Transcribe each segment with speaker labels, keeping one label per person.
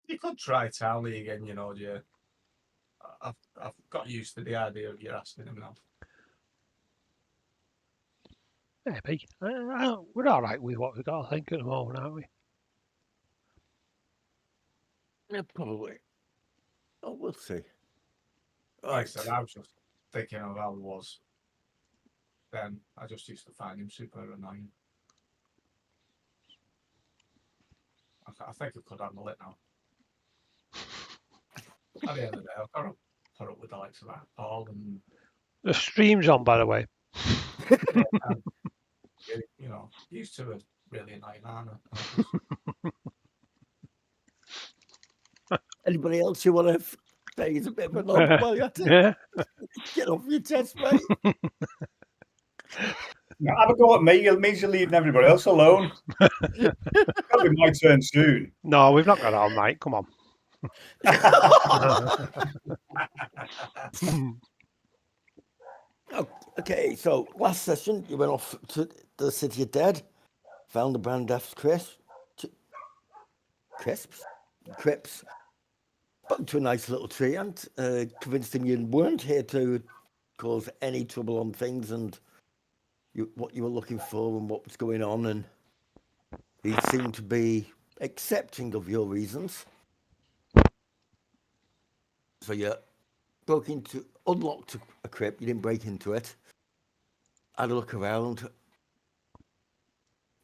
Speaker 1: You could try Townley again, yeah. I've got used to the idea of you asking him now.
Speaker 2: Maybe. We're all right with what we've got, I think, at the moment, aren't we?
Speaker 3: Yeah, probably. Oh, we'll see.
Speaker 1: Like I
Speaker 3: Right.
Speaker 1: said, I was just thinking of how it was then. I just used to find him super annoying. I think I could handle it now. At the end of the day, I've got to put up with the likes of that Paul and
Speaker 2: The stream's on, by the way.
Speaker 1: and, used to a really annoying Anna.
Speaker 3: Anybody else you want to say is a bit of a nod while you have to
Speaker 2: Yeah.
Speaker 3: get off your chest, mate?
Speaker 4: Now, have a go at me. It means you're leaving everybody else alone. It'll be my turn soon.
Speaker 2: No, we've not got all night. Come on.
Speaker 3: Okay, so last session you went off to the City of Dead, found the Brandef's crisps, spoke to a nice little tree and convinced him you weren't here to cause any trouble on things and what you were looking for and what was going on, and he seemed to be accepting of your reasons. So you unlocked a crypt, you didn't break into it, had a look around,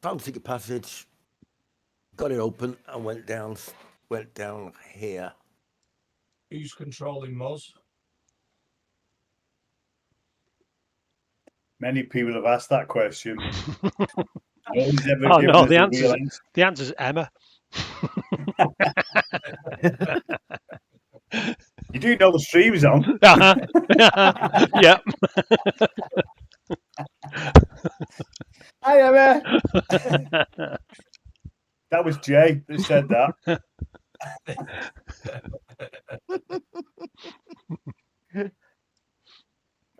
Speaker 3: found a secret passage, got it open and went down here.
Speaker 1: Who's controlling Muzz?
Speaker 4: Many people have asked that question. Nobody's ever
Speaker 2: Oh
Speaker 4: given
Speaker 2: no,
Speaker 4: us
Speaker 2: the
Speaker 4: a
Speaker 2: answer's
Speaker 4: real answer.
Speaker 2: the answer's Emma.
Speaker 4: You do know the stream's on.
Speaker 2: Yep.
Speaker 4: Hi, Emma. That was Jay that said that.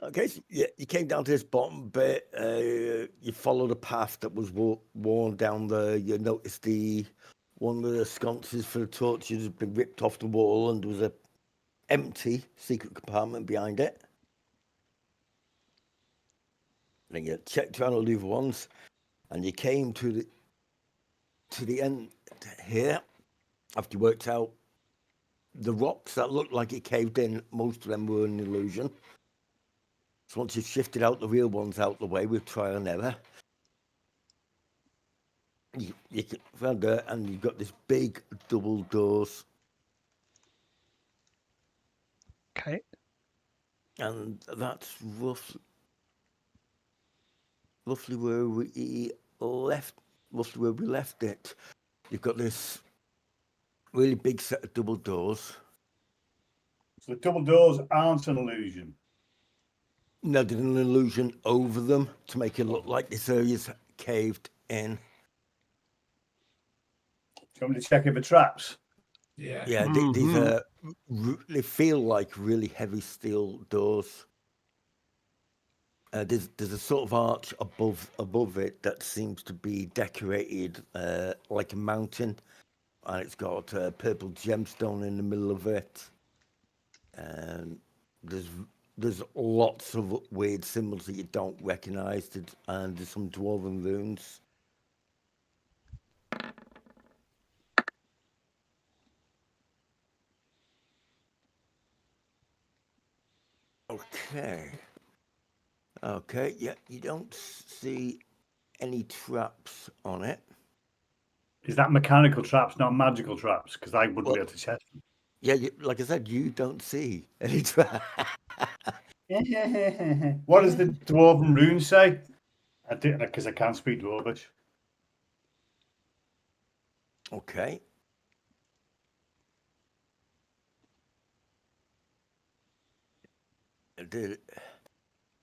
Speaker 3: Okay, so you came down to this bottom bit. You followed a path that was worn down there. You noticed one of the sconces for the torches had been ripped off the wall, and there was a empty secret compartment behind it. Then you checked around all the other ones, and you came to the end here. After you worked out the rocks that looked like it caved in, most of them were an illusion. So once you've shifted out the real ones out the way with trial and error, you found there, and you've got this big double doors.
Speaker 2: Okay.
Speaker 3: And that's roughly where we left it. You've got this really big set of double doors.
Speaker 4: So the double doors aren't an illusion.
Speaker 3: No, there's an illusion over them to make it look like this area's caved in.
Speaker 4: Do you want me to check if the traps?
Speaker 1: Yeah.
Speaker 3: Yeah, these are, they feel like really heavy steel doors. There's a sort of arch above it that seems to be decorated like a mountain, and it's got a purple gemstone in the middle of it. And there's lots of weird symbols that you don't recognise, and there's some dwarven runes. Okay, yeah, you don't see any traps on it.
Speaker 4: Is that mechanical traps, not magical traps? Because I wouldn't be able to check them.
Speaker 3: Yeah, like I said, you don't see any traps.
Speaker 4: What does the dwarven rune say? Because I can't speak Dwarvish.
Speaker 3: Okay.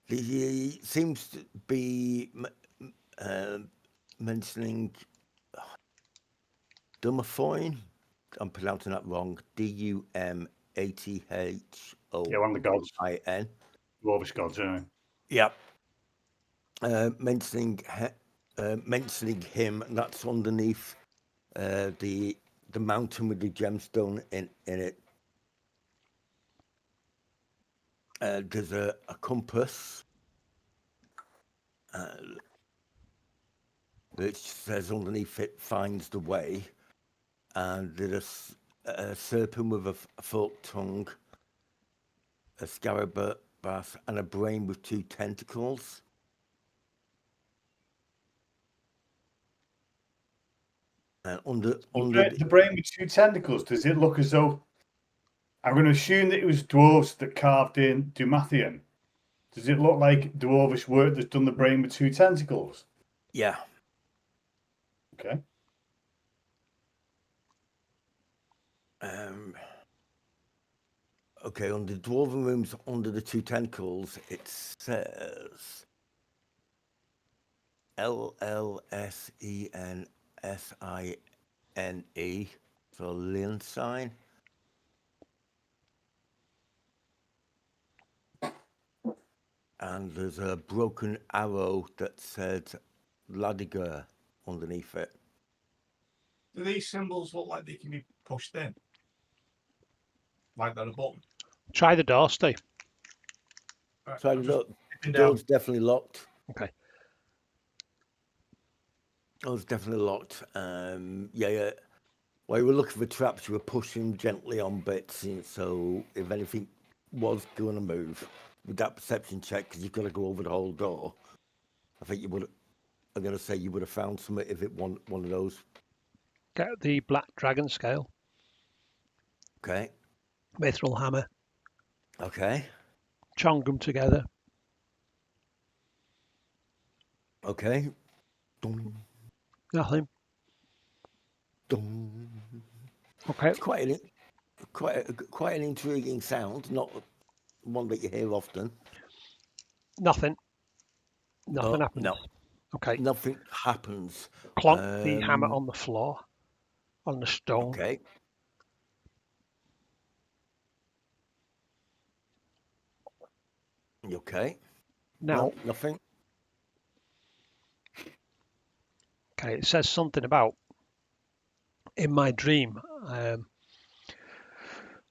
Speaker 3: He seems to be mentioning Dumafoin. I'm pronouncing that wrong. Dumatho.
Speaker 4: Yeah, one of the gods.
Speaker 3: In.
Speaker 4: Dwarvish gods, yeah.
Speaker 3: Yep. Mentioning him, and that's underneath the the mountain with the gemstone in it. There's a compass which says underneath it finds the way, and there's a serpent with a forked tongue, a scarab bass, and a brain with 2 tentacles. And under
Speaker 4: The brain with 2 tentacles, does it look as though... I'm going to assume that it was dwarves that carved in Dumathian. Does it look like dwarvish work that's done the brain with 2 tentacles?
Speaker 3: yeah.
Speaker 4: Okay.
Speaker 3: Okay, on the dwarven rooms under the 2 tentacles, it says LLSENSINE, so Lin sign. And there's a broken arrow that said Ladiger underneath it.
Speaker 1: Do these symbols look like they can be pushed in? Like they're a button?
Speaker 2: Try the door, Steve.
Speaker 1: Right,
Speaker 3: So
Speaker 1: I'm just
Speaker 3: the
Speaker 1: sitting down.
Speaker 3: door's definitely locked.
Speaker 2: Okay.
Speaker 3: Door's definitely locked. Yeah. While you were looking for traps, you were pushing gently on bits, so if anything was going to move, with that perception check, because you've got to go over the whole door, I think you would. I'm going to say you would have found something if it one of those.
Speaker 2: Get the black dragon scale.
Speaker 3: Okay.
Speaker 2: Mithril hammer.
Speaker 3: Okay.
Speaker 2: Chong them together.
Speaker 3: Okay. Dum,
Speaker 2: Nothing.
Speaker 3: dum.
Speaker 2: Okay.
Speaker 3: It's quite an intriguing sound, not one that you hear often.
Speaker 2: Nothing. Nothing
Speaker 3: Oh,
Speaker 2: happens.
Speaker 3: no.
Speaker 2: Okay.
Speaker 3: Nothing happens.
Speaker 2: Clonk the hammer on the floor, on the stone.
Speaker 3: Okay. You okay?
Speaker 2: Now,
Speaker 3: No, nothing.
Speaker 2: okay, it says something about in my dream.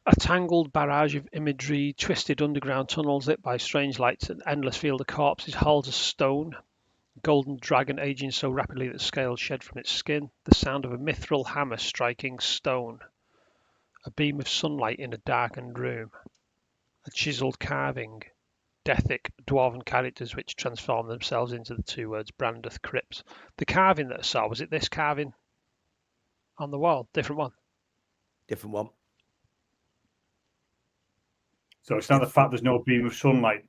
Speaker 2: A tangled barrage of imagery, twisted underground tunnels lit by strange lights, an endless field of corpses, halls of stone, golden dragon aging so rapidly that scales shed from its skin, the sound of a mithril hammer striking stone, a beam of sunlight in a darkened room, a chiseled carving, Dethic dwarven characters which transform themselves into the 2 words Brandeth Crypts. The carving that I saw, was it this carving on the wall? Different one?
Speaker 3: Different one.
Speaker 4: So it's not the fact there's no beam of sunlight.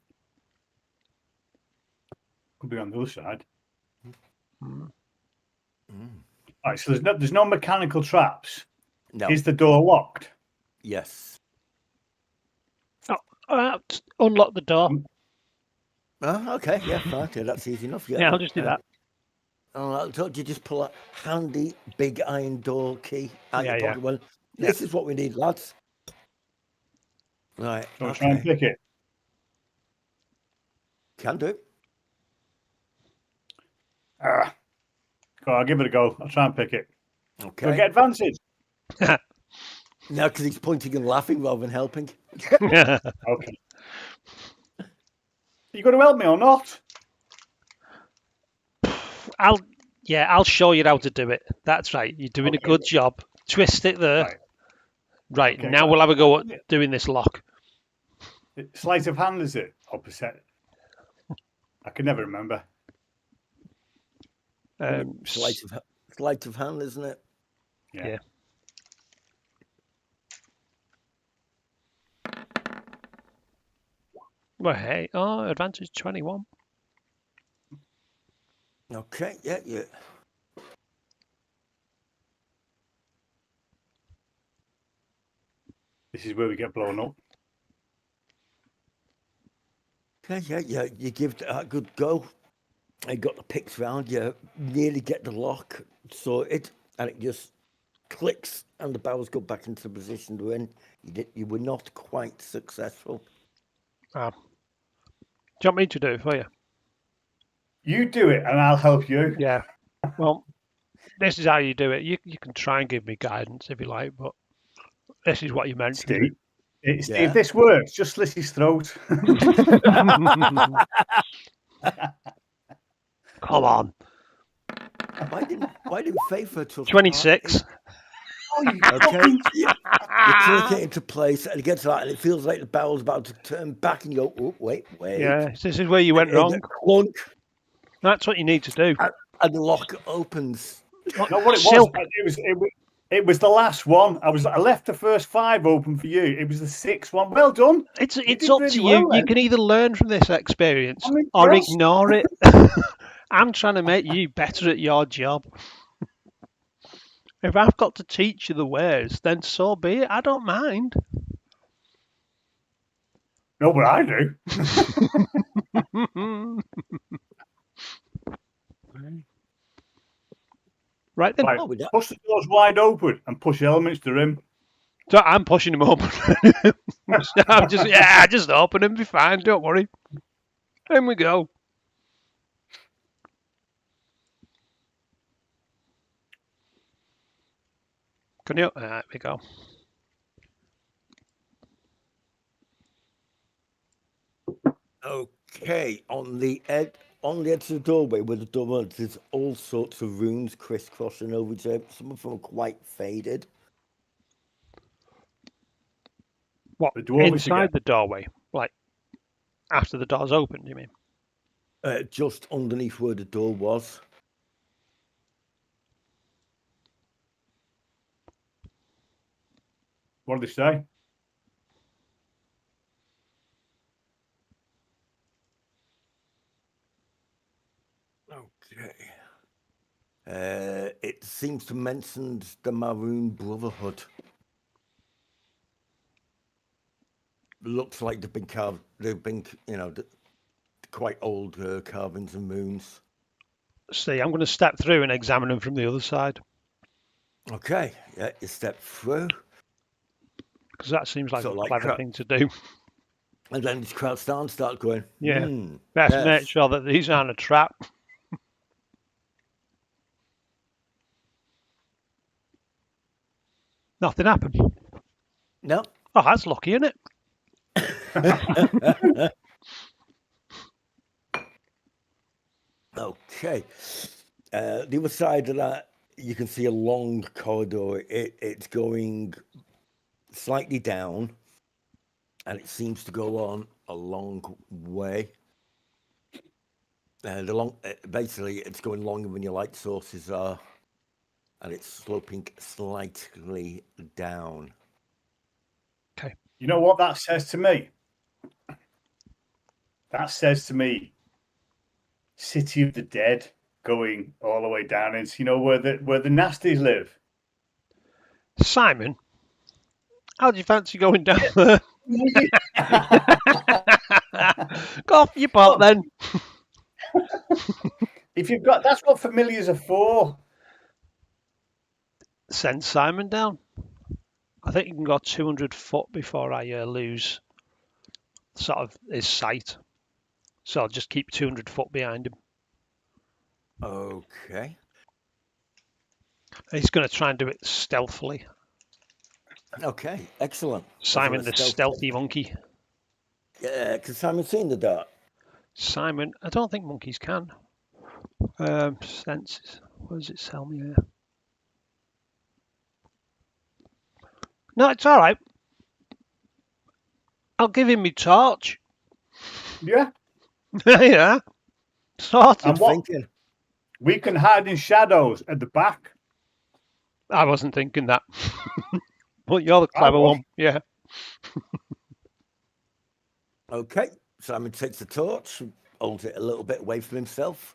Speaker 4: Could be on the other side.
Speaker 2: Mm.
Speaker 4: Right, so there's no mechanical traps.
Speaker 3: No.
Speaker 4: Is the door locked?
Speaker 3: Yes.
Speaker 2: Unlock the door.
Speaker 3: Oh, okay. Yeah, fine. Yeah, that's easy enough.
Speaker 2: Yeah, I'll just do that.
Speaker 3: Don't you just pull a handy big iron door key out
Speaker 2: Yeah,
Speaker 3: your
Speaker 2: yeah.
Speaker 3: pocket? Well, this is what we need, lads. Right.
Speaker 4: So I'll try and
Speaker 3: Okay.
Speaker 4: pick it.
Speaker 3: Can do.
Speaker 4: I'll give it a go. I'll try and pick it.
Speaker 3: Okay.
Speaker 4: Do I get advantage?
Speaker 3: No, because he's pointing and laughing rather than helping.
Speaker 4: Okay. You going to help me or not?
Speaker 2: I'll show you how to do it. That's right. You're doing a good job. Twist it there. Right.
Speaker 4: Okay,
Speaker 2: Now we'll have a go at doing this lock.
Speaker 4: Sleight of hand, is it? Opposite. I can never remember.
Speaker 3: Sleight of hand, isn't it?
Speaker 2: Yeah. Well, hey, advantage 21.
Speaker 3: Okay, yeah.
Speaker 4: This is where we get blown up.
Speaker 3: Okay, yeah. You give it a good go. I got the picks round. You nearly get the lock sorted, and it just clicks, and the barrels go back into the position they're in. You were not quite successful.
Speaker 2: Do you want me to do it for you?
Speaker 4: You do it, and I'll help you.
Speaker 2: Yeah. Well, this is how you do it. You can try and give me guidance if you like, but this is what you meant.
Speaker 4: Steve, Steve,
Speaker 3: Yeah.
Speaker 4: if this works, just slit his throat.
Speaker 2: Come on.
Speaker 3: Why didn't Fafer touch
Speaker 2: 26.
Speaker 4: Oh, you
Speaker 3: Okay.
Speaker 4: fucking...
Speaker 3: You click it into place and it gets out and it feels like the barrel's about to turn back and you go, oh, wait.
Speaker 2: Yeah, this is where you went
Speaker 3: And
Speaker 2: wrong.
Speaker 3: it clunk,
Speaker 2: That's what you need to do.
Speaker 3: and the lock opens.
Speaker 4: No, what it
Speaker 2: Silk.
Speaker 4: was, it was the last one. I left the first 5 open for you. It was the 6th one. Well done.
Speaker 2: It's
Speaker 4: did
Speaker 2: up
Speaker 4: really
Speaker 2: to
Speaker 4: well
Speaker 2: you. You
Speaker 4: then.
Speaker 2: can either learn from this experience
Speaker 4: I'm
Speaker 2: or
Speaker 4: impressed.
Speaker 2: ignore it. I'm trying to make you better at your job. If I've got to teach you the ways, then so be it. I don't mind.
Speaker 4: No, but I do.
Speaker 2: Right then.
Speaker 4: Right,
Speaker 3: Oh, we don't-
Speaker 4: push the doors wide open and push elements to him.
Speaker 2: So I'm pushing him open. I'm just open and be fine. Don't worry. In we go. Can you? There we go.
Speaker 3: Okay, on the edge of the doorway where the door is, there's all sorts of runes crisscrossing over there. Some of them are quite faded.
Speaker 2: What?
Speaker 4: The dwarvish
Speaker 2: Inside
Speaker 4: again.
Speaker 2: the doorway? Like after the door's open, you mean?
Speaker 3: Just underneath where the door was.
Speaker 4: What did they say?
Speaker 3: Okay. It seems to mention the Maroon Brotherhood. Looks like they've been carved. They've been, quite old carvings and moons.
Speaker 2: See, I'm going to step through and examine them from the other side
Speaker 3: Okay, yeah, you step through,
Speaker 2: because that seems like
Speaker 3: So
Speaker 2: a
Speaker 3: like
Speaker 2: clever
Speaker 3: crap.
Speaker 2: thing to do.
Speaker 3: and then just crouch down, start going.
Speaker 2: Yeah.
Speaker 3: "Hmm,
Speaker 2: Best
Speaker 3: yes."
Speaker 2: make sure that these aren't a trap. Nothing happened.
Speaker 3: No.
Speaker 2: Oh, that's lucky, isn't it?
Speaker 3: Okay. The other side of that, you can see a long corridor. It's going slightly down, and it seems to go on a long way. Basically, it's going longer than your light sources are, and it's sloping slightly down.
Speaker 4: You know what that says to me? That says to me, City of the Dead, going all the way down into where the nasties live.
Speaker 2: Simon, how do you fancy going down there? Go off your pot then.
Speaker 4: If you've got, that's what familiars are for.
Speaker 2: Send Simon down. I think you can go 200 foot before I lose sort of his sight. So I'll just keep 200 foot behind him.
Speaker 3: Okay.
Speaker 2: He's going to try and do it stealthily.
Speaker 3: Okay. Excellent.
Speaker 2: Simon, the
Speaker 3: That's what a
Speaker 2: stealthy monkey.
Speaker 3: Yeah, because Simon's seen the dark.
Speaker 2: Simon, I don't think monkeys can. Senses. What does it tell me here? No, it's all right. I'll give him my torch.
Speaker 4: Yeah.
Speaker 2: Yeah. Sorted.
Speaker 4: And what?
Speaker 3: Thinking.
Speaker 4: We can hide in shadows at the back.
Speaker 2: I wasn't thinking that. But you're the clever
Speaker 4: was.
Speaker 2: one. Yeah.
Speaker 3: Okay. Simon takes the torch, holds it a little bit away from himself.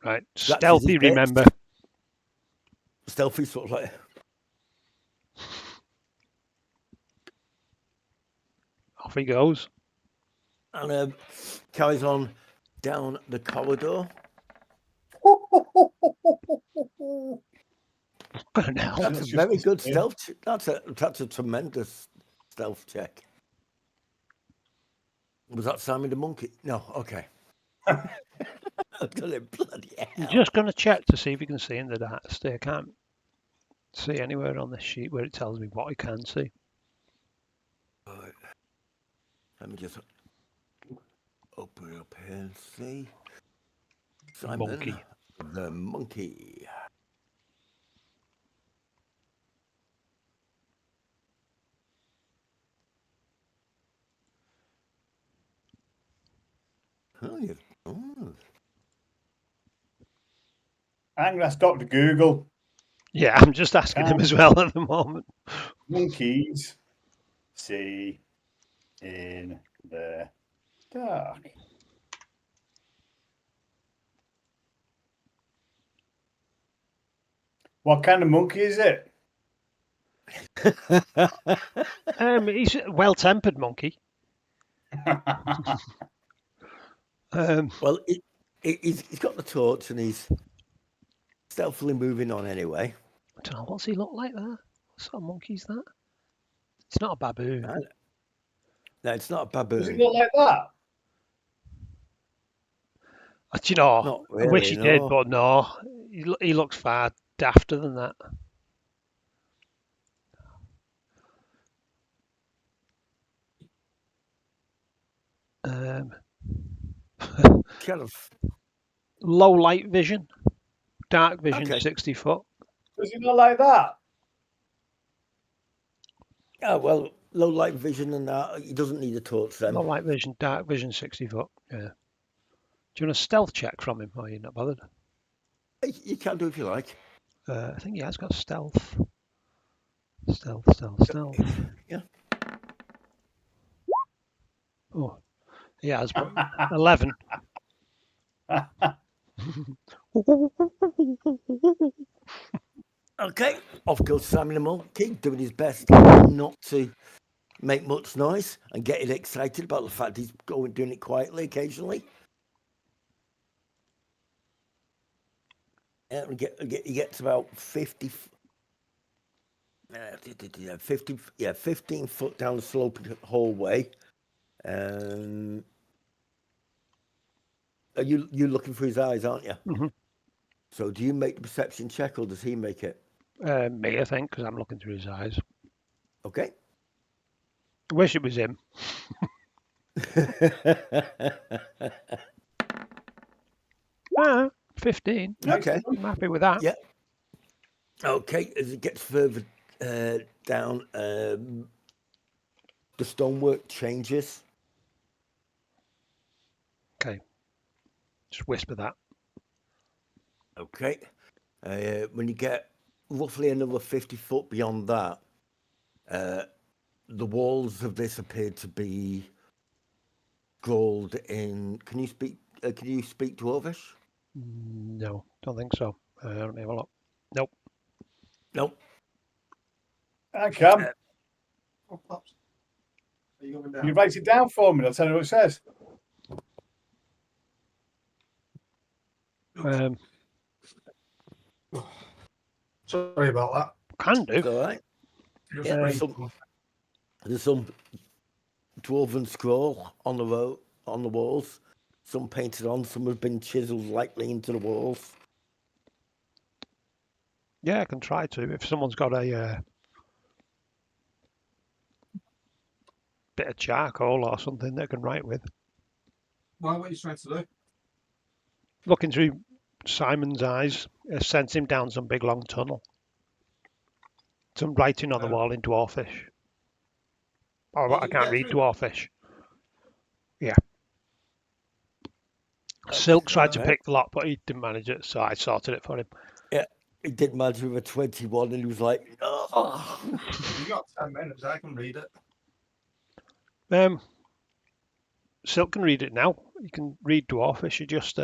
Speaker 2: Right.
Speaker 3: Scratches
Speaker 2: Stealthy,
Speaker 3: his bits.
Speaker 2: remember.
Speaker 3: Stealthy, sort of like.
Speaker 2: Off he goes.
Speaker 3: And carries on down the corridor.
Speaker 2: Fucking hell.
Speaker 3: That's
Speaker 4: It's
Speaker 3: a very
Speaker 4: just-
Speaker 3: good
Speaker 4: yeah.
Speaker 3: stealth. That's a tremendous stealth check. Was that Simon the monkey? No. Okay. I've done it, bloody
Speaker 2: I'm
Speaker 3: hell.
Speaker 2: just going to check to see if you can see in the data stick. I can't see anywhere on this sheet where it tells me what I can see.
Speaker 3: Right. Let me just open it up here and see. Simon,
Speaker 2: Monkey.
Speaker 3: the monkey. Oh, yeah. Oh.
Speaker 4: I'm going to ask Dr. Google.
Speaker 2: Yeah, I'm just asking him as well at the moment.
Speaker 4: Monkeys see in the dark. What kind of monkey is it?
Speaker 2: He's a well-tempered monkey.
Speaker 3: Well, he's got the torch and he's stealthily moving on anyway.
Speaker 2: I don't know, what's he look like there? What sort of monkey's that? It's not a baboon.
Speaker 3: No, it's not a baboon.
Speaker 4: Does it look like that?
Speaker 2: Do you know,
Speaker 3: Not
Speaker 2: I wish
Speaker 3: really,
Speaker 2: he did,
Speaker 3: no.
Speaker 2: but no. He looks far dafter than that.
Speaker 3: Kind of.
Speaker 2: Low light vision, dark vision,
Speaker 3: Okay.
Speaker 2: 60 foot.
Speaker 4: Does it look like that?
Speaker 3: Oh, well, low light vision and that. He doesn't need a torch then.
Speaker 2: Low light vision, dark vision, 60 foot. Yeah. Do you want a stealth check from him? Or are you not bothered?
Speaker 3: You can do if you like.
Speaker 2: I think he has got stealth. Stealth.
Speaker 3: Yeah.
Speaker 2: Oh, he has, but 11.
Speaker 3: Okay, off goes Simon the Monkey, doing his best not to make much noise and getting excited about the fact he's doing it quietly occasionally. And he gets about 15 foot down the sloping hallway. Are you looking for his eyes, aren't you?
Speaker 2: Mm-hmm.
Speaker 3: So do you make the perception check or does he make it?
Speaker 2: Me, I think, because I'm looking through his eyes.
Speaker 3: Okay.
Speaker 2: I wish it was him. 15.
Speaker 3: Okay.
Speaker 2: I'm happy with that.
Speaker 3: Yeah. Okay, as it gets further down, the stonework changes.
Speaker 2: Okay. Just whisper that.
Speaker 3: Okay. When you get roughly another 50 foot beyond that, the walls of this appear to be scrawled in. Can you speak Dwarvish?
Speaker 2: No, don't think so. Let me have a look. Nope.
Speaker 3: Nope.
Speaker 4: I can.
Speaker 1: Oh, pops. Are you going
Speaker 4: Can you
Speaker 1: down?
Speaker 4: write it down for me? I'll tell you what it says.
Speaker 1: Sorry about that.
Speaker 2: Can do.
Speaker 3: It's all right.
Speaker 1: Just
Speaker 3: Yeah,
Speaker 1: read.
Speaker 3: there's some dwarven scroll on the walls. Some painted on. Some have been chiseled lightly into the walls.
Speaker 2: Yeah, I can try to. If someone's got a bit of charcoal or something they can write with.
Speaker 1: Why? What are you trying to do?
Speaker 2: Looking through Simon's eyes, sends him down some big long tunnel. Some writing on the wall in Dwarfish. Oh,
Speaker 1: Oh,
Speaker 2: I
Speaker 1: did you
Speaker 2: can't
Speaker 1: get
Speaker 2: read
Speaker 1: through?
Speaker 2: Dwarfish. Yeah. Silk tried to
Speaker 3: Alright.
Speaker 2: pick the lock, but he didn't manage it, so I sorted it for him.
Speaker 3: He did manage with a 21 and he was like, oh.
Speaker 1: You got 10 minutes. I can read it.
Speaker 2: Silk can read it now. You can read Dwarfish. You just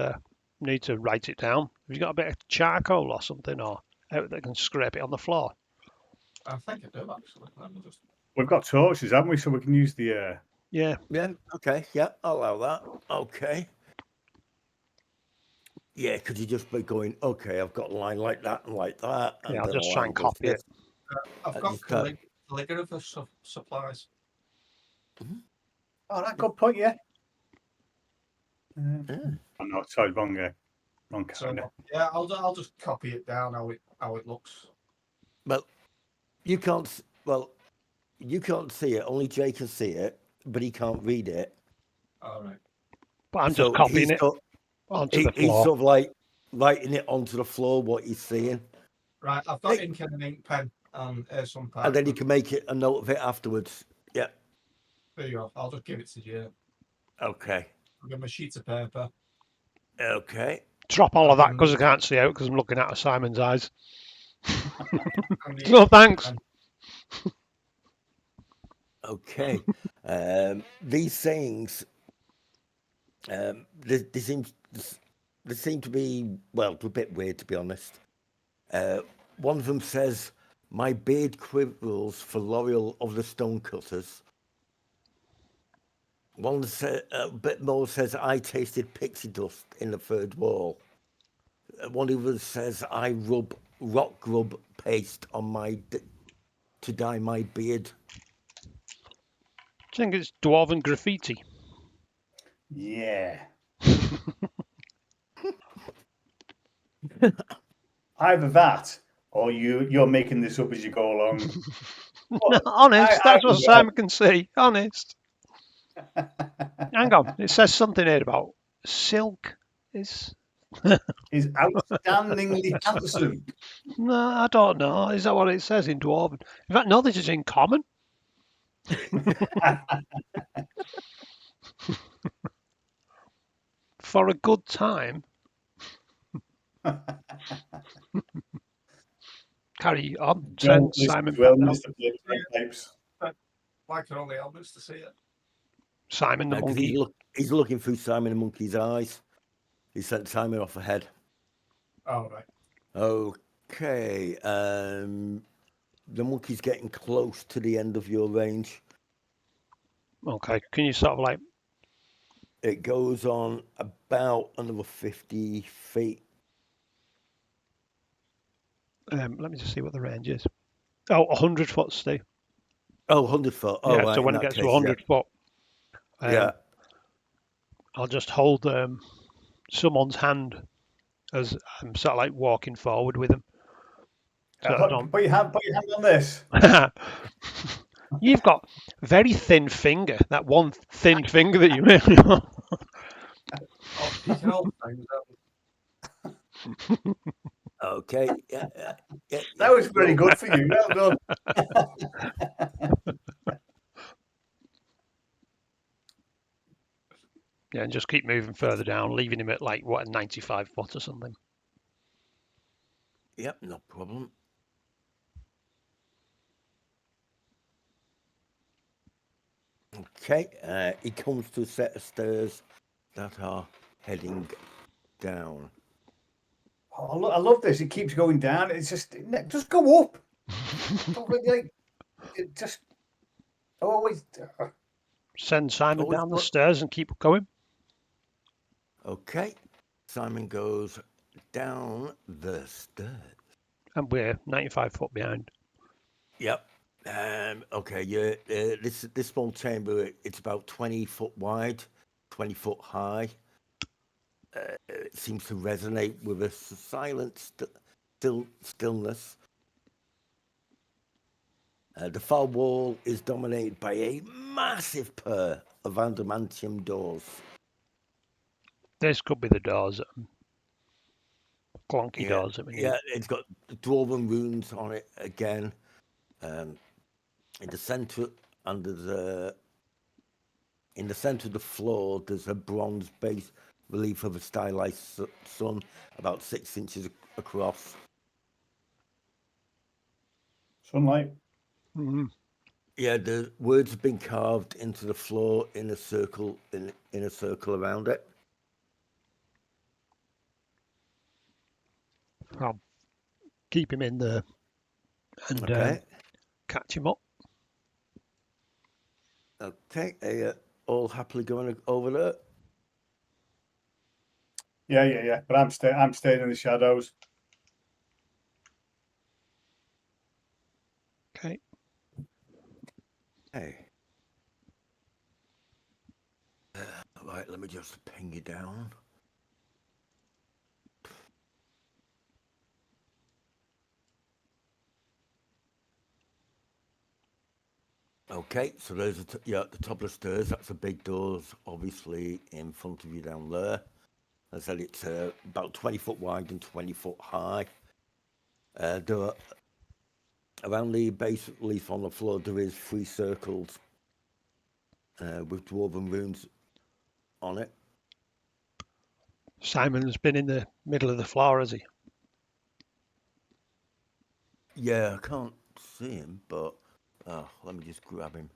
Speaker 2: need to write it down. Have you got a bit of charcoal or something, or out that can scrape it on the floor?
Speaker 1: I think I do, actually. Let me just...
Speaker 4: We've got torches, haven't we? So we can use the.
Speaker 2: Yeah.
Speaker 3: Yeah, okay, yeah, I'll allow that. Okay. Yeah, could you just be going, okay, I've got a line like that and like that. And
Speaker 2: Yeah, I'll
Speaker 3: then
Speaker 2: just
Speaker 3: a
Speaker 2: try
Speaker 3: line
Speaker 2: and
Speaker 3: goes
Speaker 2: copy
Speaker 3: this.
Speaker 2: it.
Speaker 1: I've
Speaker 3: I
Speaker 1: got
Speaker 3: just can't-
Speaker 1: calligraphy supplies.
Speaker 4: Oh, that good point, yeah.
Speaker 3: Yeah.
Speaker 4: Oh, no, sorry, wrong. Wrong
Speaker 1: So
Speaker 4: calendar.
Speaker 1: yeah, I'll just copy it down how it looks.
Speaker 3: Well, you can't. Well, you can't see it. Only Jay can see it, but he can't read it.
Speaker 1: All right.
Speaker 2: But I'm
Speaker 3: So
Speaker 2: just copying it
Speaker 3: got,
Speaker 2: onto the
Speaker 3: he's
Speaker 2: floor.
Speaker 3: sort of like writing it onto the floor what he's seeing,
Speaker 1: Right, I've got ink and an ink pen and some parchment.
Speaker 3: and then you can make it a note of it afterwards. Yeah.
Speaker 1: There you go. I'll just give it to you.
Speaker 3: Okay.
Speaker 1: I'll give him a sheet of paper.
Speaker 3: Okay.
Speaker 2: Drop all
Speaker 1: I'll
Speaker 2: of that
Speaker 1: give him
Speaker 2: because I
Speaker 1: the-
Speaker 2: can't see out because I'm looking out of Simon's eyes.
Speaker 1: and the
Speaker 2: No,
Speaker 1: ink
Speaker 2: thanks.
Speaker 1: pen.
Speaker 3: Okay. These things, they seem to be, well, a bit weird, to be honest. One of them says, "My beard quivers for L'Oreal of the Stonecutters." One says, a bit more says, "I tasted pixie dust in the third wall." One of them says, "I rub rock grub paste on to dye my beard."
Speaker 2: I think it's dwarven graffiti.
Speaker 4: Yeah. Either that, or you're making this up as you go along. Well,
Speaker 2: Honest, that's what
Speaker 4: either
Speaker 2: Simon can see. Honest. Hang on, it says something here about silk. Is
Speaker 4: is outstandingly handsome.
Speaker 2: no, I don't know. Is that what it says in dwarven? In fact, no, this is in common. For a good time. Carry on. Send Simon
Speaker 4: Well,
Speaker 2: back down.
Speaker 4: Mr. Pipes.
Speaker 1: Why can only elements to see it?
Speaker 2: Simon the
Speaker 3: 'Cause
Speaker 2: monkey.
Speaker 3: he's looking through Simon the Monkey's eyes. He sent Simon off ahead.
Speaker 1: Oh, right.
Speaker 3: Okay. The monkey's getting close to the end of your range.
Speaker 2: Okay, can you sort of like
Speaker 3: It goes on about another 50 feet.
Speaker 2: let me just see what the range is. Oh, 100 foot, Steve.
Speaker 3: Oh, 100 foot. Oh,
Speaker 2: Yeah,
Speaker 3: right.
Speaker 2: so when
Speaker 3: in
Speaker 2: it
Speaker 3: that
Speaker 2: gets to
Speaker 3: case,
Speaker 2: 100 foot,
Speaker 3: yeah.
Speaker 2: I'll just hold someone's hand as I'm sort of like walking forward with them. So I don't...
Speaker 4: Put your hand on this.
Speaker 2: You've got very thin finger. That one thin finger that you made.
Speaker 1: Oh, you can hold things.
Speaker 3: Okay. Yeah.
Speaker 4: That was very good for you. Well done.
Speaker 2: Yeah, and just keep moving further down, leaving him at like what, a 95 foot or something.
Speaker 3: Yep, no problem. Okay, he comes to a set of stairs that are heading down.
Speaker 4: Oh, I love this. It keeps going down. It's just go up. Don't really, like, it just always.
Speaker 2: Send Simon
Speaker 3: Always
Speaker 2: down the
Speaker 3: put-
Speaker 2: stairs and keep going.
Speaker 3: Okay, Simon goes down the stairs.
Speaker 2: And we're 95 foot behind.
Speaker 3: Yep. Okay, yeah. This small chamber, it's about 20 foot wide, 20 foot high. It seems to resonate with a silent stillness. The far wall is dominated by a massive pair of adamantium doors.
Speaker 2: This could be the doors. Clunky
Speaker 3: Yeah,
Speaker 2: doors that we need.
Speaker 3: yeah, it's got dwarven runes on it again. In the center, in the center of the floor, there's a bronze base relief of a stylized sun, about 6 inches across.
Speaker 4: Sunlight.
Speaker 2: Mm-hmm.
Speaker 3: Yeah, the words have been carved into the floor in a circle in a circle around it.
Speaker 2: I'll keep him in there and
Speaker 3: Okay.
Speaker 2: catch him up.
Speaker 3: Okay, are you all happily going over there?
Speaker 4: Yeah. But I'm staying in the shadows.
Speaker 2: Okay.
Speaker 3: Hey. Right, let me just ping you down. Okay, so there's the top of the stairs. That's the big doors, obviously, in front of you down there. I said it's about 20 foot wide and 20 foot high. There are, around the base, at least on the floor, there is 3 circles with dwarven runes on it.
Speaker 2: Simon's been in the middle of the floor, has he?
Speaker 3: Yeah, I can't see him, but let me just grab him.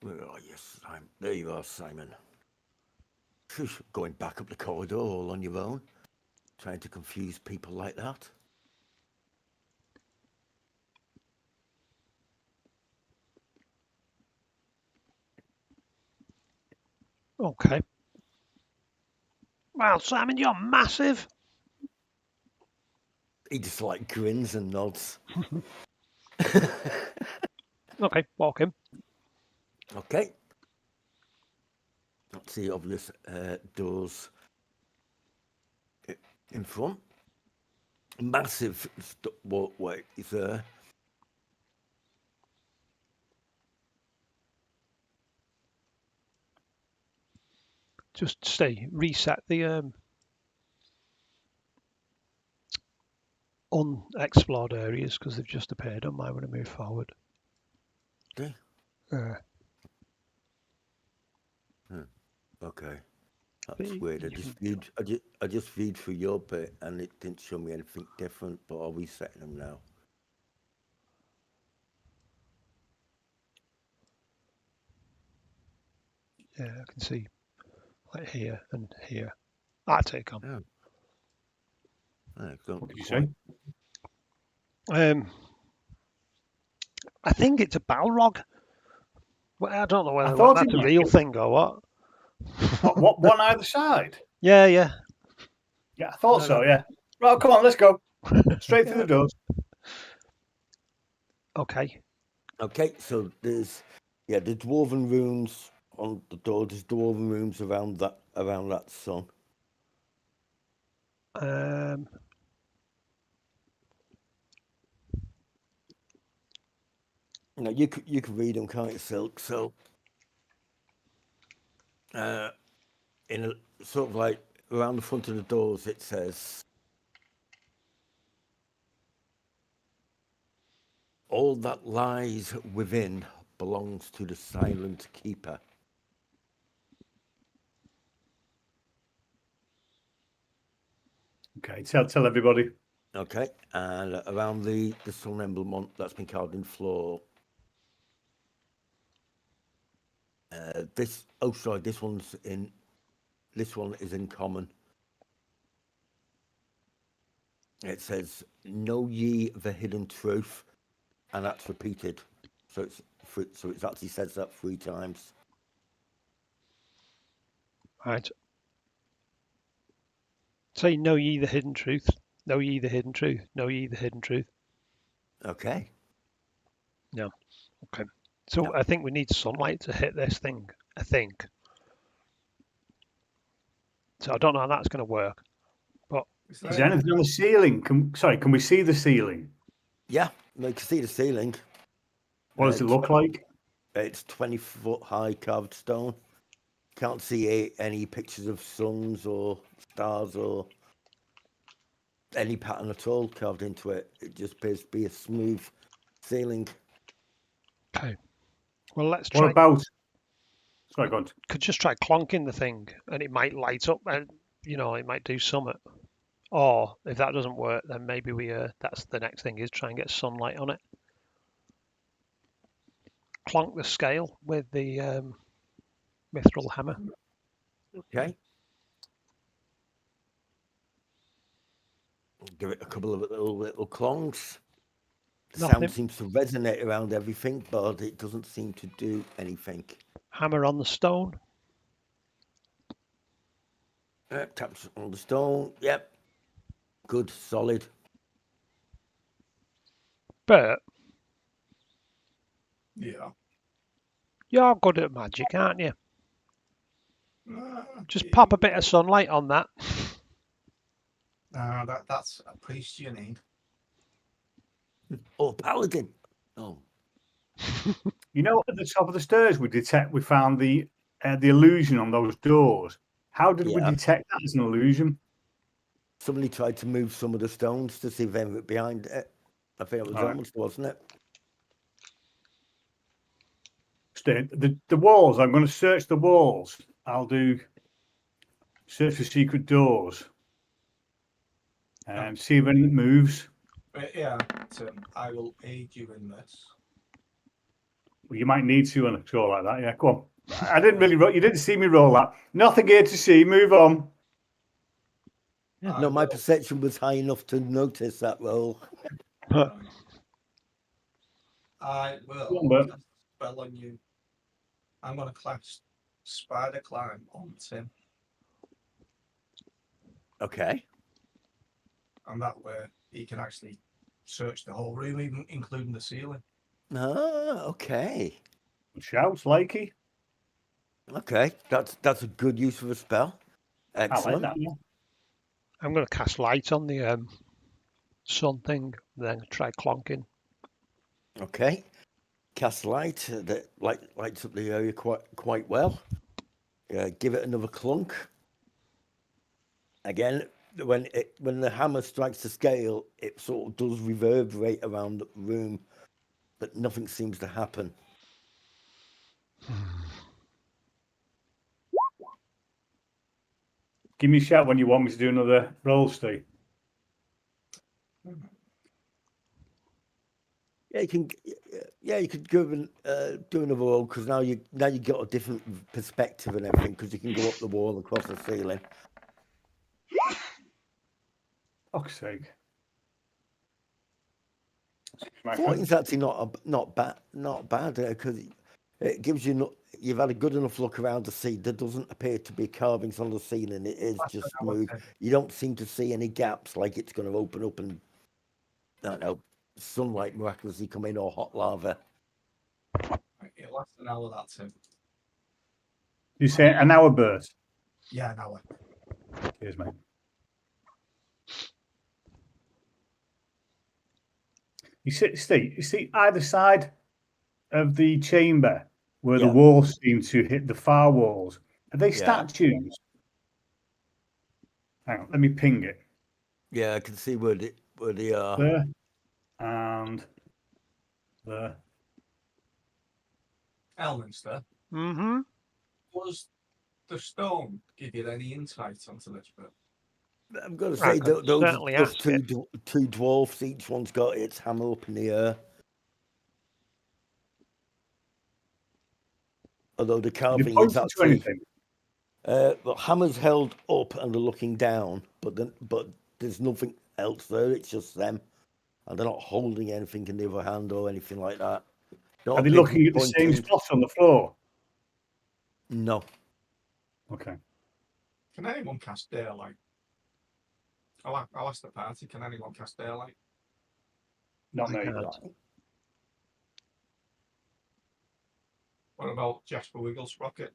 Speaker 3: Where are you, Simon? There you are, Simon. Phew, going back up the corridor all on your own, trying to confuse people like that.
Speaker 2: Okay. Well, Simon, you're massive.
Speaker 3: He just like grins and nods.
Speaker 2: Okay, walk in.
Speaker 3: Okay. That's the obvious doors in front. Massive walkway is there.
Speaker 2: Just stay. Reset the unexplored areas because they've just appeared on mine when I move forward.
Speaker 3: Okay. Okay. That's weird. I just viewed through your bit and it didn't show me anything different, but I'll reset them now.
Speaker 2: Yeah, I can see like here and here. I take on.
Speaker 3: Yeah.
Speaker 4: What did you say?
Speaker 2: I think it's a Balrog. Well, I don't know whether
Speaker 4: thought
Speaker 2: that's
Speaker 4: it
Speaker 2: a
Speaker 4: might
Speaker 2: real
Speaker 4: be.
Speaker 2: thing or what.
Speaker 4: What one either side?
Speaker 2: Yeah.
Speaker 4: Yeah, I thought so. Yeah. Right, come on, let's go straight through the doors.
Speaker 2: Okay.
Speaker 3: Okay, so there's the dwarven runes on the door. There's dwarven runes around that sun. You know, you could read them, can't you, Silk? So, in a sort of like around the front of the doors, it says, "All that lies within belongs to the silent keeper."
Speaker 4: Okay, tell everybody.
Speaker 3: Okay, and around the sun emblem that's been carved in the floor. This one is in common. It says, "Know ye the hidden truth," and that's repeated. So it's actually says that 3 times.
Speaker 2: Right. Say, know ye the hidden truth. Know ye the hidden truth. Know ye the hidden truth.
Speaker 3: Okay.
Speaker 2: Yeah. Okay. So
Speaker 3: No.
Speaker 2: I think we need sunlight to hit this thing. I think. So I don't know how that's going to work. But
Speaker 4: Is there anything on the ceiling? Can we see the ceiling?
Speaker 3: Yeah, you can see the ceiling.
Speaker 4: What does it look like?
Speaker 3: It's 20 foot high carved stone. Can't see any pictures of suns or stars or any pattern at all carved into it. It just appears to be a smooth ceiling.
Speaker 2: okay. Well, let's try.
Speaker 4: What about? Sorry, go on.
Speaker 2: Could just try clonking the thing, and it might light up, and it might do something. Or if that doesn't work, then maybe that's the next thing, is try and get sunlight on it. Clonk the scale with the mithril hammer.
Speaker 3: Okay. Give it a couple of little clongs. The sound seems to resonate around everything, but it doesn't seem to do anything.
Speaker 2: Hammer on the stone.
Speaker 3: Taps on the stone. Yep. Good, solid.
Speaker 2: But
Speaker 1: Yeah.
Speaker 2: you're good at magic, aren't you? Just pop a bit of sunlight on that.
Speaker 1: That's a priest you need.
Speaker 3: Oh, paladin. Oh,
Speaker 4: You know, at the top of the stairs, we found the illusion on those doors. How did we
Speaker 3: Yeah.
Speaker 4: detect that as an illusion?
Speaker 3: somebody tried to move some of the stones to see if anything behind it. I think it was
Speaker 4: Right.
Speaker 3: almost, wasn't it?
Speaker 4: The walls. I'm going to search the walls. I'll do search for secret doors and see if anything moves.
Speaker 1: But yeah, Tim, I will aid you in this.
Speaker 4: Well, you might need to on a score like that. Yeah, go on. I didn't really. You didn't see me roll that. Nothing here to see. Move on.
Speaker 3: No, my perception was high enough to notice that roll.
Speaker 1: Right. I
Speaker 4: Go on,
Speaker 1: will
Speaker 4: Bert.
Speaker 1: cast a spell on you. I'm going to cast Spider Climb on Tim,
Speaker 3: Okay.
Speaker 1: and that way he can actually search the whole room, even including the ceiling.
Speaker 3: Ah, okay.
Speaker 4: Shouts, likey.
Speaker 3: Okay. That's a good use of a spell.
Speaker 4: I like
Speaker 3: Excellent.
Speaker 4: that. Yeah.
Speaker 2: I'm going to cast light on the sun thing, then try clonking.
Speaker 3: Okay. Cast light that lights up the area quite well. Give it another clunk. Again, when the hammer strikes the scale, it sort of does reverberate around the room, but nothing seems to happen.
Speaker 4: Give me a shout when you want me to do another roll, Steve.
Speaker 3: Yeah, you can. Yeah, you could go and do another roll because now you got a different perspective and everything because you can go up the wall across the ceiling.
Speaker 4: Fuck's sake.
Speaker 3: 14's actually not bad because it gives you you've had a good enough look around to see there doesn't appear to be carvings on the ceiling. It is
Speaker 1: That's
Speaker 3: just
Speaker 1: what I would
Speaker 3: smooth.
Speaker 1: say.
Speaker 3: You don't seem to see any gaps like it's going to open up and I don't know sunlight miraculously come in or hot lava.
Speaker 1: Right, it'll last an hour, that Tim.
Speaker 4: You say an hour, Bert?
Speaker 1: Yeah, an hour.
Speaker 4: Cheers, mate. You see either side of the chamber where the
Speaker 3: Yeah.
Speaker 4: walls seem to hit the far walls. Are they
Speaker 3: Yeah.
Speaker 4: statues? Hang on, let me ping it.
Speaker 3: Yeah, I can see where they are.
Speaker 4: There and there.
Speaker 1: Elminster,
Speaker 2: Mm-hmm.
Speaker 1: does the stone give you any insight onto this bit?
Speaker 3: I'm going to
Speaker 2: I
Speaker 3: say
Speaker 2: could
Speaker 3: those
Speaker 2: certainly ask
Speaker 3: two dwarfs. Each one's got its hammer up in the air. Although the
Speaker 4: Are you
Speaker 3: carving is
Speaker 4: pointing to
Speaker 3: actually
Speaker 4: anything?
Speaker 3: the hammer's held up and they're looking down, but there's nothing else there. It's just them, and they're not holding anything in the other hand or anything like that. Don't
Speaker 4: Are they
Speaker 3: appear to be
Speaker 4: looking at the same
Speaker 3: pointing.
Speaker 4: spot on the floor?
Speaker 3: No.
Speaker 4: Okay.
Speaker 1: Can anyone cast daylight? I'll ask the party. Can anyone cast daylight?
Speaker 4: Not
Speaker 2: I
Speaker 4: me.
Speaker 2: can't.
Speaker 3: Right.
Speaker 1: What about Jasper Wiggle Sprocket?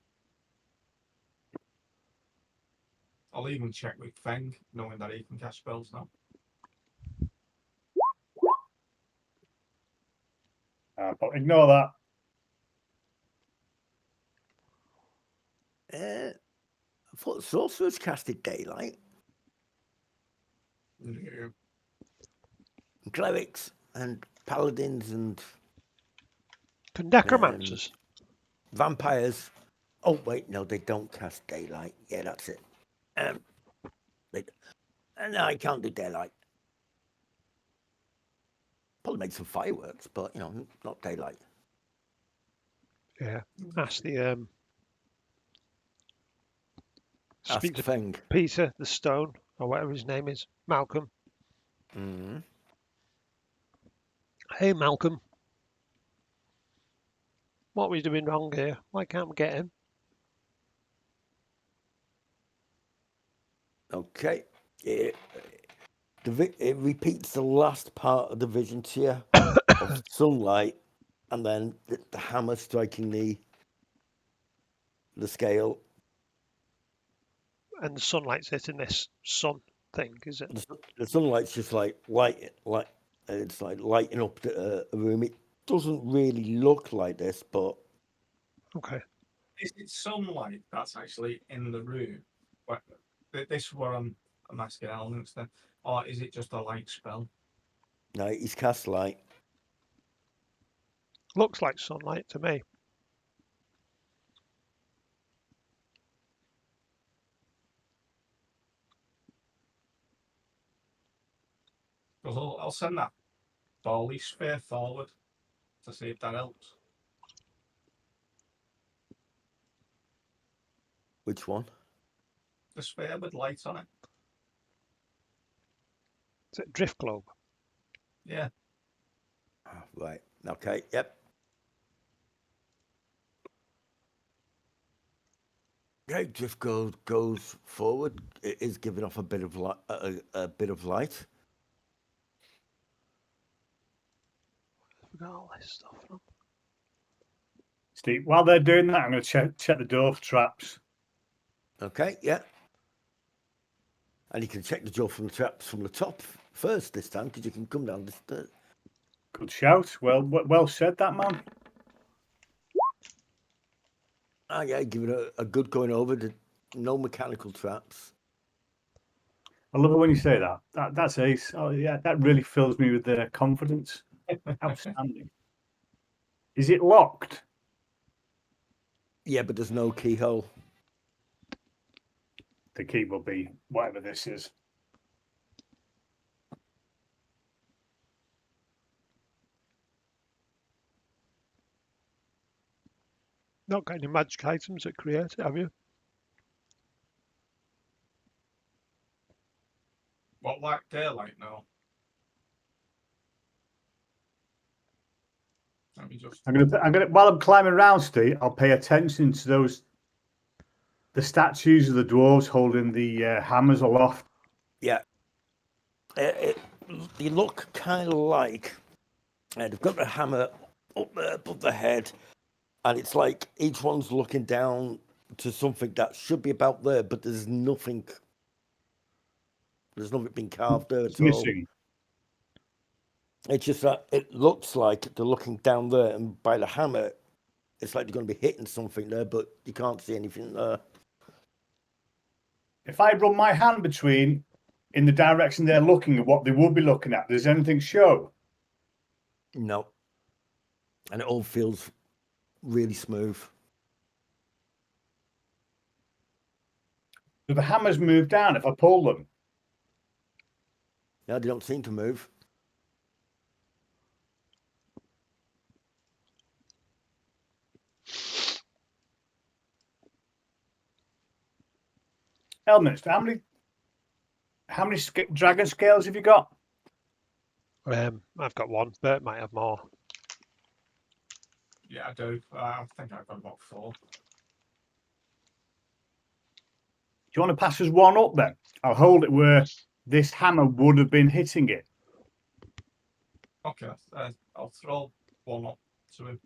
Speaker 1: I'll even check with Feng, knowing that he can cast spells now.
Speaker 4: But ignore that.
Speaker 3: I thought sorcerers casted daylight.
Speaker 1: Yeah.
Speaker 3: Clerics and paladins and
Speaker 2: Necromancers.
Speaker 3: vampires. Oh wait, no, they don't cast daylight. Yeah, that's it. No, I can't do daylight. Probably make some fireworks, but not daylight.
Speaker 2: Yeah. Ask the
Speaker 3: Ask
Speaker 2: speak to
Speaker 3: Feng.
Speaker 2: Peter the Stone or whatever his name is. Malcolm.
Speaker 3: Mm-hmm.
Speaker 2: Hey Malcolm. What are we doing wrong here? Why can't we get him?
Speaker 3: Okay. It repeats the last part of the vision to you of sunlight, and then the hammer striking the scale.
Speaker 2: And the sunlight's hitting this sun thing, is it?
Speaker 3: The sunlight's just like it's like lighting up a room. It doesn't really look like this, but
Speaker 2: Okay.
Speaker 1: Is it sunlight that's actually in the room? This is where I'm asking elements then. Or is it just a light spell?
Speaker 3: no, he's cast light.
Speaker 2: Looks like sunlight to me.
Speaker 1: Because I'll send that Bali sphere forward to see if that helps.
Speaker 3: Which one?
Speaker 1: The sphere with light on it.
Speaker 2: Is it drift globe?
Speaker 1: Yeah.
Speaker 3: Right. Okay. Yep. Okay. Drift goes forward. It is giving off a bit of light. A bit of light.
Speaker 2: We got all this stuff from.
Speaker 4: Steve, while they're doing that, I'm going to check the door for traps.
Speaker 3: Okay. Yeah. And you can check the door from the traps from the top first this time, because you can come down the stairs.
Speaker 4: Good shout. Well said, that man.
Speaker 3: Ah, yeah, give it a good going over. No mechanical traps.
Speaker 4: I love it when you say that. That's ace. Oh yeah, that really fills me with confidence. Outstanding. Is it locked?
Speaker 3: Yeah, but there's no keyhole.
Speaker 4: The key will be whatever this is.
Speaker 2: Not got any magic items that create it, have you?
Speaker 1: What, like daylight now? Let me just.
Speaker 4: I'm gonna while I'm climbing around, Steve, I'll pay attention to the statues of the dwarves holding the hammers aloft.
Speaker 3: Yeah. They look kind of like they've got the hammer up there above the head, and it's like each one's looking down to something that should be about there, but there's nothing. There's nothing been carved there
Speaker 4: It's
Speaker 3: at all.
Speaker 4: missing.
Speaker 3: It's just that it looks like they're looking down there, and by the hammer, it's like they're going to be hitting something there, but you can't see anything there.
Speaker 4: If I run my hand between in the direction they're looking at what they would be looking at, does anything show?
Speaker 3: No. And it all feels really smooth.
Speaker 4: Do the hammers move down if I pull them?
Speaker 3: No, they don't seem to move.
Speaker 4: Elminster, how many dragon scales have you got?
Speaker 2: I've got one. Bert might have more.
Speaker 1: Yeah, I do. I think I've got about 4.
Speaker 4: Do you want to pass us one up then? I'll hold it where this hammer would have been hitting it.
Speaker 1: Okay, I'll throw one up to him.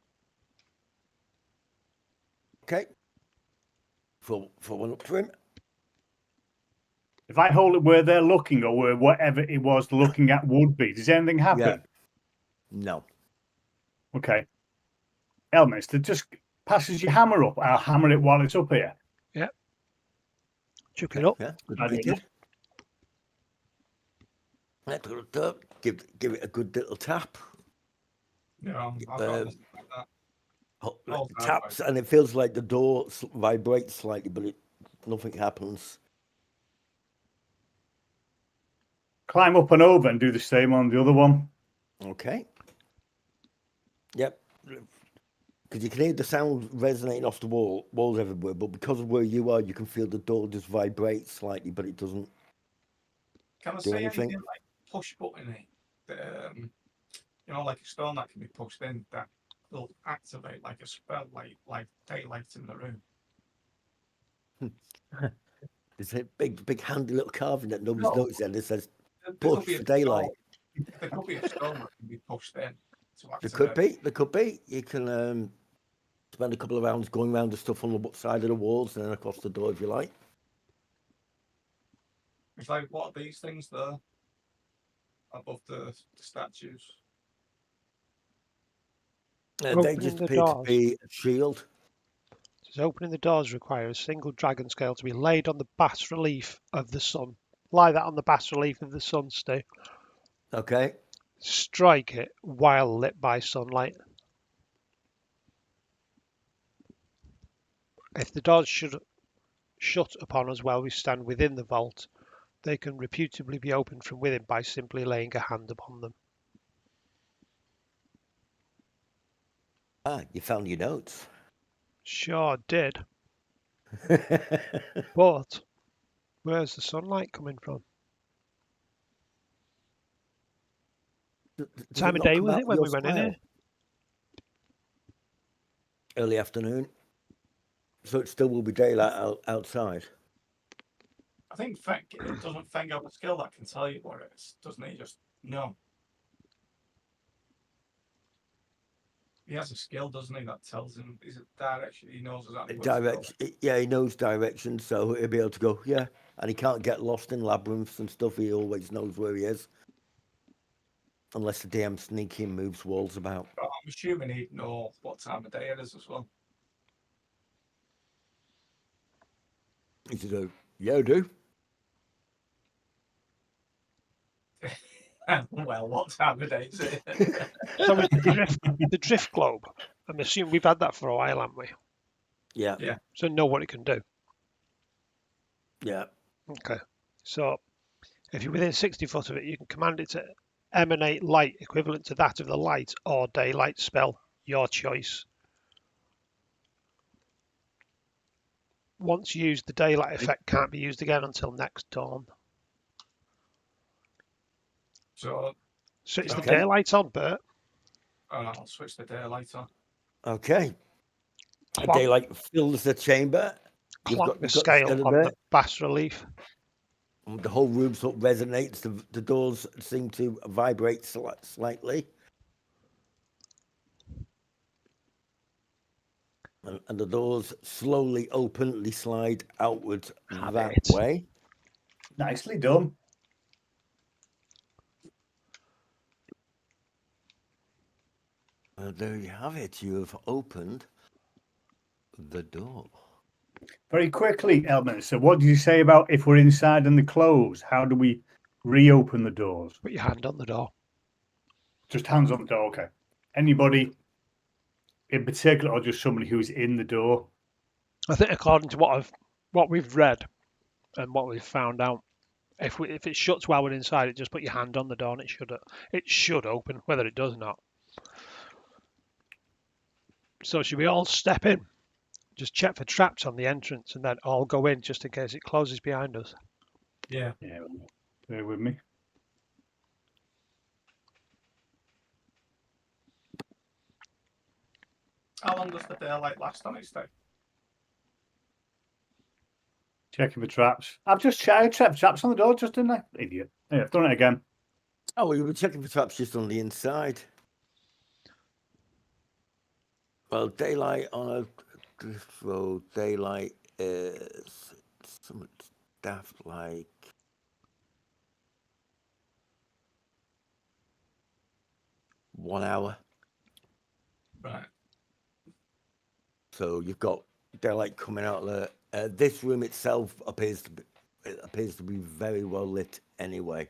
Speaker 3: Okay. For one up to him.
Speaker 4: If I hold it where they're looking or where whatever it was looking at would be, does anything happen?
Speaker 3: Yeah. No.
Speaker 4: Okay. Elminster, just passes your hammer up. I'll hammer it while it's up here.
Speaker 2: Yeah. Chuck it up.
Speaker 3: Yeah. Good
Speaker 4: I don't know.
Speaker 3: Give it a good little tap.
Speaker 1: Yeah, I've got this like that. Oh,
Speaker 3: Taps, and it feels like the door vibrates slightly, but nothing happens.
Speaker 4: Climb up and over and do the same on the other one.
Speaker 3: Okay. Yep. Because you can hear the sound resonating off the walls everywhere, but because of where you are, you can feel the door just vibrate slightly, but it doesn't.
Speaker 1: Can I
Speaker 3: do
Speaker 1: say
Speaker 3: anything?
Speaker 1: anything like push button like a stone that can be pushed in that will activate like a spell, like daylight in the room?
Speaker 3: There's a big handy little carving that nobody's
Speaker 1: No.
Speaker 3: noticed, and it says
Speaker 1: There
Speaker 3: push
Speaker 1: could be
Speaker 3: for
Speaker 1: a
Speaker 3: daylight.
Speaker 1: stone- There could be a stone that can be pushed in to
Speaker 3: There
Speaker 1: activate.
Speaker 3: could be. You can spend a couple of rounds going around the stuff on the side of the walls and then across the door if you like.
Speaker 1: It's like, what are these things there above the statues?
Speaker 3: They
Speaker 2: Opening
Speaker 3: just
Speaker 2: the
Speaker 3: appear to
Speaker 2: doors.
Speaker 3: be a shield.
Speaker 2: Says opening the doors requires a single dragon scale to be laid on the bas relief of the sun. Lie that on the bas relief of the sun, Stu.
Speaker 3: Okay.
Speaker 2: Strike it while lit by sunlight. If the doors should shut upon us while we stand within the vault, they can reputably be opened from within by simply laying a hand upon them.
Speaker 3: Ah, you found your notes.
Speaker 2: Sure did. But where's the sunlight coming from?
Speaker 3: Does
Speaker 2: Time of
Speaker 3: not
Speaker 2: day
Speaker 3: come
Speaker 2: was
Speaker 3: out
Speaker 2: it
Speaker 3: of
Speaker 2: when
Speaker 3: your
Speaker 2: we went in
Speaker 3: smile?
Speaker 2: here?
Speaker 3: Early afternoon. So it still will be daylight outside.
Speaker 1: I think doesn't Feng have a skill that can tell you what it is, doesn't he? Just no. He has a skill, doesn't he, that tells him is it direction. He knows exactly where to go.
Speaker 3: Direction. Yeah, he knows direction, so he'll be able to go. Yeah, and he can't get lost in labyrinths and stuff. He always knows where he is, unless the DM sneaking moves walls about.
Speaker 1: But I'm assuming he'd know what time of day it is as well.
Speaker 3: He said, "Yeah, I do."
Speaker 1: Well, what time of day is it?
Speaker 2: So is the drift globe. I'm assuming we've had that for a while, haven't we?
Speaker 3: Yeah,
Speaker 1: Yeah.
Speaker 2: So know what it can do.
Speaker 3: yeah.
Speaker 2: Okay. So if you're within 60 foot of it, you can command it to emanate light equivalent to that of the light or daylight spell, your choice. Once used, the daylight effect can't be used again until next dawn.
Speaker 1: So
Speaker 2: Switch the
Speaker 3: Okay.
Speaker 2: daylight on, Bert.
Speaker 1: I'll switch the daylight on.
Speaker 3: Okay.
Speaker 2: Clonk,
Speaker 3: Daylight fills the chamber.
Speaker 2: clonk the
Speaker 3: you've got
Speaker 2: scale
Speaker 3: the
Speaker 2: on
Speaker 3: there.
Speaker 2: the bas relief.
Speaker 3: The whole room sort of resonates. The doors seem to vibrate slightly. And the doors slowly openly slide outwards
Speaker 2: Have
Speaker 3: that
Speaker 2: it.
Speaker 3: way.
Speaker 4: Nicely done.
Speaker 3: There you have it. You have opened the door.
Speaker 4: Very quickly, Elman. So, what did you say about if we're inside and the closed? How do we reopen the doors?
Speaker 2: Put your hand on the door.
Speaker 4: Just hands on the door. Okay. Anybody in particular, or just somebody who's in the door?
Speaker 2: I think according to what we've read and what we've found out, if it shuts while we're inside, it just put your hand on the door and it should open, whether it does or not. So should we all step in? Just check for traps on the entrance and then all go in just in case it closes behind us.
Speaker 1: Yeah.
Speaker 4: Yeah, bear with me.
Speaker 1: How long does the daylight last on its day?
Speaker 4: Checking for traps. I've just checked traps on the door, just didn't I? Idiot. Yeah, I've done it again.
Speaker 3: Oh, well, you were checking for traps just on the inside. Well, daylight on a drift road, daylight is something daft like 1 hour.
Speaker 1: Right.
Speaker 3: So you've got daylight coming out of the. This room itself appears to be very well lit anyway.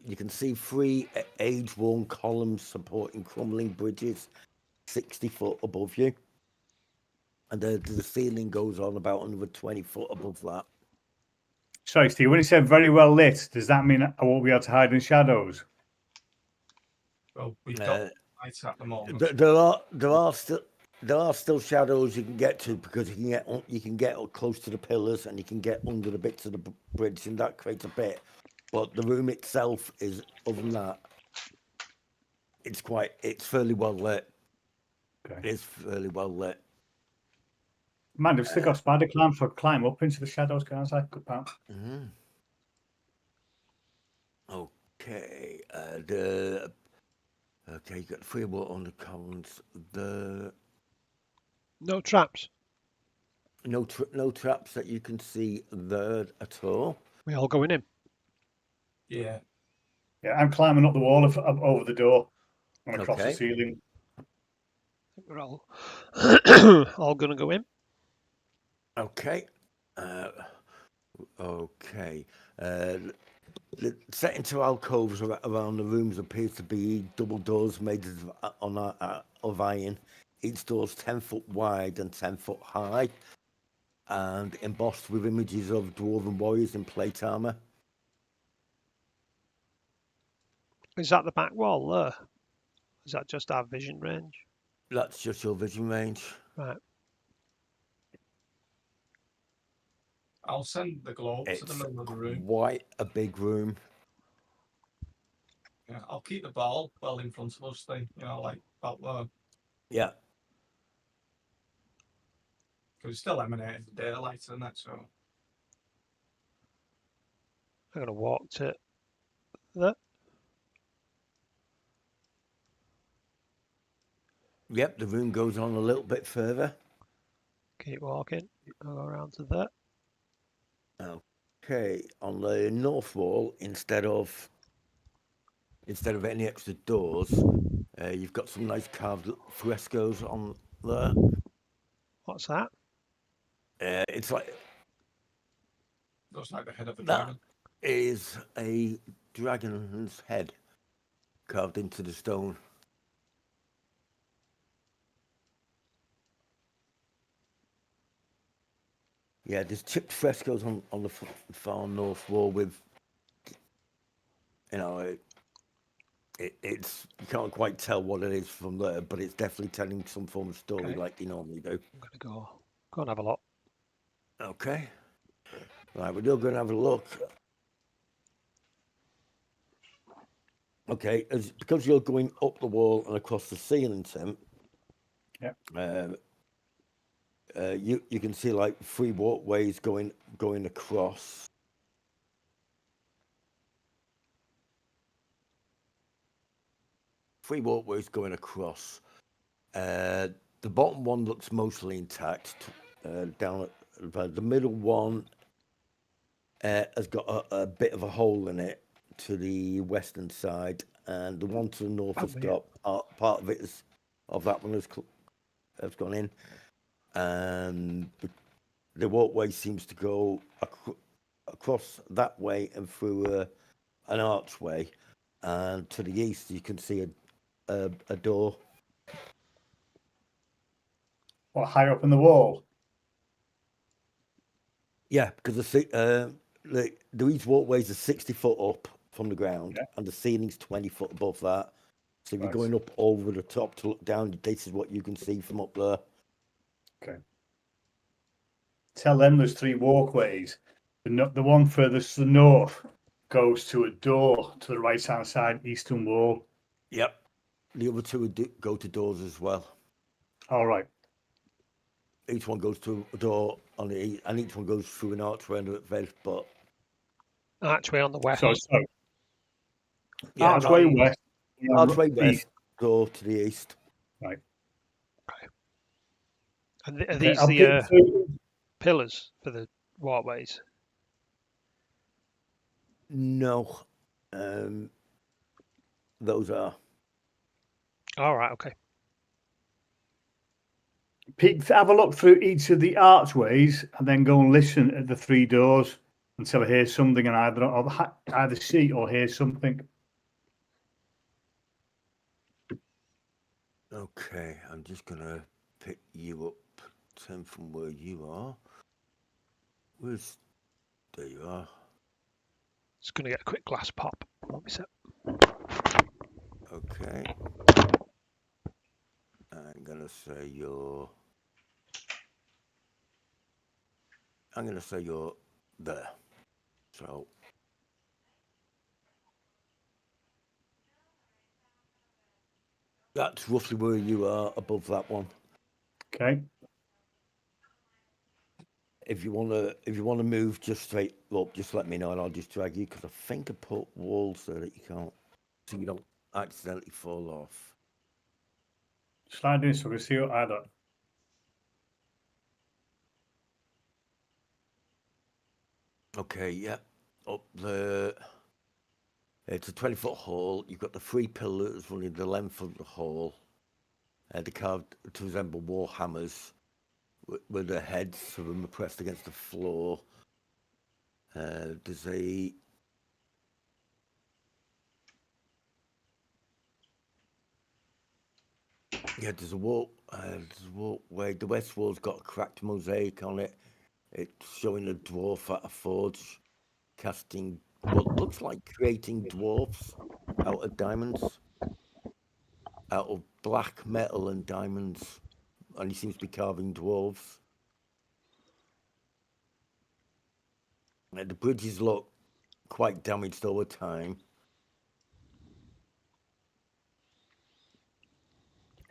Speaker 3: You can see 3 age-worn columns supporting crumbling bridges 60 foot above you. And the ceiling goes on about another 20 foot above that.
Speaker 4: Sorry, Steve, when you said very well lit, does that mean I won't be able to hide in shadows?
Speaker 1: Well, we've got lights at the moment.
Speaker 3: There are still shadows you can get to because you can get close to the pillars and you can get under the bits of the bridge, and that creates a bit. But the room itself is, other than that, it's fairly well lit.
Speaker 4: Okay.
Speaker 3: It's fairly well lit.
Speaker 4: Man, they've still got spider climb, so I climb up into the shadows, can't I? Good part.
Speaker 3: Mm-hmm. Okay. You got 3 water on the columns.
Speaker 2: No traps.
Speaker 3: No traps that you can see there at all.
Speaker 2: We all going in.
Speaker 1: Yeah.
Speaker 4: Yeah, I'm climbing up the wall up over the door and across the
Speaker 3: Okay.
Speaker 4: ceiling.
Speaker 2: I think we're all all gonna go in.
Speaker 3: Okay. Okay. The set into alcoves around the rooms appears to be double doors made of iron. Each door's 10 foot wide and 10 foot high, and embossed with images of dwarven warriors in plate armor.
Speaker 2: Is that the back wall there? Is that just our vision range?
Speaker 3: That's just your vision range.
Speaker 2: Right.
Speaker 1: I'll send the globe to the
Speaker 3: It's
Speaker 1: middle of the room.
Speaker 3: quite a big room.
Speaker 1: Yeah, I'll keep the ball well in front of us thing, like about there.
Speaker 3: Yeah.
Speaker 1: Because it's still emanating the daylight, isn't it? So
Speaker 2: I'm gonna walk to there.
Speaker 3: Yep, the room goes on a little bit further.
Speaker 2: Keep walking. I'll go around to there.
Speaker 3: Okay, on the north wall, instead of any extra doors, you've got some nice carved frescoes on there.
Speaker 2: What's that?
Speaker 3: It's like
Speaker 1: looks like the head of a
Speaker 3: that
Speaker 1: dragon.
Speaker 3: is a dragon's head carved into the stone. Yeah, there's chipped frescoes on the far north wall with, it's you can't quite tell what it is from there, but it's definitely telling some form of story
Speaker 2: Okay.
Speaker 3: like they normally do.
Speaker 2: I'm gonna go and have a look.
Speaker 3: Okay. Right, we're all going to have a look. Okay, because you're going up the wall and across the ceiling, Tim.
Speaker 4: Yeah.
Speaker 3: You can see like 3 walkways going across. Three walkways going across. The bottom one looks mostly intact. Down at the middle one has got a bit of a hole in it to the western side, and the one to the north has got part of it of that one has gone in, and the walkway seems to go across that way and through an archway, and to the east you can see a door.
Speaker 4: What, high up in the wall?
Speaker 3: Yeah, because these walkways are 60 foot up from the ground,
Speaker 4: Yeah.
Speaker 3: and the ceiling's 20 foot above that. So if you're
Speaker 4: Right.
Speaker 3: going up over the top to look down, this is what you can see from up there.
Speaker 4: Okay. Tell them there's 3 walkways. The one furthest to the north goes to a door to the right hand side, eastern wall.
Speaker 3: Yep. The other 2 go to doors as well.
Speaker 4: All right.
Speaker 3: Each one goes to a door on the east, and each one goes through an archway under the but
Speaker 2: Archway on the west.
Speaker 4: So
Speaker 3: yeah,
Speaker 4: archway west.
Speaker 3: archway west,
Speaker 4: east.
Speaker 3: door to the east.
Speaker 4: Right.
Speaker 2: And are
Speaker 4: Okay,
Speaker 2: these
Speaker 4: I'll
Speaker 2: the
Speaker 4: pick through.
Speaker 2: pillars for the walkways?
Speaker 3: No, those are.
Speaker 2: All right. Okay.
Speaker 4: Have a look through each of the archways and then go and listen at the 3 doors until I hear something and either see or hear something.
Speaker 3: Okay, I'm just gonna pick you up, Tim, from where you are. There you are.
Speaker 2: Just gonna get a quick glass pop. What we set?
Speaker 3: Okay. I'm gonna say you're there. So that's roughly where you are above that one.
Speaker 4: Okay.
Speaker 3: If you wanna move just straight up, just let me know and I'll just drag you, because I think I put walls so that you can't, so you don't accidentally fall off.
Speaker 4: Slide in so we see either.
Speaker 3: Okay, yeah. Up the. It's a 20-foot hall. You've got the 3 pillars running the length of the hall. They're carved to resemble war hammers, with the heads of them pressed against the floor. There's a. Yeah, there's a walkway. The west wall's got a cracked mosaic on it. It's showing a dwarf at a forge, casting what looks like creating dwarfs out of diamonds, out of black metal and diamonds, and he seems to be carving dwarves. The bridges look quite damaged over time.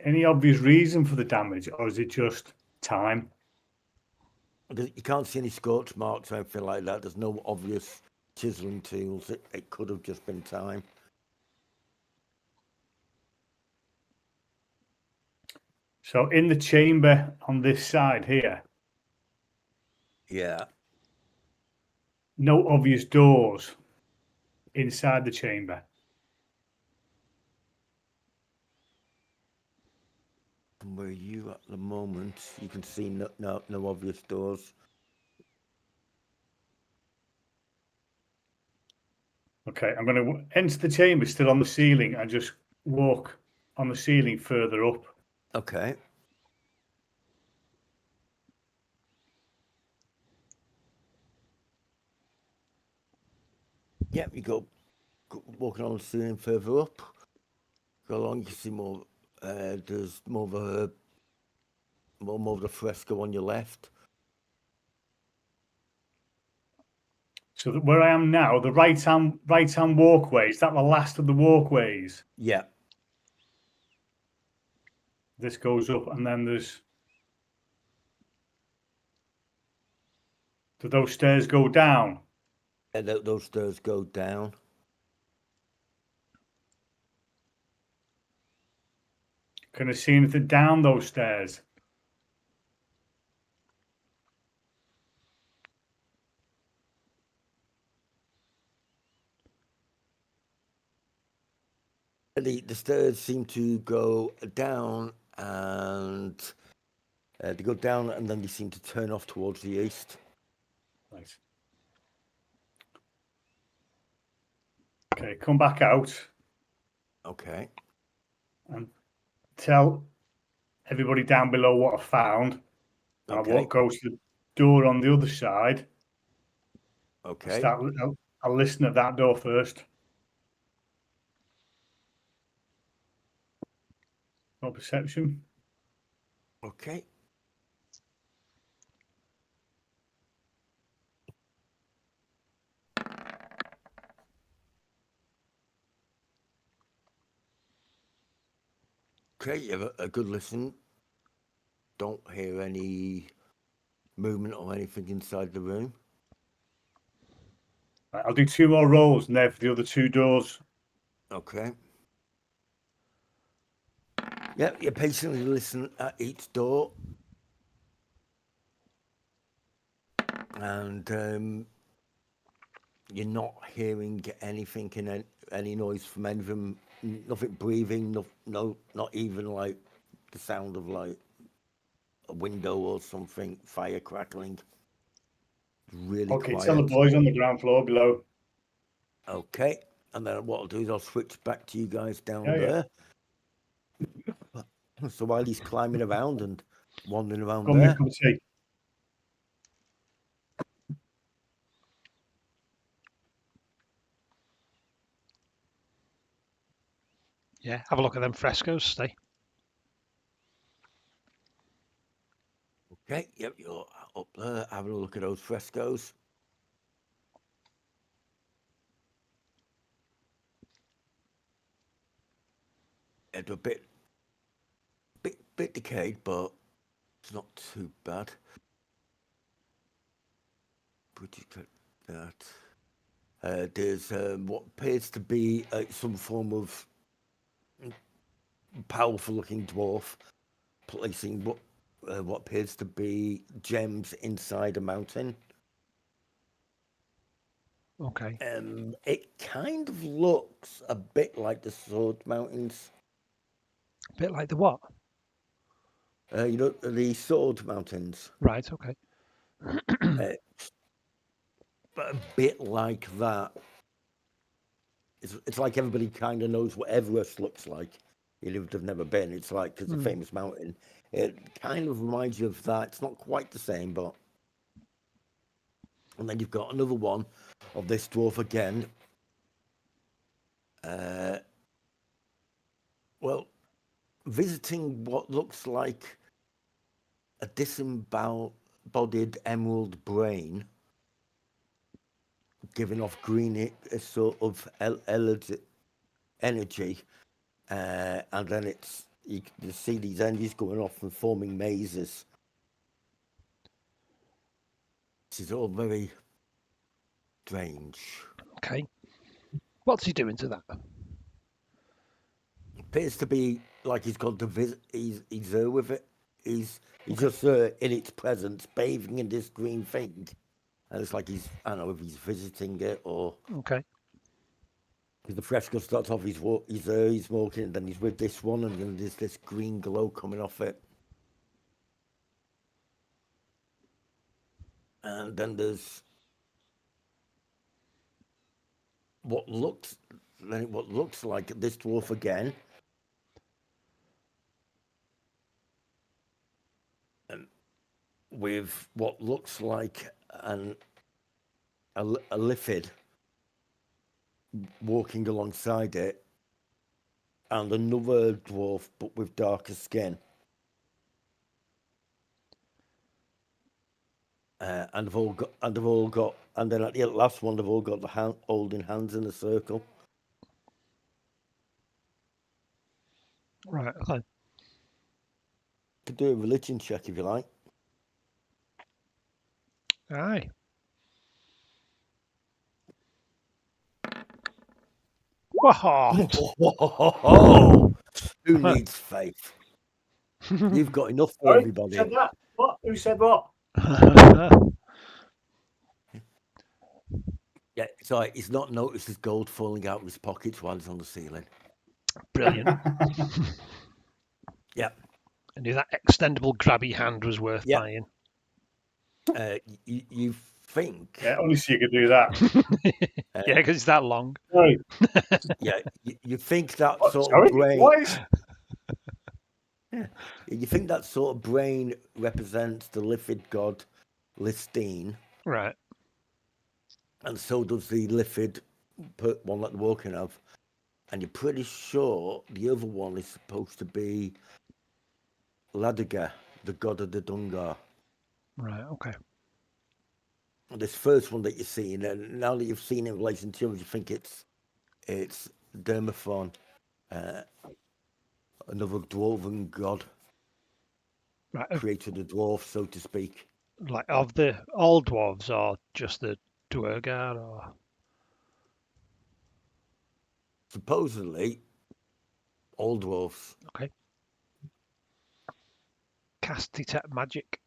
Speaker 4: Any obvious reason for the damage, or is it just time?
Speaker 3: You can't see any scorch marks or anything like that. There's no obvious chiseling tools. It could have just been time.
Speaker 4: So in the chamber on this side here,
Speaker 3: Yeah.
Speaker 4: no obvious doors inside the chamber.
Speaker 3: From where you at the moment, you can see no obvious doors.
Speaker 4: Okay, I'm going to enter the chamber still on the ceiling and just walk on the ceiling further up.
Speaker 3: Okay. Yep, you go walking on the ceiling further up. Go along, you can see more. There's more of the fresco on your left.
Speaker 4: So that where I am now, the right hand walkway, is that the last of the walkways?
Speaker 3: Yeah.
Speaker 4: This goes up and then there's. Do those stairs go down?
Speaker 3: And those stairs go down.
Speaker 4: Can I see anything down those stairs?
Speaker 3: The stairs seem to go down, and they go down, and then they seem to turn off towards the east.
Speaker 4: Right. Okay, come back out.
Speaker 3: Okay.
Speaker 4: And tell everybody down below what I found.
Speaker 3: Okay.
Speaker 4: I'll go to the door on the other side.
Speaker 3: Okay.
Speaker 4: I'll listen at that door first. No perception.
Speaker 3: Okay. Okay, you have a good listen. Don't hear any movement or anything inside the room.
Speaker 4: Right, I'll do 2 more rolls and there for the other 2 doors.
Speaker 3: Okay. Yeah, you patiently listen at each door. And you're not hearing anything in any noise from any of them. Nothing breathing, not even like the sound of like a window or something, fire crackling. Really
Speaker 4: Okay,
Speaker 3: quiet.
Speaker 4: tell the boys on the ground floor below.
Speaker 3: Okay, and then what I'll do is I'll switch back to you guys down
Speaker 4: Yeah,
Speaker 3: there. So while he's climbing around and wandering around
Speaker 4: Got me a
Speaker 3: there.
Speaker 4: cup of tea.
Speaker 2: Yeah, have a look at them frescoes, stay.
Speaker 3: Okay, yep, you're up there having a look at those frescoes. It's a bit decayed, but it's not too bad. Pretty good that. There's what appears to be some form of powerful-looking dwarf placing what appears to be gems inside a mountain.
Speaker 2: Okay.
Speaker 3: It kind of looks a bit like the Sword Mountains.
Speaker 2: A bit like the what?
Speaker 3: You know, the Sword Mountains.
Speaker 2: Right. Okay.
Speaker 3: Uh, but a bit like that. It's like everybody kind of knows what Everest looks like. Even if they've never been, it's like it's a famous mountain. It kind of reminds you of that. It's not quite the same, but. And then you've got another one of this dwarf again. Well, visiting what looks like a disembodied emerald brain, giving off green a sort of energy, and then you see these energies going off and forming mazes. This is all very strange.
Speaker 2: Okay. What's he doing to that?
Speaker 3: Appears to be like he's got to visit. He's there with it. He's just in its presence, bathing in this green thing, and it's like I don't know if he's visiting it or.
Speaker 2: Okay.
Speaker 3: Because the fresco starts off, he's there, he's walking, and then he's with this one, and then there's this green glow coming off it. And then there's what looks like this dwarf again. With what looks like a liffid walking alongside it, and another dwarf but with darker skin. And they've all got, and then at the last one, they've all got the holding hands in a circle.
Speaker 2: Right. Okay.
Speaker 3: Could do a religion check if you like.
Speaker 2: Aye.
Speaker 3: Whoa! Who needs faith? You've got enough for
Speaker 4: Sorry,
Speaker 3: everybody.
Speaker 4: who said that? What? Who said what?
Speaker 3: Yeah, sorry, he's not noticed his gold falling out of his pockets while he's on the ceiling.
Speaker 2: Brilliant.
Speaker 3: Yeah.
Speaker 2: I knew that extendable grabby hand was worth
Speaker 3: Yeah.
Speaker 2: buying.
Speaker 3: You think?
Speaker 4: Yeah, only so you could do that.
Speaker 2: Yeah, because it's that long.
Speaker 4: Sorry.
Speaker 3: Yeah, you think that
Speaker 4: What?
Speaker 3: sort
Speaker 4: Sorry?
Speaker 3: of brain.
Speaker 4: What is?
Speaker 3: Yeah, you think that sort of brain represents the liffid god Listine,
Speaker 2: Right.
Speaker 3: and so does the liffid one that they're walking of. And you're pretty sure the other one is supposed to be Ladiga, the god of the Dungar.
Speaker 2: Right. Okay.
Speaker 3: This first one that you're seeing, and now that you've seen it in relation to others, you think it's Dermaphon, another dwarven god,
Speaker 2: Right.
Speaker 3: created the dwarf, so to speak.
Speaker 2: Like of the old dwarves or just the Duergar or
Speaker 3: Supposedly, all dwarfs.
Speaker 2: okay. Cast detect magic.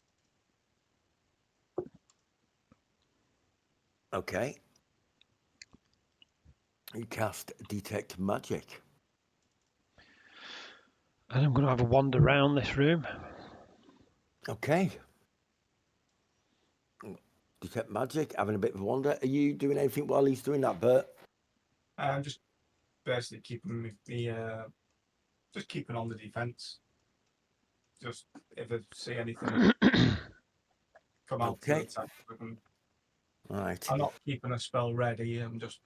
Speaker 3: Okay. You cast detect magic.
Speaker 2: And I'm going to have a wander around this room.
Speaker 3: Okay. Detect magic, having a bit of a wander. Are you doing anything while he's doing that, Bert?
Speaker 1: I'm just basically keeping just keeping on the defense. Just if I see anything come out to
Speaker 3: Okay.
Speaker 1: attack, we can.
Speaker 3: Right.
Speaker 1: I'm not keeping a spell ready. I'm just.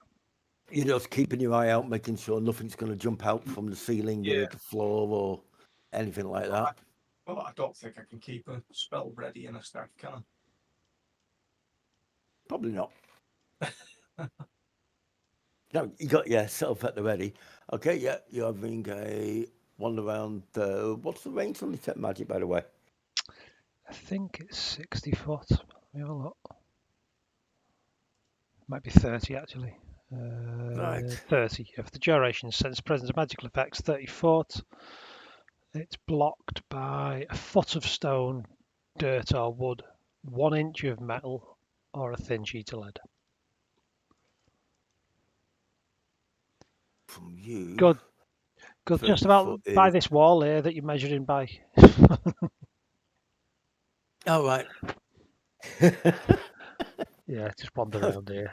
Speaker 3: You're just keeping your eye out, making sure nothing's going to jump out from the ceiling or the floor or anything like that.
Speaker 1: Well, I don't think I can keep a spell ready in a stack, can I?
Speaker 3: Probably not. No, you got yourself at the ready. Okay, yeah, you're having a wander around. What's the range on detect magic, by the way?
Speaker 2: I think it's 60 foot. Let me have a look. Might be 30 actually.
Speaker 3: Right.
Speaker 2: 30. If the duration sense presence of magical effects, 30 foot. It's blocked by a foot of stone, dirt or wood, 1 inch of metal, or a thin sheet of lead.
Speaker 3: from you.
Speaker 2: Good. Good.
Speaker 3: 30
Speaker 2: Just about
Speaker 3: foot
Speaker 2: by
Speaker 3: is-
Speaker 2: this wall here that you're measuring by.
Speaker 3: All right.
Speaker 2: Yeah, just wander around here.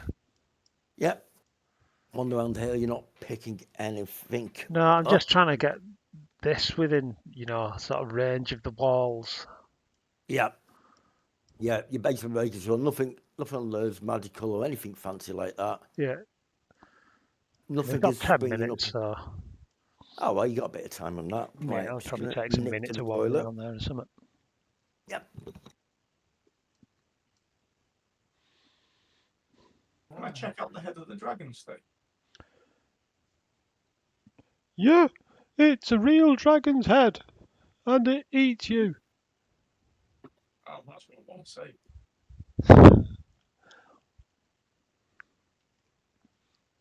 Speaker 3: Yep. Wander around here. You're not picking anything.
Speaker 2: No, I'm
Speaker 3: up.
Speaker 2: just trying to get this within, sort of range of the walls.
Speaker 3: Yeah. Yeah. You're basically making sure nothing on there's magical or anything fancy like that.
Speaker 2: Yeah.
Speaker 3: Nothing
Speaker 2: We've got
Speaker 3: is
Speaker 2: 10
Speaker 3: springing
Speaker 2: minutes,
Speaker 3: up.
Speaker 2: so
Speaker 3: Oh well, you got a bit of time on that.
Speaker 2: yeah,
Speaker 3: Right.
Speaker 2: it'll
Speaker 3: Just
Speaker 2: probably
Speaker 3: gonna
Speaker 2: take a
Speaker 3: nip
Speaker 2: minute
Speaker 3: to
Speaker 2: to
Speaker 3: the
Speaker 2: walk
Speaker 3: toilet.
Speaker 2: around there or something.
Speaker 3: Yep.
Speaker 1: Can I check out the head of the dragon stick?
Speaker 2: Yeah, it's a real dragon's head, and it eats you.
Speaker 1: Oh, that's what I want to say.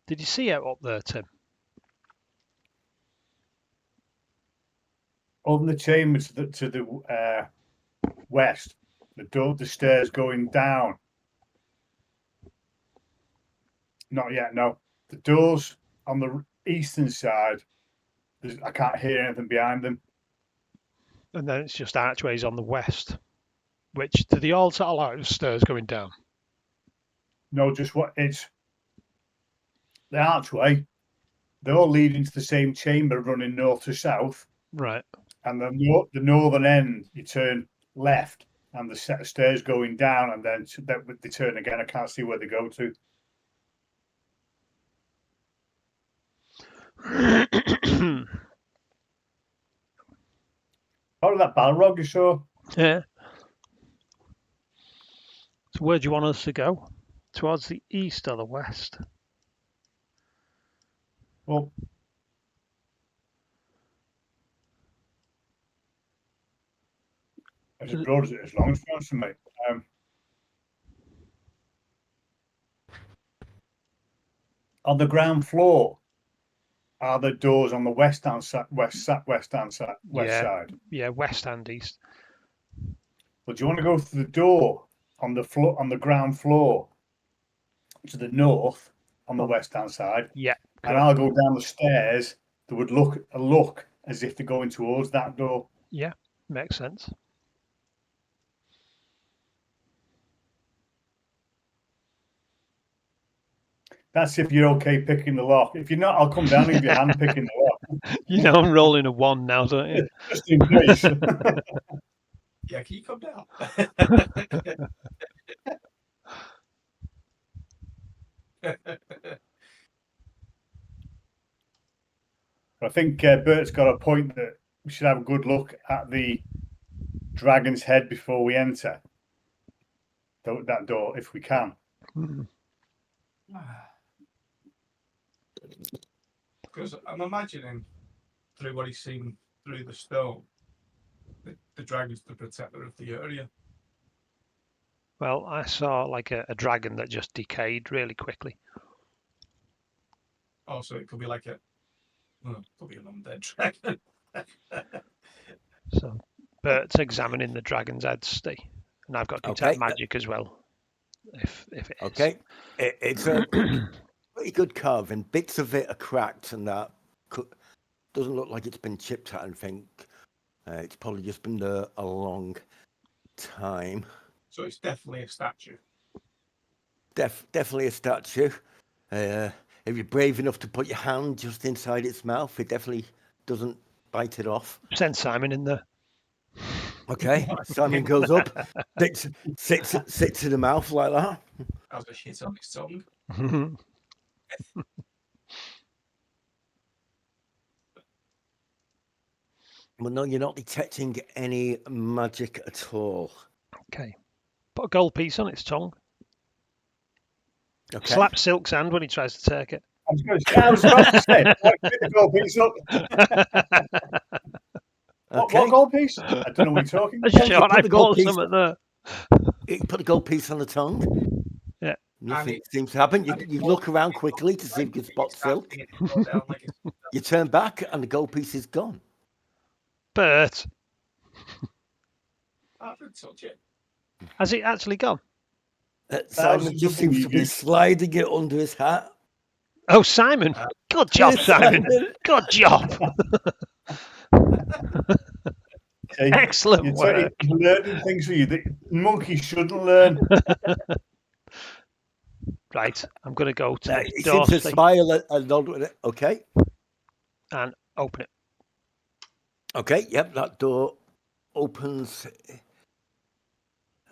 Speaker 2: Did you see it up there, Tim?
Speaker 4: On the chamber to the west, the stairs going down. Not yet. No, the doors on the eastern side. I can't hear anything behind them.
Speaker 2: And then it's just archways on the west, which do they all sort of like stairs going down?
Speaker 4: No, just what it's the archway. They all lead into the same chamber, running north to south.
Speaker 2: Right.
Speaker 4: And the northern end, you turn left, and the set of stairs going down, and then they turn again. I can't see where they go to. Oh, that Balrog you saw.
Speaker 2: Yeah. So where do you want us to go? Towards the east or the west?
Speaker 4: Well, as broad as it is, long as it for me. On the ground floor are the doors on the west side.
Speaker 2: Yeah, west and east.
Speaker 4: But do you want to go through the door on the ground floor to the north on the west hand side?
Speaker 2: Yeah.
Speaker 4: And I'll go down the stairs that would look as if they're going towards that door.
Speaker 2: Yeah, makes sense.
Speaker 4: That's if you're okay picking the lock. If you're not, I'll come down and give you a hand picking the lock.
Speaker 2: You know I'm rolling a 1 now, don't you?
Speaker 4: Just in case.
Speaker 1: Yeah, can you come down?
Speaker 4: I think Bert's got a point that we should have a good look at the dragon's head before we enter that door, if we can.
Speaker 1: Because I'm imagining through what he's seen through the stone, the dragon's the protector of the area.
Speaker 2: Well, I saw like a dragon that just decayed really quickly.
Speaker 1: Oh, so it could be like could be an undead dragon.
Speaker 2: So Bert's examining the dragon's head, Steve. And I've got detect magic as well. If it is.
Speaker 3: Okay. It's a pretty good carving. Bits of it are cracked and that doesn't look like it's been chipped at anything. It's probably just been there a long time.
Speaker 1: So it's definitely a statue.
Speaker 3: Definitely a statue. If you're brave enough to put your hand just inside its mouth, it definitely doesn't bite it off.
Speaker 2: Send Simon in there.
Speaker 3: Okay, Simon goes up, sits in the mouth like that.
Speaker 1: Has a shit on his tongue.
Speaker 3: Well, no, you're not detecting any magic at all.
Speaker 2: Okay. Put a gold piece on its tongue.
Speaker 3: Okay.
Speaker 2: Slap Silk's hand when he tries to take it.
Speaker 4: I was about to say, pick the gold piece up. What gold piece? I don't know what you're talking about.
Speaker 2: Sure, I bought some at there.
Speaker 3: You put a gold piece on the tongue.
Speaker 2: Yeah.
Speaker 3: Nothing seems to happen. You look around quickly to see if you can spot Silk. You turn back and the gold piece is gone.
Speaker 2: Bert,
Speaker 1: I didn't touch it.
Speaker 2: has it actually gone?
Speaker 3: Simon just seems to be sliding it under his hat.
Speaker 2: Oh, Simon. Good job, Simon. Good job.
Speaker 4: See,
Speaker 2: Excellent
Speaker 4: you're
Speaker 2: work.
Speaker 4: learning things for you that monkeys shouldn't learn.
Speaker 2: Right, I'm going to go to this
Speaker 3: He
Speaker 2: door,
Speaker 3: seems to
Speaker 2: Steve,
Speaker 3: smile and nod with it. Okay.
Speaker 2: and open it.
Speaker 3: Okay. Yep. That door opens.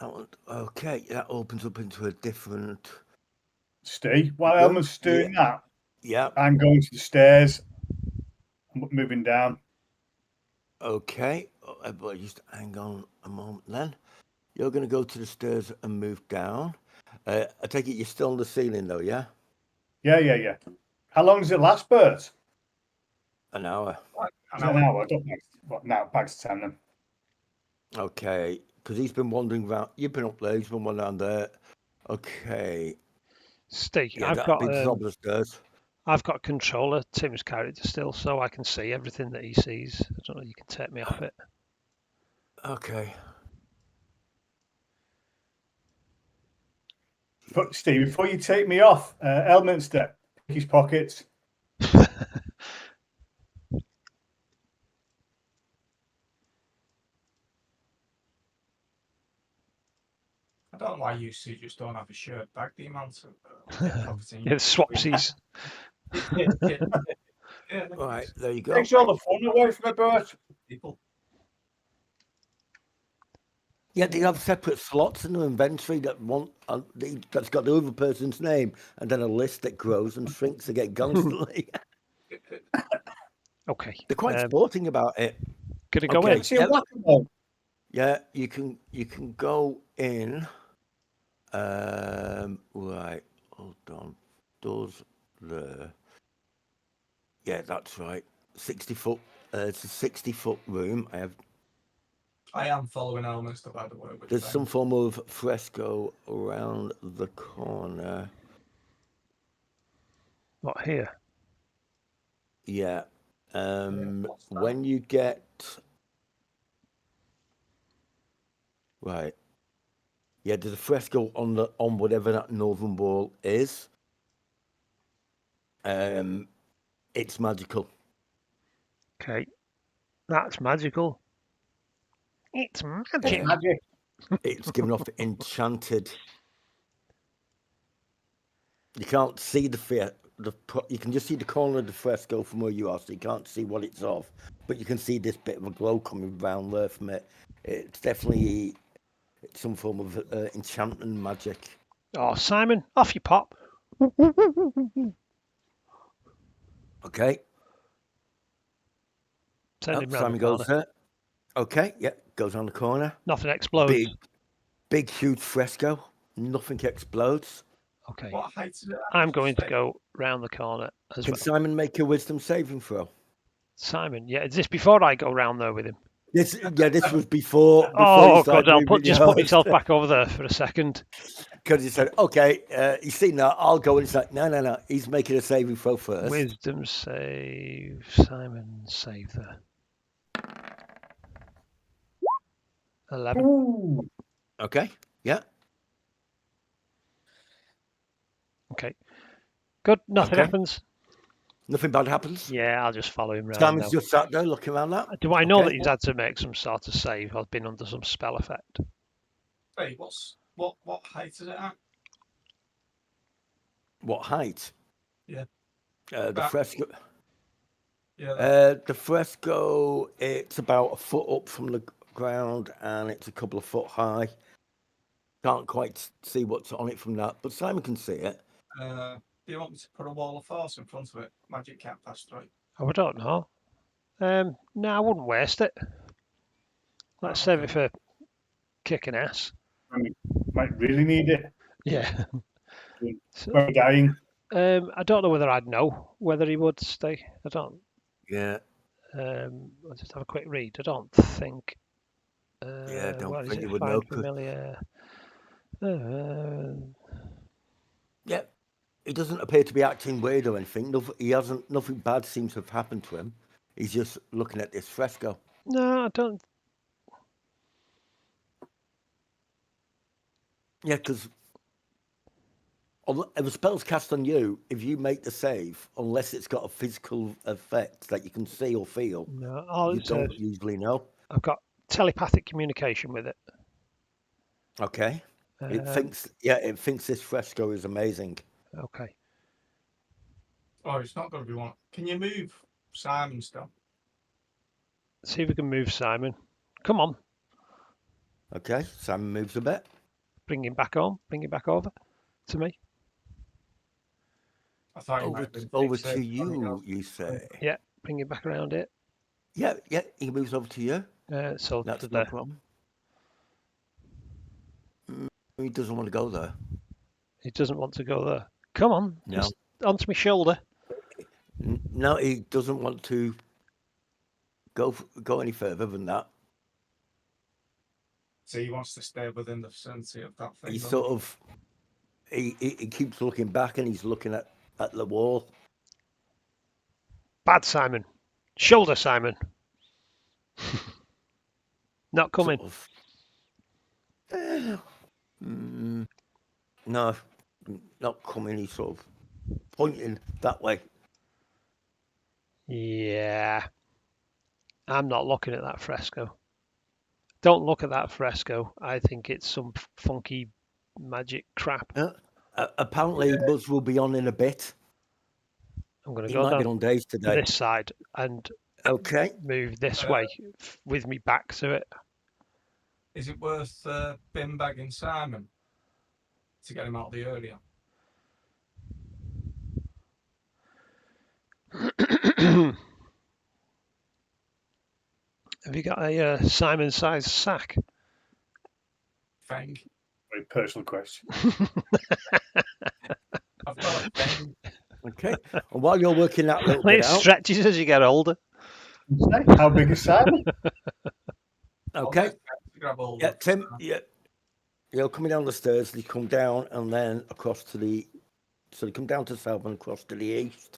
Speaker 3: Okay. That opens up into a different.
Speaker 4: Steve, while
Speaker 3: room.
Speaker 4: Elman's doing that,
Speaker 3: Yeah.
Speaker 4: I'm going to the stairs. I'm moving down.
Speaker 3: Okay. Everybody just hang on a moment then. You're going to go to the stairs and move down. I take it you're still on the ceiling though, yeah?
Speaker 4: Yeah. How long does it last, Bert?
Speaker 3: An hour.
Speaker 4: Is it an hour? I don't know. What, now, back to 10 then.
Speaker 3: Okay. Because he's been wandering around. You've been up there, he's been wandering around there. Okay.
Speaker 2: Steve,
Speaker 3: Yeah, that'll be the top of the stairs.
Speaker 2: I've got controller, Tim's character still, so I can see everything that he sees. I don't know, you can take me off it.
Speaker 3: Okay.
Speaker 4: Steve, before you take me off, Elminster, pick his pockets.
Speaker 1: I don't know why you two just don't have a shirt back the amount of property.
Speaker 2: Yeah, swapsies.
Speaker 1: Yeah.
Speaker 3: All right, there you go.
Speaker 4: Takes all the fun away from it, Bert.
Speaker 1: People.
Speaker 3: Yeah, they have separate slots in the inventory that's got the other person's name, and then a list that grows and shrinks again constantly.
Speaker 2: Okay.
Speaker 3: They're quite sporting about it.
Speaker 2: Gonna go
Speaker 3: Okay.
Speaker 2: in.
Speaker 4: See a whack-a-mole.
Speaker 3: Yeah, you can go in. Right, hold on. Doors there. Yeah, that's right. 60-foot. It's a 60-foot room.
Speaker 1: I am following Elminster, by the way.
Speaker 3: There's some form of fresco around the corner.
Speaker 2: What, here?
Speaker 3: Yeah.
Speaker 1: what's that?
Speaker 3: When you get right. Yeah, there's a fresco on whatever that northern wall is. It's magical.
Speaker 2: Okay. That's magical. It's magic.
Speaker 4: Magic.
Speaker 3: It's given off enchanted. You can't see you can just see the corner of the fresco from where you are, so you can't see what it's of. But you can see this bit of a glow coming round there from it. It's definitely some form of enchantment magic.
Speaker 2: Oh, Simon, off you pop.
Speaker 3: Okay.
Speaker 2: Send him round
Speaker 3: Simon
Speaker 2: the
Speaker 3: goes
Speaker 2: corner.
Speaker 3: there. Okay, goes on the corner.
Speaker 2: Nothing explodes.
Speaker 3: Big, huge fresco. Nothing explodes.
Speaker 2: Okay.
Speaker 1: What height is it?
Speaker 2: I'm going to go round the corner as
Speaker 3: Can
Speaker 2: well.
Speaker 3: Simon make a wisdom saving throw?
Speaker 2: Simon, yeah, is this before I go round there with him?
Speaker 3: This was before.
Speaker 2: Oh,
Speaker 3: you started
Speaker 2: God, I'll
Speaker 3: moving
Speaker 2: just
Speaker 3: your
Speaker 2: put
Speaker 3: horse.
Speaker 2: myself back over there for a second.
Speaker 3: Because he said, okay, he's seen that, I'll go. And he's like, no, he's making a saving throw first.
Speaker 2: Wisdom save. Simon, save there. 11.
Speaker 4: Ooh.
Speaker 3: Okay, yeah.
Speaker 2: Okay. Good. Nothing
Speaker 3: Okay.
Speaker 2: happens.
Speaker 3: Nothing bad happens.
Speaker 2: Yeah, I'll just follow him round
Speaker 3: Simon's
Speaker 2: now.
Speaker 3: just sat there looking around that.
Speaker 2: Do I know
Speaker 3: Okay.
Speaker 2: that he's had to make some sort of save? I've been under some spell effect.
Speaker 1: Hey, what height is it at?
Speaker 3: What height?
Speaker 1: Yeah.
Speaker 3: The fresco.
Speaker 1: Yeah.
Speaker 3: The fresco, it's about a foot up from the ground and it's a couple of foot high. Can't quite see what's on it from that, but Simon can see it.
Speaker 1: Do you want me to put a wall of force in front of it? Magic can't pass through.
Speaker 2: Oh, I don't know. No, I wouldn't waste it. Let's save it for kicking ass.
Speaker 4: Might really need it.
Speaker 2: Yeah. So,
Speaker 4: We're dying.
Speaker 2: I don't know whether I'd know whether he would stay. I don't.
Speaker 3: Yeah.
Speaker 2: I'll just have a quick read. I don't think.
Speaker 3: I don't
Speaker 2: what is
Speaker 3: think
Speaker 2: it?
Speaker 3: you would
Speaker 2: Find
Speaker 3: know.
Speaker 2: familiar.
Speaker 3: Yeah. He doesn't appear to be acting weird or anything. Nothing bad seems to have happened to him. He's just looking at this fresco.
Speaker 2: No, I don't.
Speaker 3: Yeah, because if a spell's cast on you, if you make the save, unless it's got a physical effect that you can see or feel,
Speaker 2: No, all
Speaker 3: you
Speaker 2: it says,
Speaker 3: don't usually know.
Speaker 2: I've got telepathic communication with it.
Speaker 3: Okay. It thinks this fresco is amazing.
Speaker 2: Okay.
Speaker 1: Oh, it's not going to be one. Can you move Simon still?
Speaker 2: See if we can move Simon. Come on,
Speaker 3: Okay, Simon moves a bit.
Speaker 2: bring him back on. Bring him back over to me.
Speaker 1: I thought you might have been
Speaker 3: Over
Speaker 1: fixated
Speaker 3: to
Speaker 1: on it,
Speaker 3: you, you say.
Speaker 2: Yeah, bring him back around it.
Speaker 3: Yeah, he moves over to you.
Speaker 2: So
Speaker 3: That's
Speaker 2: to
Speaker 3: no
Speaker 2: there.
Speaker 3: problem. He doesn't want to go there.
Speaker 2: He doesn't want to go there. Come on,
Speaker 3: No.
Speaker 2: just onto my shoulder.
Speaker 3: No, he doesn't want to go any further than that.
Speaker 1: So he wants to stay within the vicinity of that thing.
Speaker 3: He sort of he keeps looking back and he's looking at the wall.
Speaker 2: Bad Simon. Shoulder Simon. Not coming.
Speaker 3: Sort of, no, not coming. He's sort of pointing that way.
Speaker 2: Yeah. I'm not looking at that fresco. Don't look at that fresco. I think it's some funky magic crap.
Speaker 3: Apparently, Buzz will be on in a bit.
Speaker 2: I'm going to
Speaker 3: He
Speaker 2: go
Speaker 3: might
Speaker 2: down
Speaker 3: be on days
Speaker 2: to
Speaker 3: today.
Speaker 2: this side and
Speaker 3: Okay.
Speaker 2: move this way with me back to it.
Speaker 1: Is it worth bin bagging Simon to get him out of the area?
Speaker 2: Have you got a Simon-sized sack?
Speaker 1: Fang.
Speaker 4: Very personal question.
Speaker 1: I've got a fang.
Speaker 3: Okay. And while you're working that little
Speaker 2: It
Speaker 3: bit out,
Speaker 2: stretches as you get older.
Speaker 4: How big is Simon?
Speaker 3: okay.
Speaker 1: To grab hold
Speaker 3: Yeah,
Speaker 1: of
Speaker 3: Tim.
Speaker 1: Simon.
Speaker 3: Yeah, you're coming down the stairs. You come down and then across to the. So you come down to the south and across to the east.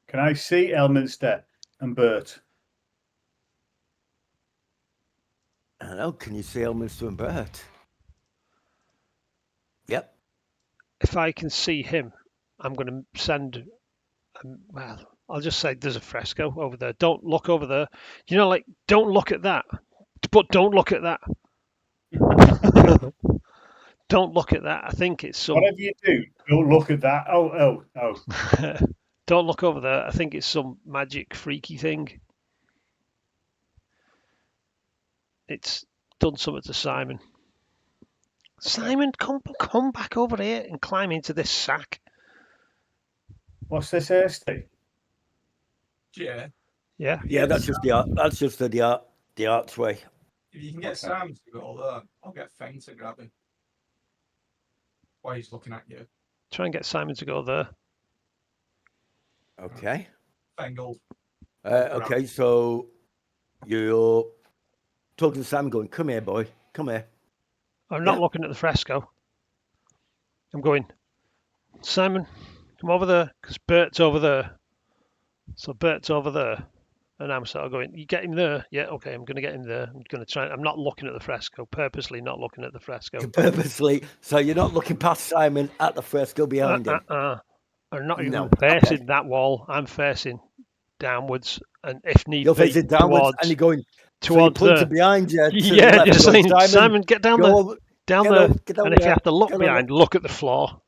Speaker 4: Can I see Elminster and Bert?
Speaker 3: Hello, can you see Elminster and Bert? Yep.
Speaker 2: If I can see him, I'm going to send. Well, I'll just say there's a fresco over there. Don't look over there. You know, like don't look at that. But don't look at that. Don't look at that. I think it's some.
Speaker 4: Whatever you do, don't look at that. Oh.
Speaker 2: Don't look over there. I think it's some magic freaky thing. It's done something to Simon. Simon, come back over here and climb into this sack.
Speaker 4: What's this here, Steve?
Speaker 1: Yeah.
Speaker 2: Yeah.
Speaker 3: Yeah, that's just the archway.
Speaker 1: If you can get Simon to go there, I'll get Fang to grab him. While he's looking at you.
Speaker 2: Try and get Simon to go there.
Speaker 3: Okay.
Speaker 1: Fangle.
Speaker 3: Okay, so you're talking to Sam, going, "Come here, boy. Come here."
Speaker 2: I'm not looking at the fresco. I'm going, Simon, come over there, because Bert's over there. So Bert's over there. And I'm sort of going, you get him there? Yeah, okay, I'm going to get him there. I'm going to try. I'm not looking at the fresco, purposely not looking at the fresco.
Speaker 3: Purposely. So you're not looking past Simon at the fresco behind him?
Speaker 2: I'm not even
Speaker 3: No,
Speaker 2: facing that wall. I'm facing downwards. And if need
Speaker 3: You're
Speaker 2: be,
Speaker 3: facing downwards and you're going
Speaker 2: towards
Speaker 3: so you're
Speaker 2: there.
Speaker 3: pointing behind you. To
Speaker 2: Yeah,
Speaker 3: the left,
Speaker 2: just
Speaker 3: going,
Speaker 2: saying, Simon, get down there.
Speaker 3: over,
Speaker 2: Down
Speaker 3: get
Speaker 2: there.
Speaker 3: over, get over
Speaker 2: And if you
Speaker 3: there,
Speaker 2: have to look
Speaker 3: get
Speaker 2: behind,
Speaker 3: over.
Speaker 2: look at the floor.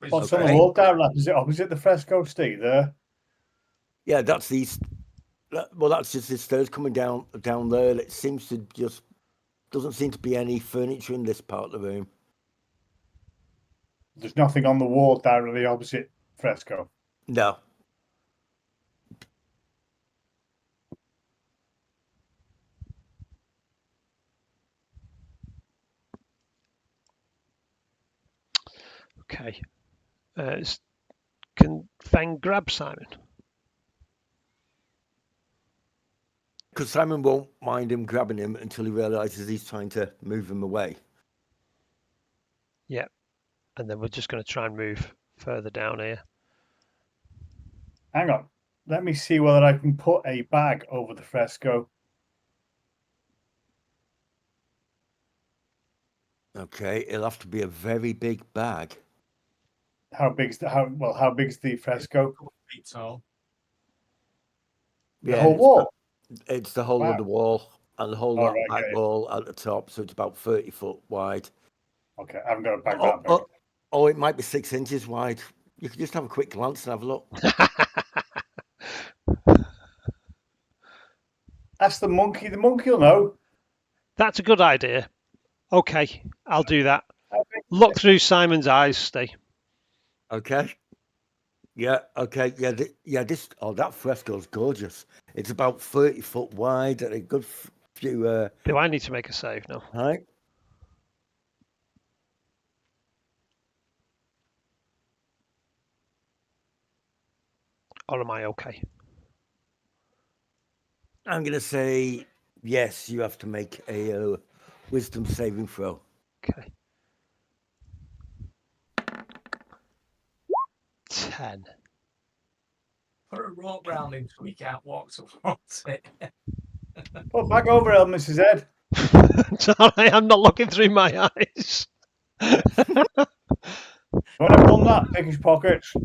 Speaker 4: What's on the wall down, lad? Is it opposite the fresco, Steve? There?
Speaker 3: Yeah, that's these. Well, that's just the stairs coming down there. It seems to just doesn't seem to be any furniture in this part of the room.
Speaker 4: There's nothing on the wall directly opposite fresco.
Speaker 3: No.
Speaker 2: Okay. Can Fang grab Simon?
Speaker 3: Because Simon won't mind him grabbing him until he realises he's trying to move him away.
Speaker 2: Yeah. And then we're just going to try and move further down here.
Speaker 4: Hang on. Let me see whether I can put a bag over the fresco.
Speaker 3: Okay, it'll have to be a very big bag.
Speaker 4: How big's the fresco?
Speaker 1: A couple of feet tall.
Speaker 4: The
Speaker 3: Yeah,
Speaker 4: whole wall.
Speaker 3: It's the whole
Speaker 4: Wow.
Speaker 3: of the wall and the whole
Speaker 4: All
Speaker 3: lot
Speaker 4: right,
Speaker 3: back
Speaker 4: okay.
Speaker 3: wall at the top, so it's about 30 foot wide.
Speaker 4: Okay, I haven't got a bag
Speaker 3: Oh,
Speaker 4: that big.
Speaker 3: oh, it might be 6 inches wide. You could just have a quick glance and have a look.
Speaker 4: Ask the monkey. The monkey will know.
Speaker 2: That's a good idea. Okay, I'll do that.
Speaker 4: How big is
Speaker 2: Look
Speaker 4: it?
Speaker 2: through Simon's eyes, Steve.
Speaker 3: Okay. Yeah. Okay. Yeah. That fresco's gorgeous. It's about 30 foot wide and a good few.
Speaker 2: Do I need to make a save now?
Speaker 3: Right.
Speaker 2: Or am I okay?
Speaker 3: I'm gonna say yes. You have to make a wisdom saving throw.
Speaker 2: Okay. 10.
Speaker 1: Put a rope round him so he can't walk towards it.
Speaker 4: Put back over Elvis's head.
Speaker 2: Sorry, I'm not looking through my eyes.
Speaker 4: When I've done that, pick his pockets.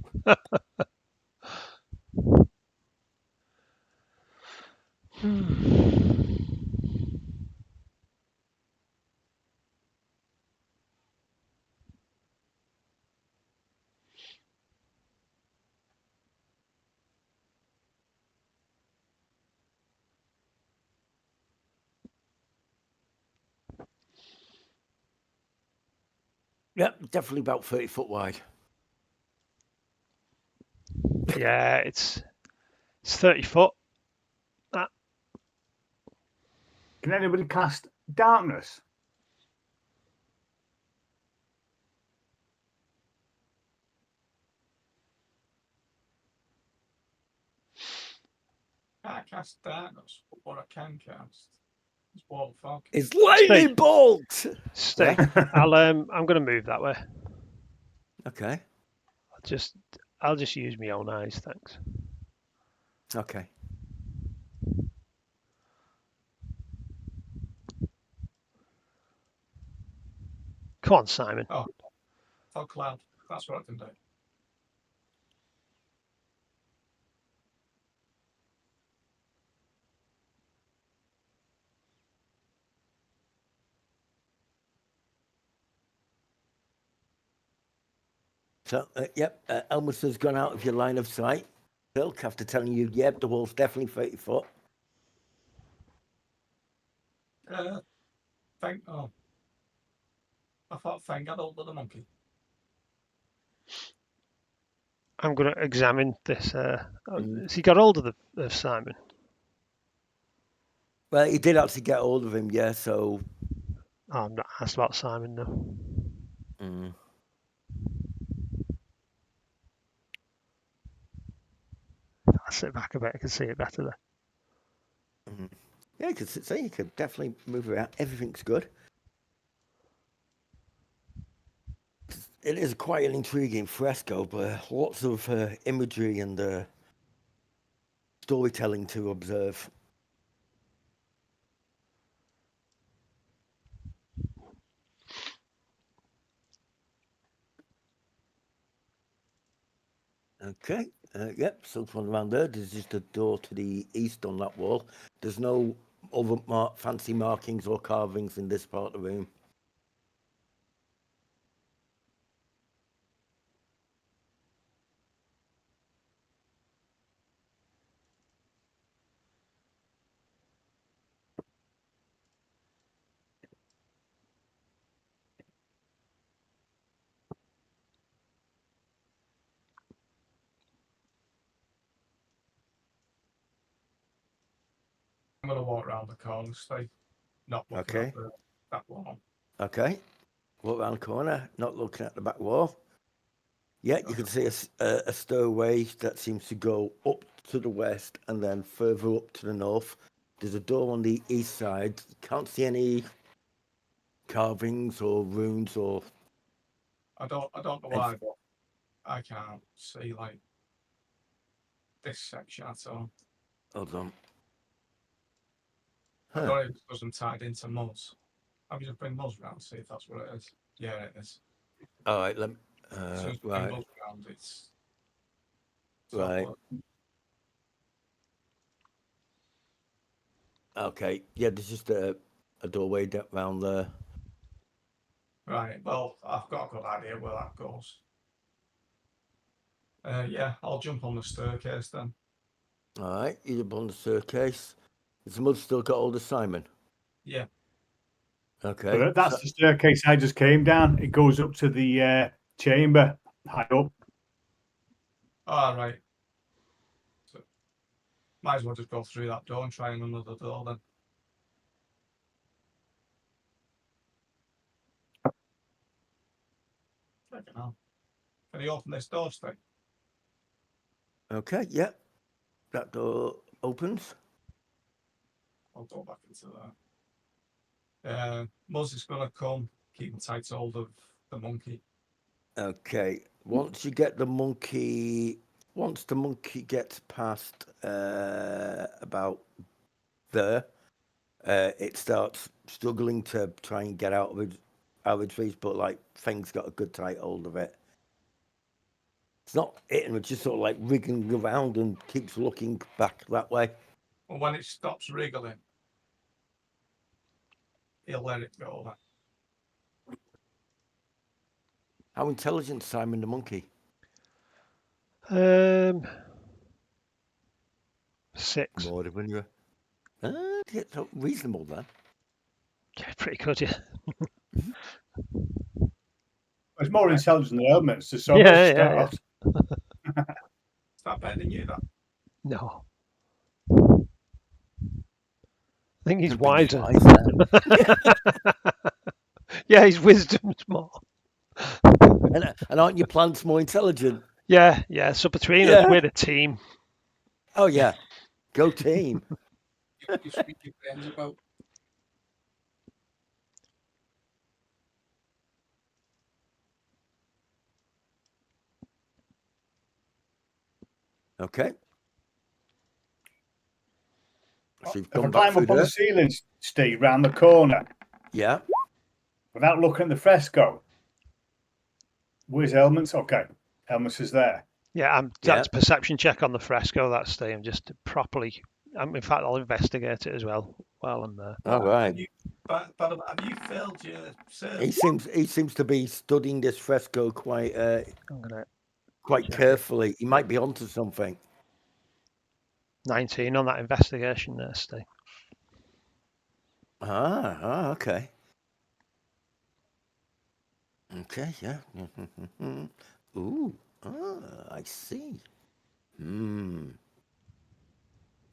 Speaker 3: Yeah, definitely about 30 foot wide.
Speaker 2: Yeah, it's 30 foot.
Speaker 4: Can anybody cast darkness?
Speaker 1: Can't cast darkness, but what I can cast is wall fog.
Speaker 3: It's lightning
Speaker 2: Steve.
Speaker 3: bolt.
Speaker 2: Steve,
Speaker 3: Yeah.
Speaker 2: I'm going to move that way.
Speaker 3: Okay.
Speaker 2: I'll just use my own eyes, thanks.
Speaker 3: Okay.
Speaker 2: Come on, Simon.
Speaker 1: Fog cloud. That's what I can do.
Speaker 3: So, yep, Elmus has gone out of your line of sight. Silk, after telling you, yep, the wall's definitely 30 foot.
Speaker 1: Fang. Oh, I thought Fang had hold of the monkey.
Speaker 2: I'm going to examine this. Has he got hold of Simon?
Speaker 3: Well, he did actually get hold of him, yeah, so.
Speaker 2: Oh, I'm not asked about Simon now. I'll sit back a bit. I can see it better there.
Speaker 3: Yeah, you could say you could definitely move around. Everything's good. It is quite an intriguing fresco, but lots of imagery and storytelling to observe. Okay, yep, so from around there, there's just a door to the east on that wall. There's no other fancy markings or carvings in this part of the room.
Speaker 1: I'm going to walk around the corner, stay not looking
Speaker 3: Okay.
Speaker 1: at that wall.
Speaker 3: Okay, walk around the corner, not looking at the back wall. Yeah, you can see a stairway that seems to go up to the west and then further up to the north. There's a door on the east side. Can't see any carvings or runes or.
Speaker 1: I don't know why, but I can't see like this section at all.
Speaker 3: Hold on.
Speaker 1: I don't know if it wasn't tied into moss. I'll just bring Muzz round, see if that's what it is. Yeah, it is.
Speaker 3: All right, let me.
Speaker 1: As soon as we bring
Speaker 3: Right,
Speaker 1: Muzz round, it's
Speaker 3: right. Okay, yeah, there's just a doorway round there.
Speaker 1: Right, well, I've got a good idea where that goes. Yeah, I'll jump on the staircase then.
Speaker 3: All right, you jump on the staircase. Has the mud still got hold of Simon?
Speaker 1: Yeah.
Speaker 3: Okay.
Speaker 4: But that's the staircase I just came down. It goes up to the chamber high up.
Speaker 1: All right. So, might as well just go through that door and try another door then. Fucking hell. Can you open this door, Steve?
Speaker 3: Okay, yeah. That door opens.
Speaker 1: I'll go back into there. Muzz is going to come, keep tight hold of the monkey.
Speaker 3: Okay. Once you get the monkey, once the monkey gets past about there, it starts struggling to try and get out of its reach, but like Feng's got a good tight hold of it. It's not hitting, it's just sort of like wriggling around and keeps looking back that way.
Speaker 1: Well, when it stops wriggling, he'll let it go then.
Speaker 3: How intelligent is Simon the monkey?
Speaker 2: 6.
Speaker 3: More when you're it's reasonable then.
Speaker 2: Yeah, pretty good, yeah.
Speaker 4: It's more intelligent than elements to sort
Speaker 2: Yeah,
Speaker 4: of
Speaker 2: yeah,
Speaker 4: start.
Speaker 1: Is that better than you, that?
Speaker 2: No. I think he's
Speaker 3: Could've been
Speaker 2: wiser.
Speaker 3: wiser.
Speaker 2: Yeah, his wisdom's more.
Speaker 3: And aren't your plants more intelligent?
Speaker 2: Yeah, yeah. So between us, we're the team.
Speaker 3: Oh yeah, go team.
Speaker 1: You speak your brains about.
Speaker 3: Okay. So you've
Speaker 4: If
Speaker 3: gone
Speaker 4: I
Speaker 3: back
Speaker 4: climb
Speaker 3: through
Speaker 4: up on the
Speaker 3: there.
Speaker 4: ceiling, Steve, round the corner,
Speaker 3: Yeah.
Speaker 4: without looking at the fresco, where's Elements? Okay, Elements is there.
Speaker 2: Yeah,
Speaker 3: Yeah.
Speaker 2: that's perception check on the fresco. That's staying just to properly. In fact, I'll investigate it as well while I'm there.
Speaker 3: All right.
Speaker 1: But have you failed your search?
Speaker 3: He seems to be studying this fresco quite
Speaker 2: I'm gonna
Speaker 3: quite carefully. He might be onto something.
Speaker 2: 19 on that investigation there, Steve.
Speaker 3: Okay. Okay, yeah. Ooh, I see.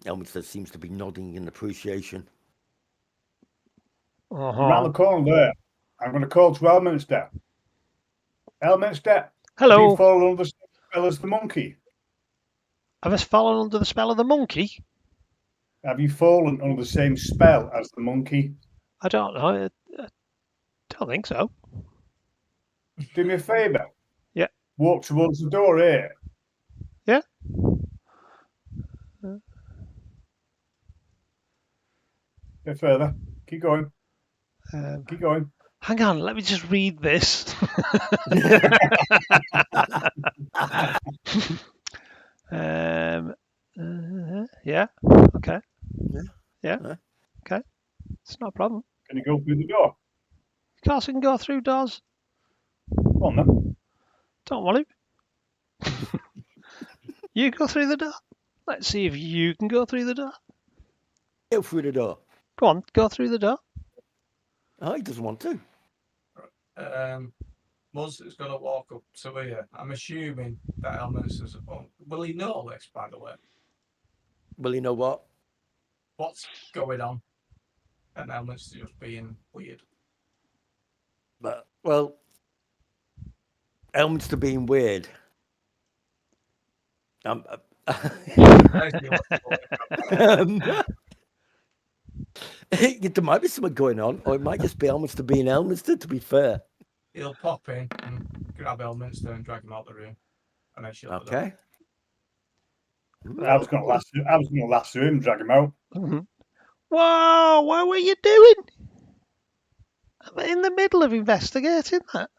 Speaker 3: Elminster seems to be nodding in appreciation.
Speaker 4: Around the corner there, I'm going to call to Elminster. Elminster,
Speaker 2: Hello.
Speaker 4: have you fallen under the spell as the monkey?
Speaker 2: Have I fallen under the spell of the monkey?
Speaker 4: Have you fallen under the same spell as the monkey?
Speaker 2: I don't know. I don't think so.
Speaker 4: Do me a favour.
Speaker 2: Yeah.
Speaker 4: Walk towards the door here.
Speaker 2: Yeah.
Speaker 4: A bit further. Keep going. Keep going.
Speaker 2: Hang on, let me just read this. Yeah. Okay. Yeah. Okay. It's not a problem.
Speaker 4: Can you go through the door?
Speaker 2: Of course, I can go through doors.
Speaker 4: Go on then.
Speaker 2: Don't want to. You go through the door. Let's see if you can go through the door.
Speaker 3: Go through the door.
Speaker 2: Go on, go through the door.
Speaker 3: Oh, he doesn't want to.
Speaker 1: Muzz is going to walk up to here. I'm assuming that Elminster is. Will he know this, by the way?
Speaker 3: Well, you know what?
Speaker 1: What's going on? And Elminster just being weird.
Speaker 3: But, well, Elminster being weird. There might be something going on, or it might just be Elminster being Elminster, to be fair.
Speaker 1: He'll pop in and grab Elminster and drag him out the room. And then shut the door.
Speaker 3: Okay.
Speaker 4: I was going to lasso him, drag him out.
Speaker 2: Mm-hmm. Whoa! What were you doing? I'm in the middle of investigating that.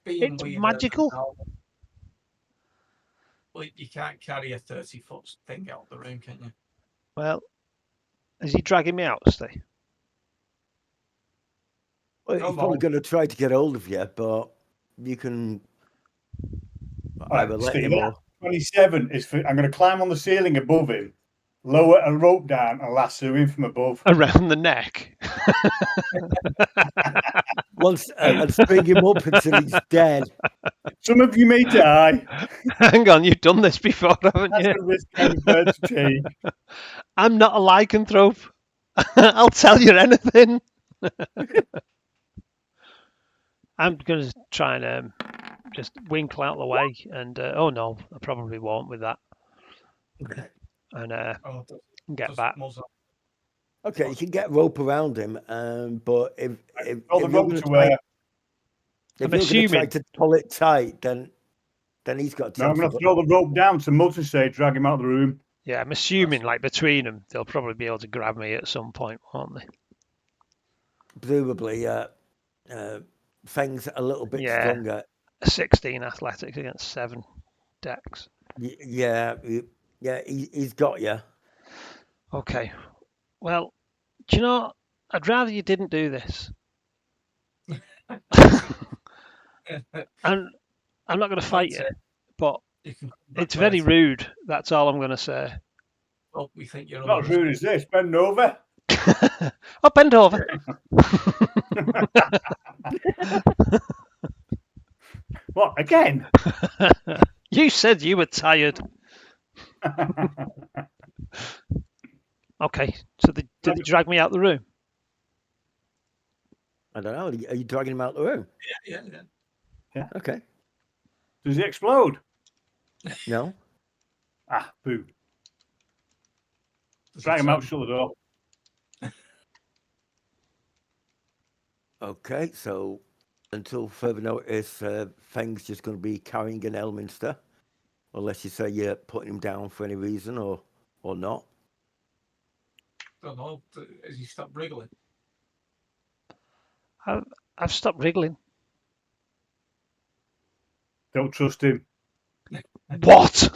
Speaker 1: Being
Speaker 2: It's
Speaker 1: weirder
Speaker 2: magical.
Speaker 1: than normal. Well, you can't carry a 30-foot thing out the room, can you?
Speaker 2: Well, is he dragging me out, Steve?
Speaker 3: Well, he's
Speaker 1: Come
Speaker 3: probably
Speaker 1: on.
Speaker 3: going to try to get hold of you, but you can either
Speaker 4: Right,
Speaker 3: let
Speaker 4: Steve,
Speaker 3: him
Speaker 4: that
Speaker 3: or
Speaker 4: 27 is for. I'm going to climb on the ceiling above him, lower a rope down, and lasso him from above.
Speaker 2: Around the neck.
Speaker 3: once and string him up until he's dead.
Speaker 4: Some of you may die.
Speaker 2: Hang on, you've done this before, haven't
Speaker 4: That's
Speaker 2: you?
Speaker 4: a risk I'm prepared to take.
Speaker 2: I'm not a lycanthrope. I'll tell you anything. I'm going to try and just winkle out the way, and oh no, I probably won't with that,
Speaker 3: Okay.
Speaker 2: and
Speaker 1: Oh,
Speaker 2: get
Speaker 1: just
Speaker 2: back.
Speaker 1: muzzle.
Speaker 3: Okay, you can get rope around him, but if
Speaker 4: Throw the
Speaker 3: you're
Speaker 4: rope
Speaker 3: going
Speaker 4: to
Speaker 3: to try,
Speaker 4: where?
Speaker 3: if
Speaker 2: I'm
Speaker 3: you're going to try
Speaker 2: assuming.
Speaker 3: to pull it tight, then he's got a
Speaker 4: No, I'm
Speaker 3: chance
Speaker 4: going
Speaker 3: of
Speaker 4: to
Speaker 3: it.
Speaker 4: throw the rope down to Mutton say, drag him out of the room.
Speaker 2: Yeah, I'm assuming like between them, they'll probably be able to grab me at some point, won't they?
Speaker 3: Presumably, Feng's a little bit
Speaker 2: Yeah.
Speaker 3: stronger.
Speaker 2: 16 athletics against 7 dex.
Speaker 3: Yeah, he's got you.
Speaker 2: Okay. Well, do you know? I'd rather you didn't do this. And I'm not going to fight you, but
Speaker 1: You can come back
Speaker 2: it's very
Speaker 1: later.
Speaker 2: rude. That's all I'm going to say.
Speaker 1: Well, we think you're
Speaker 4: Not as rude as this. Bend over.
Speaker 2: Oh, bend over.
Speaker 4: What, again?
Speaker 2: You said you were tired. Okay, so did they drag me out the room?
Speaker 3: I don't know. Are you dragging him out the room?
Speaker 1: Yeah.
Speaker 3: Okay.
Speaker 4: Does he explode?
Speaker 3: No.
Speaker 4: Ah, boo.
Speaker 1: Does
Speaker 4: Drag
Speaker 1: it
Speaker 4: him out,
Speaker 1: turn-
Speaker 4: shut the door.
Speaker 3: Okay, so until further notice, Feng's just going to be carrying an Elminster, unless you say you're putting him down for any reason or not.
Speaker 1: Don't know. Has he stopped wriggling?
Speaker 2: I've stopped wriggling.
Speaker 4: Don't trust him.
Speaker 2: What?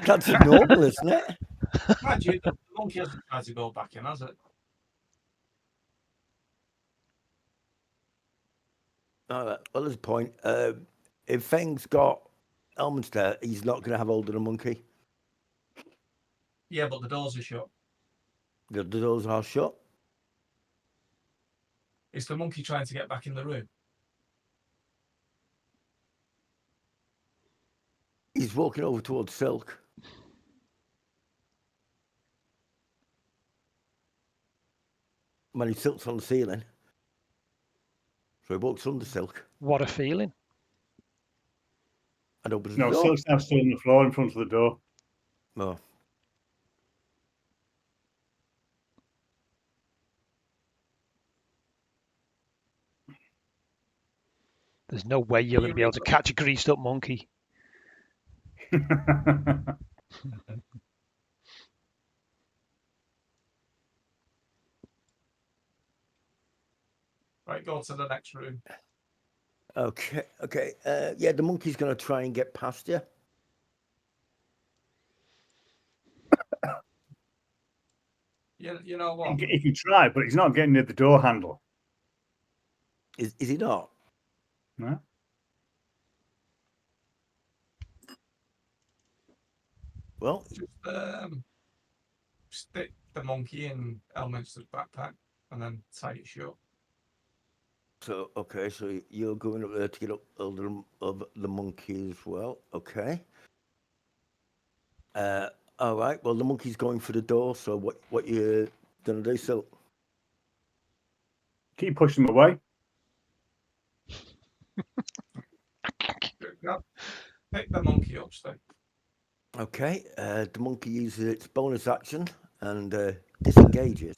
Speaker 3: That's normal, isn't it?
Speaker 1: Imagine the monkey hasn't tried to go back in, has it?
Speaker 3: All right. Well, there's a point. If Feng's got Elminster, he's not going to have hold of the monkey.
Speaker 1: Yeah, but the doors are shut.
Speaker 3: The doors are shut.
Speaker 1: Is the monkey trying to get back in the room?
Speaker 3: He's walking over towards Silk. When he Silk's on the ceiling. So he walks under Silk
Speaker 2: What a feeling.
Speaker 3: and opens
Speaker 4: No,
Speaker 3: the door.
Speaker 4: Silk's now still on the floor in front of the door.
Speaker 3: Oh.
Speaker 2: There's no way you're going to be able to catch a greased up monkey.
Speaker 1: Right, go to the next room.
Speaker 3: Okay. Yeah, the monkey's going to try and get past you.
Speaker 1: You know what?
Speaker 4: He can try, but he's not getting near the door handle.
Speaker 3: Is he not?
Speaker 4: No?
Speaker 3: Well,
Speaker 1: Just stick the monkey in Elminster's backpack and then tie it shut.
Speaker 3: so you're going up there to get up of the monkey as well. Okay. All right. Well, the monkey's going for the door. So what you gonna do? So
Speaker 4: Keep pushing him away.
Speaker 1: Pick the monkey up, Steve.
Speaker 3: okay. The monkey uses its bonus action and disengages.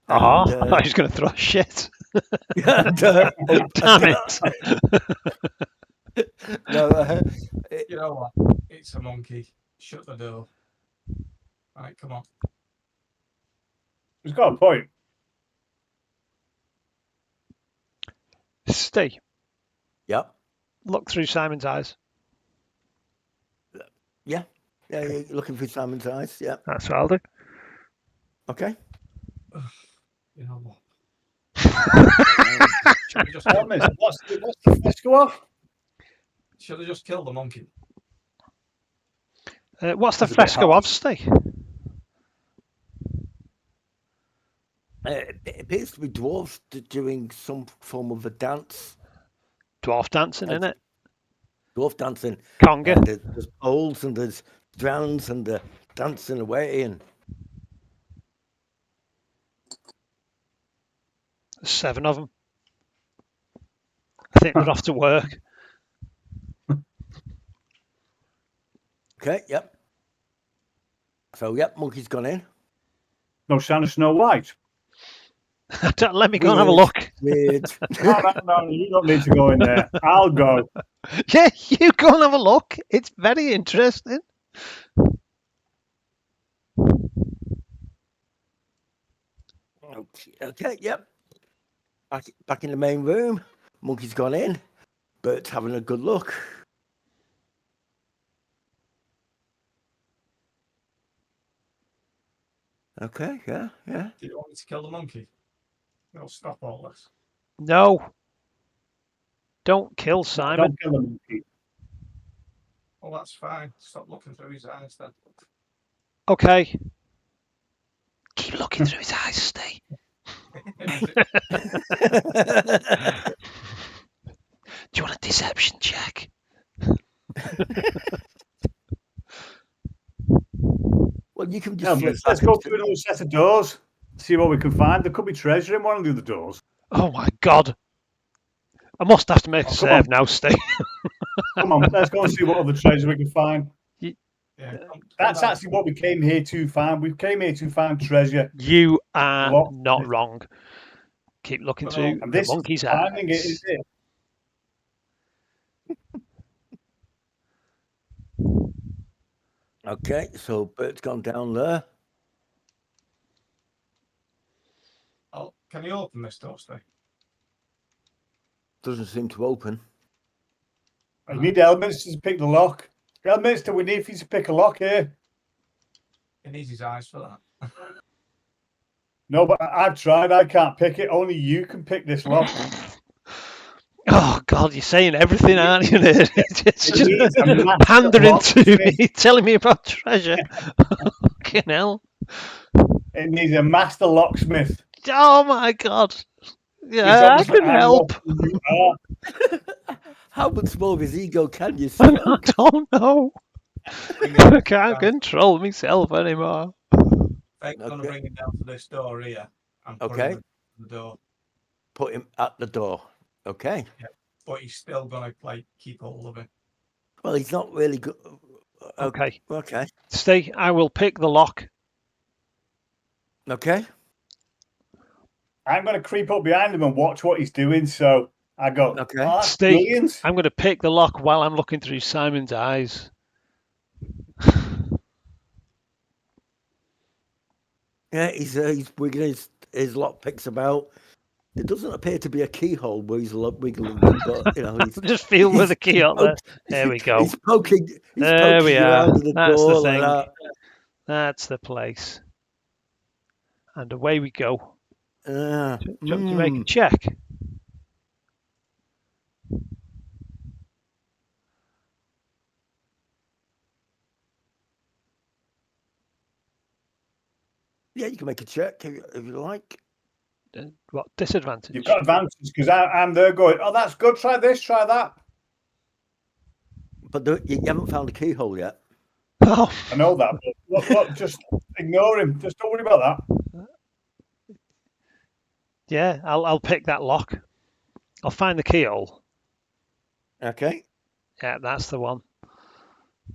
Speaker 2: I thought he was going to throw shit.
Speaker 3: And,
Speaker 2: Damn it.
Speaker 3: No,
Speaker 1: You know what? It's a monkey. Shut the door. Right, come on.
Speaker 4: He's got a point.
Speaker 2: Steve,
Speaker 3: Yep.
Speaker 2: look through Simon's eyes.
Speaker 3: Yeah. Yeah, you're looking for Simon's eyes. Yeah.
Speaker 2: That's what I'll do.
Speaker 3: Okay.
Speaker 1: You know what?
Speaker 3: Um,
Speaker 1: Should have just,
Speaker 4: Helmet, what's the fresco off?
Speaker 1: should have just killed the monkey.
Speaker 2: What's the
Speaker 4: That's a bit
Speaker 2: fresco
Speaker 4: hard.
Speaker 2: of, Steve?
Speaker 3: it appears to be dwarves doing some form of a dance.
Speaker 2: Dwarf dancing,
Speaker 3: That's-
Speaker 2: innit?
Speaker 3: Dwarf dancing.
Speaker 2: Conga.
Speaker 3: There's poles and there's drowns and they're dancing away. And
Speaker 2: 7 of them. I think they're off to work.
Speaker 3: okay. Yep. So, yep, monkey's gone in.
Speaker 4: No sign of Snow White.
Speaker 2: Don't let me go and have a
Speaker 3: Weird.
Speaker 2: look.
Speaker 3: Weird.
Speaker 4: No, you don't need to go in there. I'll go.
Speaker 2: Yeah, you go and have a look. It's very interesting.
Speaker 3: Okay, yep. Back in the main room. Monkey's gone in. Bert's having a good look. Okay, yeah.
Speaker 1: Do you want me to kill the monkey? It'll stop all this.
Speaker 2: No. Don't kill Simon.
Speaker 4: Don't kill the monkey.
Speaker 1: Well, that's fine. Stop looking through his eyes then.
Speaker 2: Okay. Keep looking through his eyes, Steve. Do you want a deception check?
Speaker 3: Well, you can just
Speaker 4: Helmet,
Speaker 3: flip
Speaker 4: let's
Speaker 3: back
Speaker 4: go
Speaker 3: and-
Speaker 4: through another set of doors. See what we can find. There could be treasure in one of the other doors.
Speaker 2: Oh my god. I must have to make a
Speaker 4: come
Speaker 2: save
Speaker 4: on.
Speaker 2: now, Steve.
Speaker 4: Come on, let's go and see what other treasure we can find.
Speaker 1: Yeah,
Speaker 4: That's actually what we came here to find. We came here to find treasure.
Speaker 2: You are
Speaker 4: What?
Speaker 2: not wrong. Keep looking
Speaker 1: Well,
Speaker 2: through
Speaker 4: And
Speaker 2: the
Speaker 4: this
Speaker 2: monkey's
Speaker 4: is finding it,
Speaker 2: eyes.
Speaker 4: is it?
Speaker 3: Okay, so Bert's gone down there.
Speaker 1: Oh, can you open this door, Steve?
Speaker 3: Doesn't seem to open.
Speaker 4: I need elements to pick the lock. Elements do we need for you to pick a lock here?
Speaker 1: He needs his eyes for that.
Speaker 4: No, but I've tried. I can't pick it. Only you can pick this lock.
Speaker 2: Oh god, you're saying everything, aren't you? It's
Speaker 4: It needs
Speaker 2: just
Speaker 4: a master
Speaker 2: pandering to
Speaker 4: locksmith.
Speaker 2: me, telling me about treasure. Fucking hell.
Speaker 4: It needs a master locksmith.
Speaker 2: Oh my god.
Speaker 4: He's
Speaker 2: Yeah, I
Speaker 4: obviously
Speaker 2: can help.
Speaker 4: what you are.
Speaker 3: How much more of his ego can you
Speaker 2: I
Speaker 3: smoke?
Speaker 2: don't know. I can't control myself anymore.
Speaker 1: I'm going to
Speaker 3: Okay.
Speaker 1: bring him down to this door here and put
Speaker 3: Okay.
Speaker 1: him at the door.
Speaker 3: Put him at the door. Okay.
Speaker 1: But he's still going to like keep hold of it.
Speaker 3: Well, he's not really good.
Speaker 2: Okay.
Speaker 3: Okay.
Speaker 2: Steve, I will pick the lock.
Speaker 3: Okay.
Speaker 4: I'm going to creep up behind him and watch what he's doing. So I go,
Speaker 3: Okay.
Speaker 4: "Oh, that's
Speaker 2: Steve,
Speaker 4: brilliant."
Speaker 2: I'm going to pick the lock while I'm looking through Simon's eyes.
Speaker 3: Yeah, he's wiggling his lock picks about. There doesn't appear to be a keyhole where he's wiggling them, but you know, he's
Speaker 2: Just feel with the key up there.
Speaker 3: poked-
Speaker 2: There we go.
Speaker 3: He's poking. He's
Speaker 2: There
Speaker 3: poking
Speaker 2: we are.
Speaker 3: around the
Speaker 2: That's the
Speaker 3: door
Speaker 2: thing.
Speaker 3: like
Speaker 2: That's the place. And away we go.
Speaker 3: that.
Speaker 2: Do you want to make a check?
Speaker 3: Yeah, you can make a check if you like.
Speaker 2: What disadvantage?
Speaker 4: You've got advantage because I'm there going, "Oh, that's good. Try this, try that."
Speaker 3: But you haven't found a keyhole yet.
Speaker 2: Oh,
Speaker 4: I know that, but look, just ignore him. Just don't worry about that.
Speaker 2: yeah. I'll pick that lock. I'll find the keyhole.
Speaker 3: Okay.
Speaker 2: Yeah, that's the one.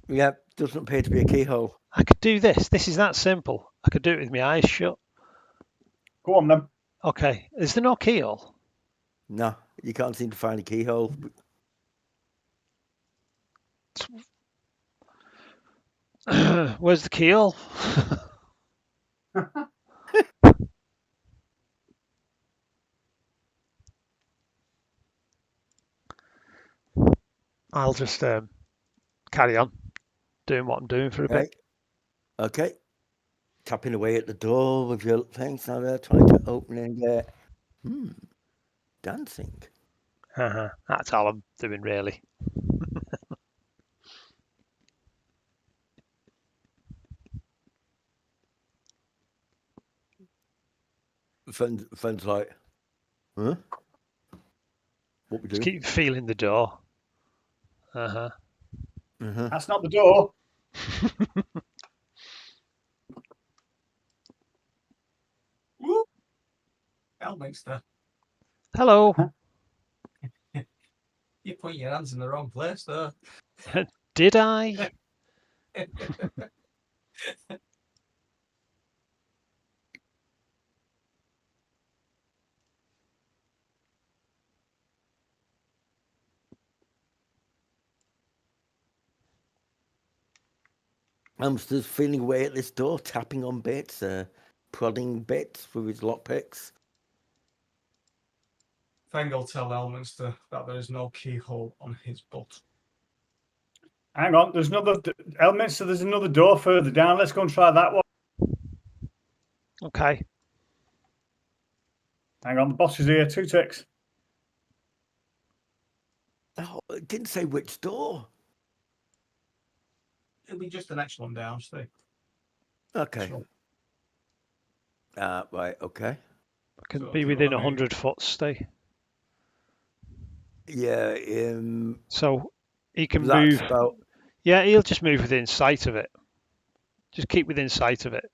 Speaker 3: Yeah, doesn't appear to be a keyhole.
Speaker 2: I could do this. This is that simple. I could do it with my eyes shut.
Speaker 4: Go on then.
Speaker 2: Okay. Is there no keyhole?
Speaker 3: No, you can't seem to find a keyhole.
Speaker 2: Where's the keyhole? I'll just carry on doing what I'm doing for a bit.
Speaker 3: Okay. Tapping away at the door with your things now there, trying to open and get dancing.
Speaker 2: That's all I'm doing, really.
Speaker 3: Friends like, huh? What we
Speaker 2: Just
Speaker 3: do?
Speaker 2: keep feeling the door.
Speaker 4: That's not the door.
Speaker 1: Woo! Elminster,
Speaker 2: Hello.
Speaker 1: you're putting your hands in the wrong place there.
Speaker 2: Did I?
Speaker 3: Elmster's feeling away at this door, tapping on bits, prodding bits with his lockpicks.
Speaker 1: Fengel tell Elminster that there is no keyhole on his butt.
Speaker 4: Hang on, there's another Elminster. There's another door further down. Let's go and try that one.
Speaker 2: Okay.
Speaker 4: Hang on, the boss is here. 2 ticks.
Speaker 3: Oh, it didn't say which door.
Speaker 1: It'll be just the next one down, Steve.
Speaker 3: Okay.
Speaker 1: Sure.
Speaker 3: Right, okay.
Speaker 2: I can
Speaker 1: So
Speaker 2: be
Speaker 1: do
Speaker 2: within
Speaker 1: what I mean.
Speaker 2: 100 foot, stay.
Speaker 3: Yeah,
Speaker 2: So he can
Speaker 3: that's
Speaker 2: move.
Speaker 3: about...
Speaker 2: Yeah, he'll just move within sight of it. Just keep within sight of it.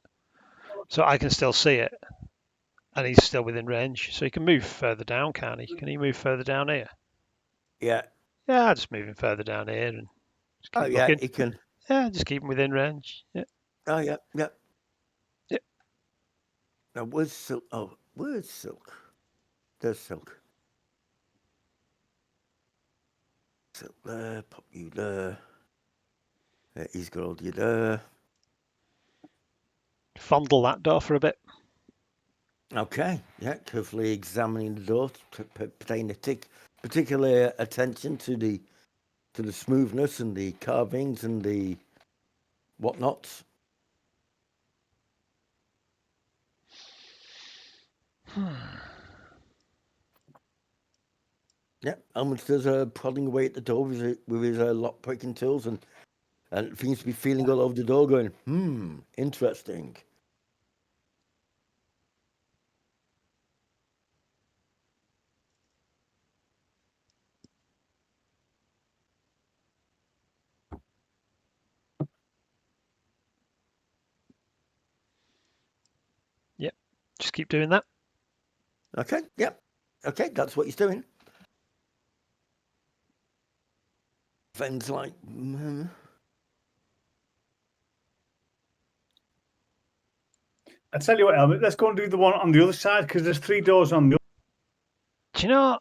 Speaker 2: So I can still see it. And he's still within range. So he can move further down, can't he? Can he move further down here?
Speaker 3: Yeah.
Speaker 2: Yeah, I'll just move him further down here and just keep
Speaker 3: Yeah,
Speaker 2: looking.
Speaker 3: he can...
Speaker 2: Yeah, just keep him within range. Yeah.
Speaker 3: Oh, yeah.
Speaker 2: Yep.
Speaker 3: Now, where's Silk? Oh, where's Silk? There's Silk. Silk there, pop you there. He's got all you there.
Speaker 2: Fondle that door for a bit.
Speaker 3: Okay, yeah, carefully examining the door, paying particular attention to the smoothness and the carvings and the whatnots. Yeah, Elminster's prodding away at the door with his lock breaking tools and seems to be feeling all over the door, going, interesting.
Speaker 2: Yep. Just keep doing that.
Speaker 3: Okay, yep. Okay, that's what he's doing. Ven's like,
Speaker 4: I tell you what, Elmet, let's go and do the one on the other side because there's 3 doors on the other.
Speaker 2: Do you know,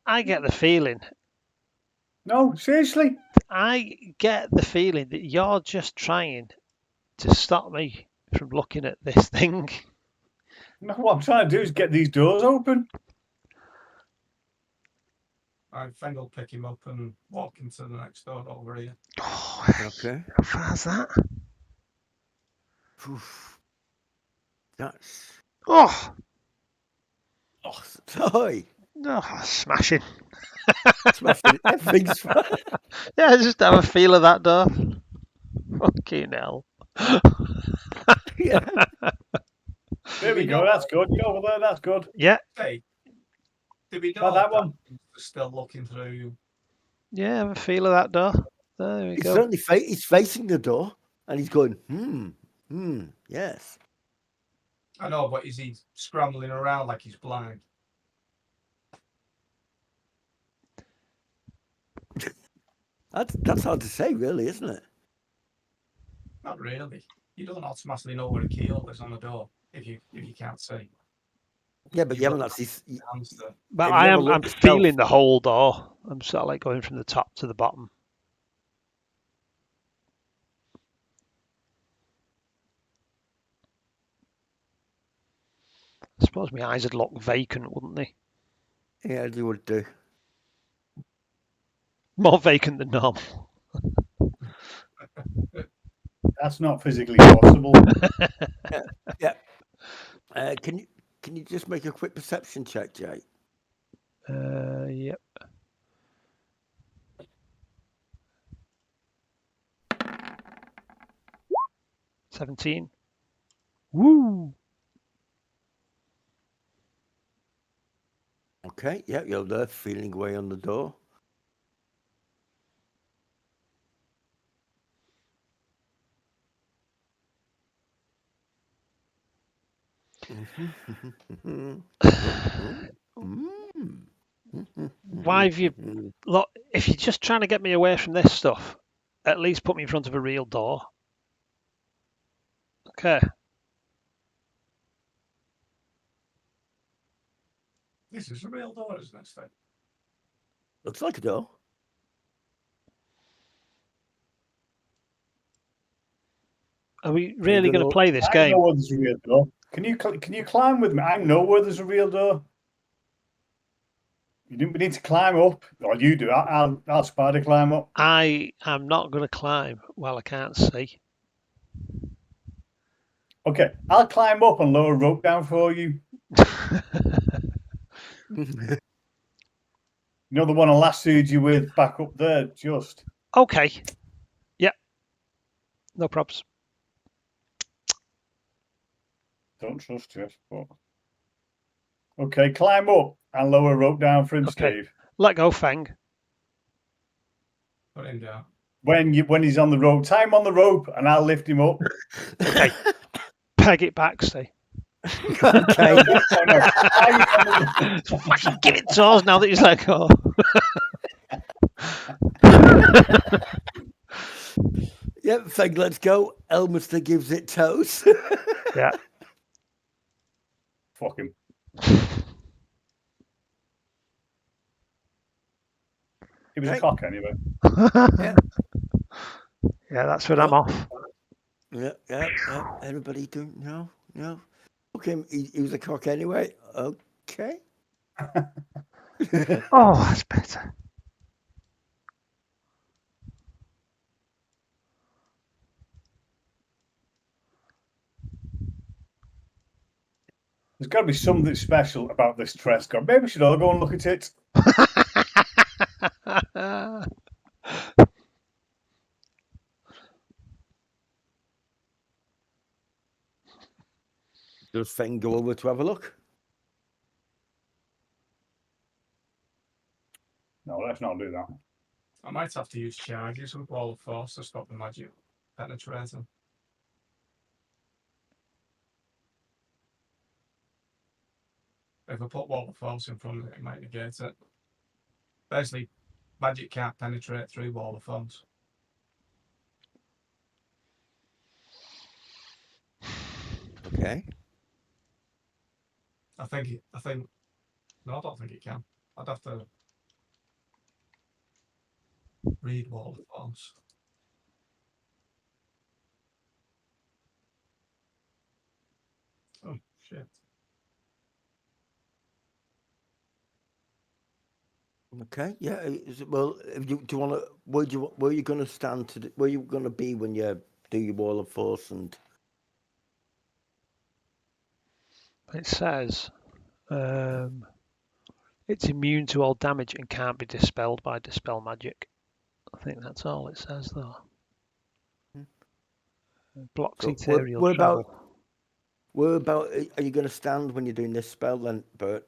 Speaker 2: I get the feeling.
Speaker 4: No, seriously.
Speaker 2: I get the feeling that you're just trying to stop me from looking at this thing.
Speaker 4: No, what I'm trying to do is get these doors open.
Speaker 1: Fengel pick him up and walk into the next door over here.
Speaker 2: Oh,
Speaker 3: okay.
Speaker 2: how far's that?
Speaker 3: Oof. That's...
Speaker 2: Oh,
Speaker 3: sorry.
Speaker 2: Smashing.
Speaker 3: Smashing everything's
Speaker 2: Yeah, just have a feel of that door. Fucking hell.
Speaker 3: Yeah.
Speaker 4: There we go. That's good. Go over there. That's good.
Speaker 2: Yeah.
Speaker 1: Hey, did we
Speaker 4: Try
Speaker 1: know
Speaker 4: that one?
Speaker 1: Still looking through.
Speaker 2: Yeah, have a feel of that door. There we
Speaker 3: He's
Speaker 2: go.
Speaker 3: certainly he's facing the door and he's going, yes.
Speaker 1: I know, but is he scrambling around like he's blind?
Speaker 3: That's hard to say, really, isn't it?
Speaker 1: Not really. You don't automatically know where a keyhole is on the door if you can't see.
Speaker 3: Yeah, but
Speaker 1: You
Speaker 3: you haven't
Speaker 1: look
Speaker 3: actually.
Speaker 1: Hamster.
Speaker 2: But
Speaker 3: If you
Speaker 2: I'm
Speaker 3: ever look yourself-
Speaker 2: feeling the whole door. I'm sort of like going from the top to the bottom. I suppose my eyes would look vacant, wouldn't they?
Speaker 3: Yeah, they would do.
Speaker 2: More vacant than normal.
Speaker 4: That's not physically possible.
Speaker 3: Yeah. Can you just make a quick perception check, Jay?
Speaker 2: Yep. 17. Woo!
Speaker 3: Okay. Yeah, you're there, feeling away on the door.
Speaker 2: Why have you... Look, if you're just trying to get me away from this stuff, at least put me in front of a real door. Okay.
Speaker 1: This is a real door, isn't it, Steve?
Speaker 3: Looks like a door.
Speaker 2: Are we really going to
Speaker 3: gonna-
Speaker 2: play this
Speaker 4: I
Speaker 2: game?
Speaker 4: know where there's a real door. Can you climb with me? I know where there's a real door. We need to climb up. Or you do. I'll spider climb up.
Speaker 2: I am not going to climb while I can't see.
Speaker 4: Okay, I'll climb up and lower a rope down for you. You know the one I lassoed you with back up there, just.
Speaker 2: Okay. Yep. No props.
Speaker 4: Don't trust you, but okay, climb up and lower a rope down for him,
Speaker 2: Okay.
Speaker 4: Steve.
Speaker 2: Let go, Fang.
Speaker 1: Put him down.
Speaker 4: When he's on the rope, tie him on the rope and I'll lift him up.
Speaker 2: Okay. Peg it back, Steve.
Speaker 3: Okay.
Speaker 4: No.
Speaker 2: Fucking give it toes now that he's let go.
Speaker 3: Yep, Feng, let's go. Elmister gives it toes.
Speaker 2: Yeah.
Speaker 4: Fuck him. He was a cock anyway.
Speaker 3: Yeah.
Speaker 2: Yeah, that's when I'm off.
Speaker 3: Yeah. Everybody do no. Okay, he was a cock anyway. Okay.
Speaker 2: Oh, that's better.
Speaker 4: There's got to be something special about this Trescott. Maybe we should all go and look at it.
Speaker 3: Does Feng go over to have a look?
Speaker 4: No, let's not do that.
Speaker 1: I might have to use charges with Wall of Force to stop the magic penetrating. If I put Wall of Force in front of it, it might negate it. Basically, magic can't penetrate through Wall of Force.
Speaker 3: Okay.
Speaker 1: No, I don't think it can. I'd have to read Wall of Force. Oh, shit.
Speaker 3: Okay. Yeah. Well, do you want to? Where you going to stand where you going to be when you do your Wall of Force and?
Speaker 2: It says it's immune to all damage and can't be dispelled by dispel magic. I think that's all it says, though. Blocks
Speaker 3: So
Speaker 2: ethereal
Speaker 3: where
Speaker 2: travel.
Speaker 3: about are you going to stand when you're doing this spell then, Bert?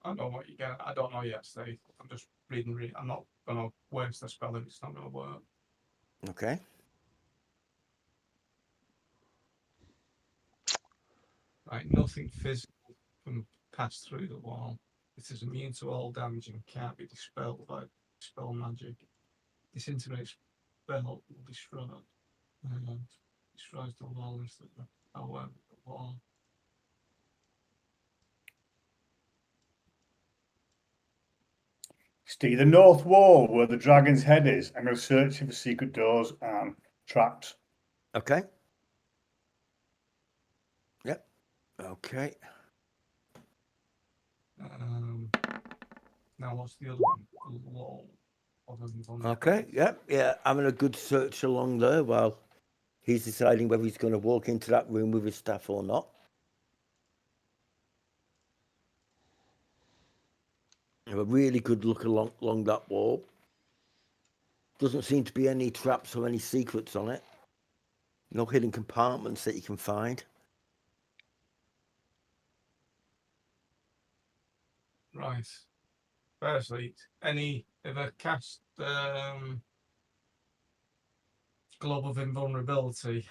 Speaker 1: I know what you get. I don't know yet, Steve. I'm just reading. I'm not going to waste the spell if it's not going to work.
Speaker 3: Okay.
Speaker 1: Right, nothing physical can pass through the wall. It is immune to all damage and can't be dispelled by spell magic. Disintegrates spell will destroy and destroys the wall instantly. However, the wall.
Speaker 4: Steve, the north wall where the dragon's head is. I'm going to search for secret doors and traps.
Speaker 3: Okay. Yep. Okay.
Speaker 1: Now, what's the other one? The law of invulnerability.
Speaker 3: Okay, yeah. Having a good search along there while he's deciding whether he's going to walk into that room with his staff or not. Have a really good look along that wall. Doesn't seem to be any traps or any secrets on it. No hidden compartments that you can find.
Speaker 1: Right. Firstly, if I cast Globe of Invulnerability,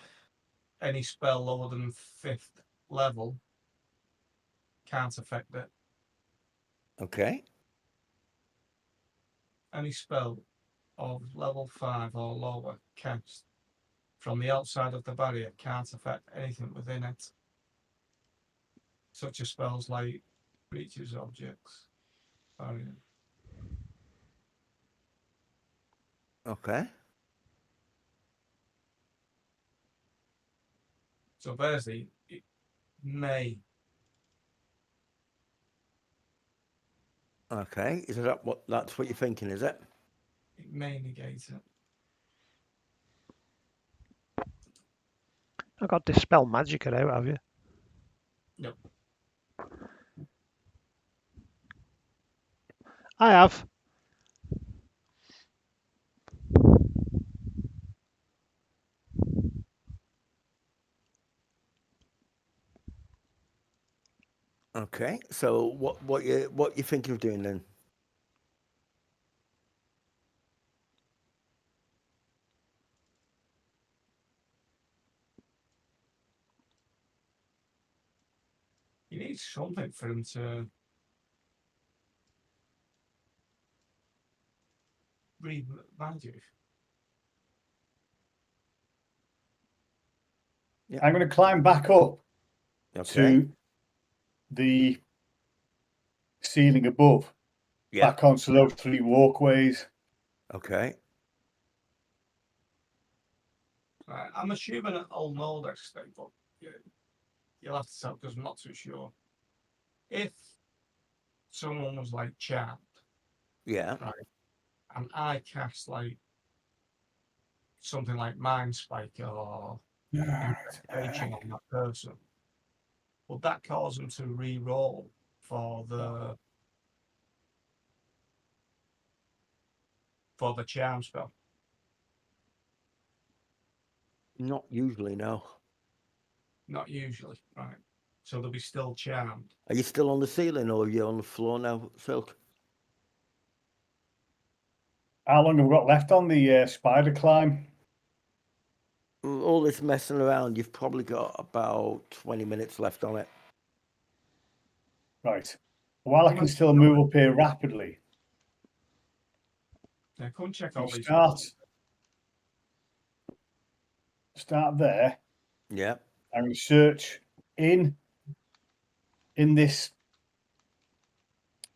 Speaker 1: any spell lower than 5th level can't affect it.
Speaker 3: Okay.
Speaker 1: Any spell of level 5 or lower cast from the outside of the barrier can't affect anything within it, such as spells like creatures, objects, barrier.
Speaker 3: Okay.
Speaker 1: So firstly, it may.
Speaker 3: Okay. Is that that's what you're thinking, is it?
Speaker 1: It may negate it.
Speaker 2: I got Dispel Magic out, have you?
Speaker 1: Nope.
Speaker 2: I have.
Speaker 3: Okay. So what you thinking of doing then?
Speaker 1: He needs something for him to read magic.
Speaker 4: I'm going to climb back up
Speaker 3: Okay.
Speaker 4: to the ceiling above,
Speaker 3: Yeah.
Speaker 4: back onto those 3 walkways.
Speaker 3: Okay.
Speaker 1: Right. I'm assuming I'll know that state, but you'll have to tell because I'm not too sure. If someone was like charmed,
Speaker 3: Yeah.
Speaker 1: right, and I cast like something like Mind Spike or Investigation on that person, would that cause them to re-roll for the charm spell?
Speaker 3: Not usually, no.
Speaker 1: Not usually, right? So they'll be still charmed.
Speaker 3: Are you still on the ceiling or are you on the floor now, Silk?
Speaker 4: How long have we got left on the spider climb?
Speaker 3: All this messing around, you've probably got about 20 minutes left on it.
Speaker 4: Right. While I can still move up here rapidly,
Speaker 1: Yeah, come and check
Speaker 4: you
Speaker 1: all these.
Speaker 4: start there.
Speaker 3: Yeah.
Speaker 4: I'm going to search in this.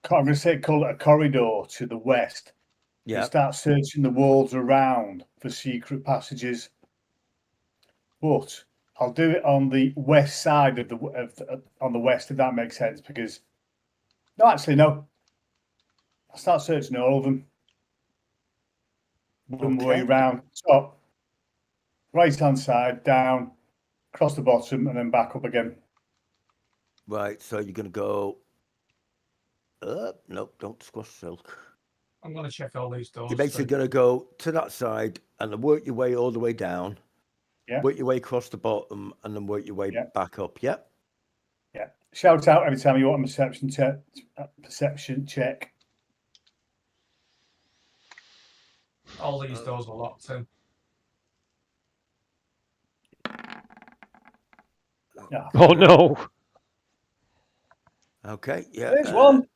Speaker 4: I'm going to call it a corridor to the west.
Speaker 3: Yeah.
Speaker 4: You start searching the walls around for secret passages, but I'll do it on the west side on the west, if that makes sense. Because no, actually, no. I'll start searching all of them. One way round, top, right hand side, down, across the bottom, and then back up again.
Speaker 3: Right. So you're going to go up. Nope. Don't squash Silk.
Speaker 1: I'm going to check all these doors.
Speaker 3: You're basically going to go to that side and then work your way all the way down.
Speaker 4: Yeah.
Speaker 3: Work your way across the bottom and then work your way back up. Yeah.
Speaker 4: Yeah. Shout out every time you want a perception check.
Speaker 1: All these doors are locked in.
Speaker 4: Yeah.
Speaker 2: Oh no.
Speaker 3: Okay. Yeah.
Speaker 4: There's one.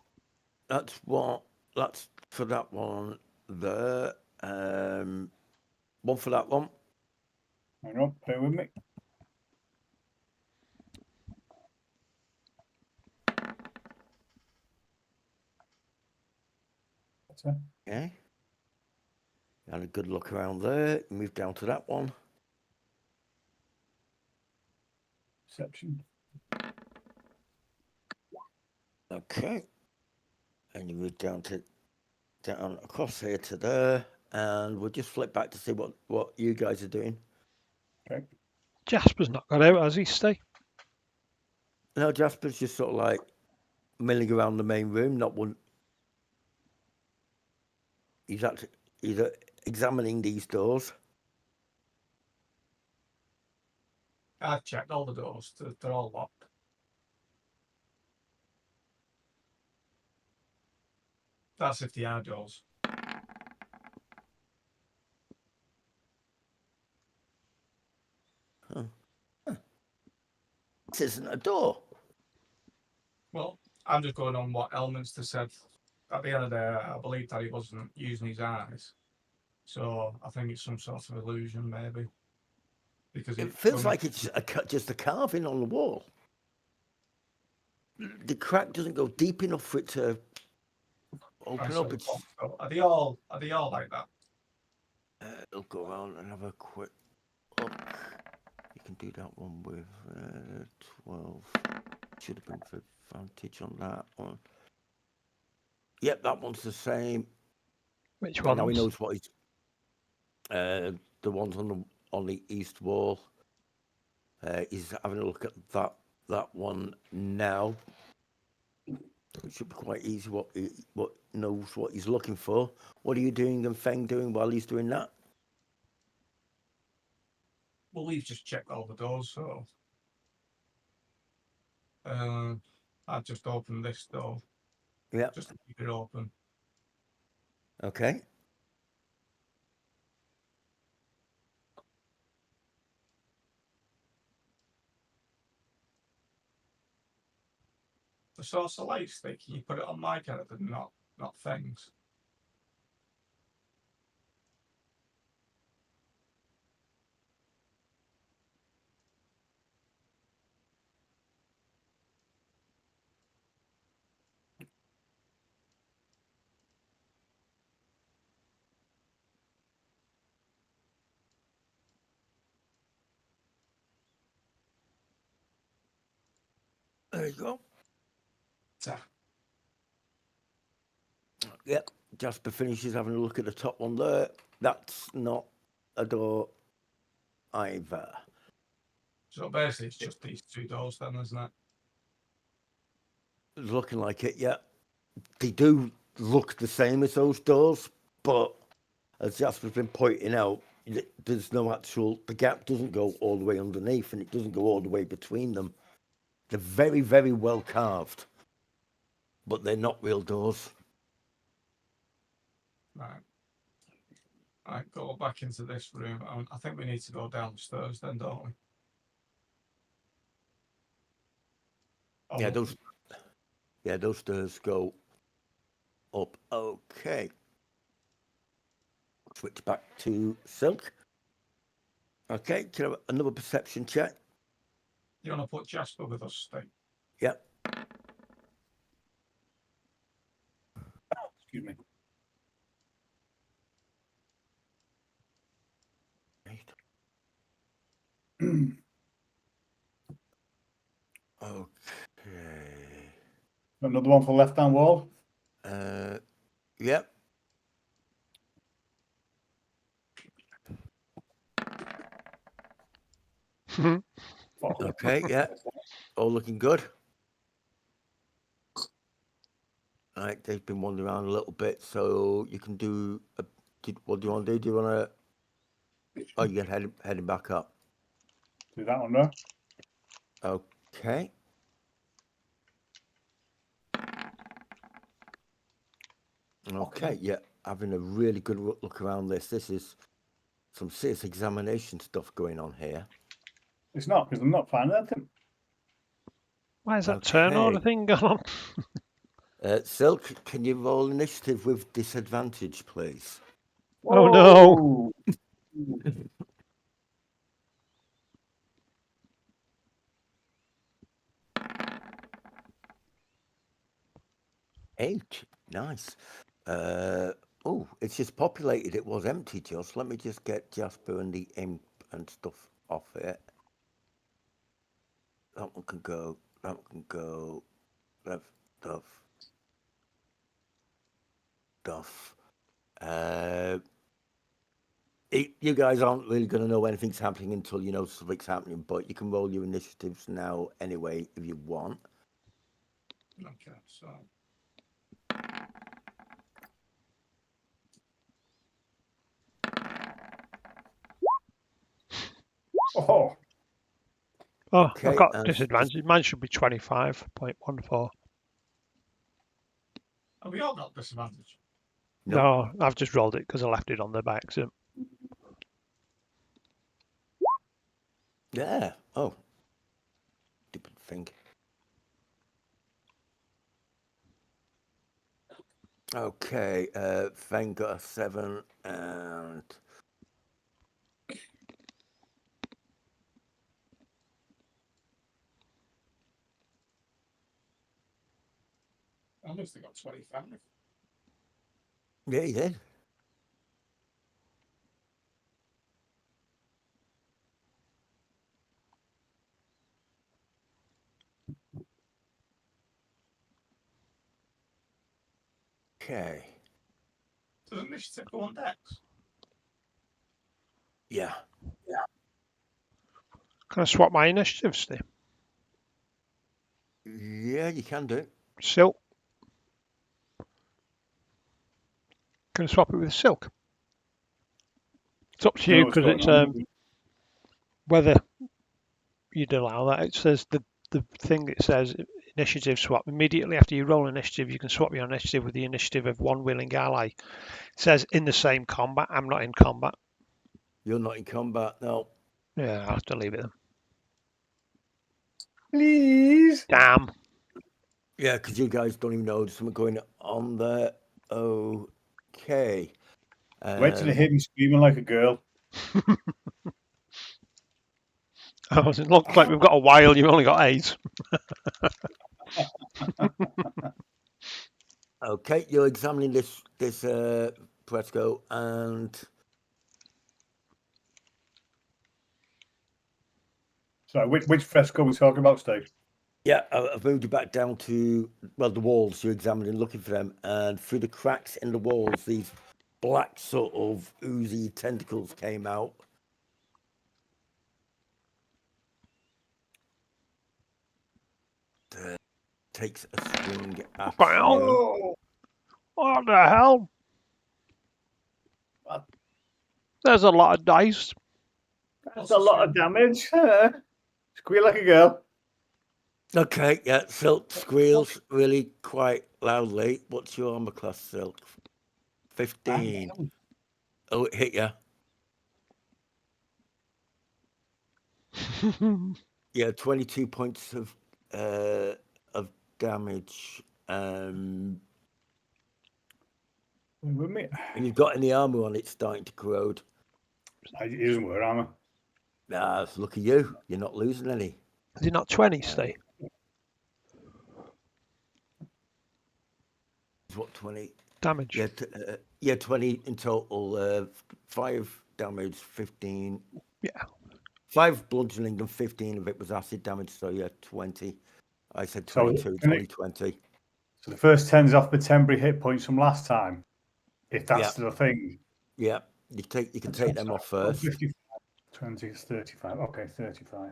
Speaker 3: That's for that one there. One for that one.
Speaker 4: Hang on, bear with me.
Speaker 3: Okay. Had a good look around there. Move down to that one.
Speaker 4: Perception.
Speaker 3: Okay. And you move down across here to there, and we'll just flip back to see what you guys are doing.
Speaker 4: Okay.
Speaker 2: Jasper's not got out, has he, Stay?
Speaker 3: No, Jasper's just sort of like milling around the main room, not one. He's examining these doors.
Speaker 1: I've checked all the doors. They're all locked. That's if they are doors.
Speaker 3: This isn't a door.
Speaker 1: Well, I'm just going on what Elminster said. At the end of the day, I believe that he wasn't using his eyes. So I think it's some sort of illusion, maybe. Because
Speaker 3: It feels like it's just a carving on the wall. The crack doesn't go deep enough for it to open up.
Speaker 1: Are they all like that?
Speaker 3: I'll go around and have a quick look. You can do that one with 12. Should have been for advantage on that one. Yep, that one's the same.
Speaker 2: Which one?
Speaker 3: Now he knows what he's. The ones on the east wall. He's having a look at that one now. It should be quite easy. What knows what he's looking for. What are you doing and Feng doing while he's doing that?
Speaker 1: Well, we've just checked all the doors, so I've just opened this door.
Speaker 3: Yeah.
Speaker 1: Just to keep it open.
Speaker 3: Okay.
Speaker 1: The source of light stick, can you put it on my character, not Feng's?
Speaker 3: There you go.
Speaker 1: So,
Speaker 3: Yep. Jasper finishes having a look at the top one there. That's not a door either.
Speaker 1: so basically, it's just these two doors, then, isn't it?
Speaker 3: It's looking like it, yeah. They do look the same as those doors, but as Jasper's been pointing out, there's no the gap doesn't go all the way underneath and it doesn't go all the way between them. They're very, very well carved, but they're not real doors.
Speaker 1: Right. Right, go back into this room. I think we need to go downstairs then, don't we?
Speaker 3: Yeah, those stairs go up. Okay. Switch back to Silk. Okay, can I have another perception check?
Speaker 1: You want to put Jasper with us, Steve?
Speaker 3: Yep.
Speaker 4: Excuse me.
Speaker 3: Okay.
Speaker 4: Another one for left-hand wall.
Speaker 3: Yep. Okay, yeah. All looking good. All right, they've been wandering around a little bit, so you can do. What do you want to do? Do you want to? Oh, you're heading back up.
Speaker 4: Do that one there.
Speaker 3: Okay. Okay, yeah. Having a really good look around this. This is some serious examination stuff going on here.
Speaker 4: It's not, because I'm not finding anything.
Speaker 2: Why is that turn order thing gone on?
Speaker 3: Silk, can you roll initiative with disadvantage, please?
Speaker 2: Oh no!
Speaker 3: 8. Nice. Oh, it's just populated. It was empty just. Let me just get Jasper and the imp and stuff off it. That one can go. That one can go. Left stuff. stuff. You guys aren't really going to know anything's happening until you know something's happening, but you can roll your initiatives now anyway if you want.
Speaker 1: Okay, so
Speaker 4: Oh,
Speaker 2: Oh,
Speaker 3: Okay,
Speaker 2: I've got
Speaker 3: and
Speaker 2: disadvantage. Mine should be 25.14.
Speaker 1: have we all got disadvantage?
Speaker 2: No, I've just rolled it because I left it on there by accident.
Speaker 3: Yeah. Oh. Stupid thing. Okay. Fang got a 7 and
Speaker 1: I must have got 25.
Speaker 3: yeah, he did. Okay.
Speaker 1: Does initiative go on Dex?
Speaker 3: Yeah.
Speaker 2: Can I swap my initiative, Steve?
Speaker 3: Yeah, you can do.
Speaker 2: Silk. Can I swap it with silk? It's up to
Speaker 4: don't know
Speaker 2: you
Speaker 4: what's
Speaker 2: because
Speaker 4: going
Speaker 2: it's
Speaker 4: on.
Speaker 2: whether you'd allow that. It says the thing it says initiative swap. Immediately after you roll initiative, you can swap your initiative with the initiative of one willing ally. It says in the same combat. I'm not in combat.
Speaker 3: You're not in combat, no.
Speaker 2: Yeah, I'll have to leave it then.
Speaker 4: Please.
Speaker 2: Damn.
Speaker 3: Yeah, because you guys don't even know there's something going on there. Okay.
Speaker 4: Wait till they hear me screaming like a girl.
Speaker 2: Oh, it looks like we've got a while. You've only got 8.
Speaker 3: Okay, you're examining this fresco, and
Speaker 4: So, which fresco are we talking about, Steve?
Speaker 3: yeah, I've moved you back down to the walls. You're examining, looking for them, and through the cracks in the walls, these black sort of oozy tentacles came out. Takes a swing at you.
Speaker 4: Oh,
Speaker 2: What the hell?
Speaker 4: What?
Speaker 2: There's a lot of dice.
Speaker 4: that's a lot of damage. Squeal like a girl.
Speaker 3: Okay, yeah, Silk squeals really quite loudly. What's your armor class, Silk? 15. Oh, it hit you. Yeah, 22 points of damage. And
Speaker 4: With me.
Speaker 3: you've got any armor on it starting to corrode.
Speaker 4: It doesn't wear armor.
Speaker 3: Ah, look at you. You're not losing any.
Speaker 2: Is it not 20, Steve?
Speaker 3: What, 20?
Speaker 2: Damage.
Speaker 3: Yeah, 20 in total. 5 damage, 15.
Speaker 2: Yeah.
Speaker 3: 5 bludgeoning and 15 of it was acid damage. So, yeah, 20. I said
Speaker 4: So
Speaker 3: 22, it's only 20.
Speaker 4: So the first 10's off the temporary hit points from last time, if that's
Speaker 3: Yeah.
Speaker 4: still a thing.
Speaker 3: Yeah, you can take them off first.
Speaker 4: 55, 20, it's 35. Okay, 35.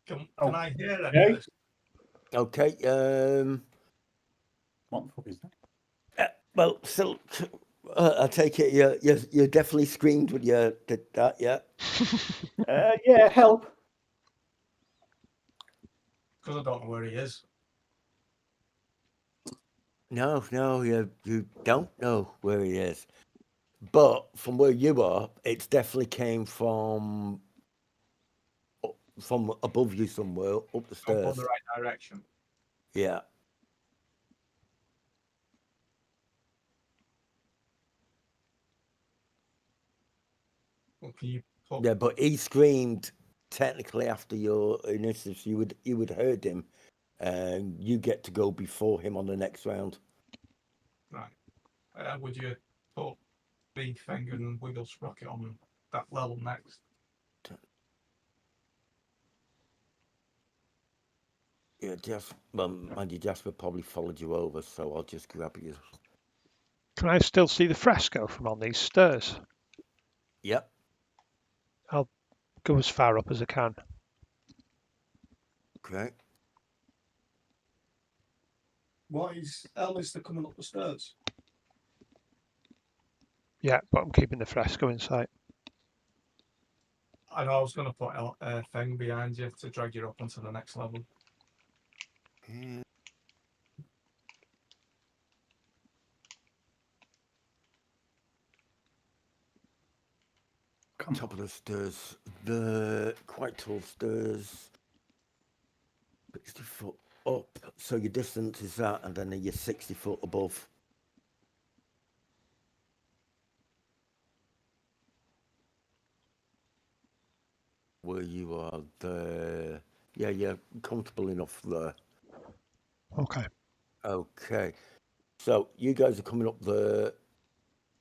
Speaker 1: Can
Speaker 4: Oh,
Speaker 1: I hear any
Speaker 4: okay.
Speaker 1: of this?
Speaker 3: Okay.
Speaker 4: What the fuck is that?
Speaker 3: Well, Silk, I take it you definitely screamed when you did that, yeah?
Speaker 4: Yeah, help.
Speaker 1: Because I don't know where he is.
Speaker 3: No, you don't know where he is. But from where you are, it's definitely came from above you somewhere, up the
Speaker 1: Don't go
Speaker 3: stairs.
Speaker 1: in the right direction.
Speaker 3: Yeah.
Speaker 1: Well, can you put...
Speaker 3: Yeah, but he screamed technically after your initiative, so you would heard him, and you get to go before him on the next round.
Speaker 1: Right. Would you put Big Finger and Wiggle Sprocket on that level next?
Speaker 3: Yeah, mind you, Jasper probably followed you over, so I'll just grab you.
Speaker 2: Can I still see the fresco from on these stairs?
Speaker 3: Yep.
Speaker 2: I'll go as far up as I can.
Speaker 3: Okay.
Speaker 1: Why is Elmister coming up the stairs?
Speaker 2: Yeah, but I'm keeping the fresco in sight.
Speaker 1: I know I was going to put a thing behind you to drag you up onto the next level.
Speaker 3: Yeah. Top of the stairs, the quite tall stairs, 60 foot up. So your distance is that, and then you're 60 foot above. Where you are there. Yeah, you're comfortable enough there.
Speaker 2: Okay.
Speaker 3: Okay. So you guys are coming up there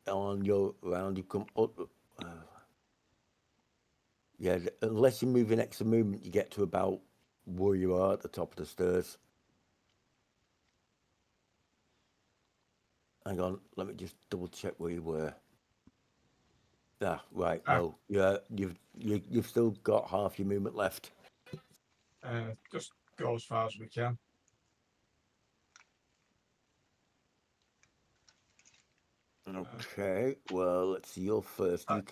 Speaker 3: on your round. You come up. Yeah, unless you're moving extra movement, you get to about where you are at the top of the stairs. Hang on, let me just double check where you were. Ah, right. No, yeah, you've still got half your movement left.
Speaker 1: Just go as far as we can.
Speaker 3: Okay. Well, let's see. You're first. You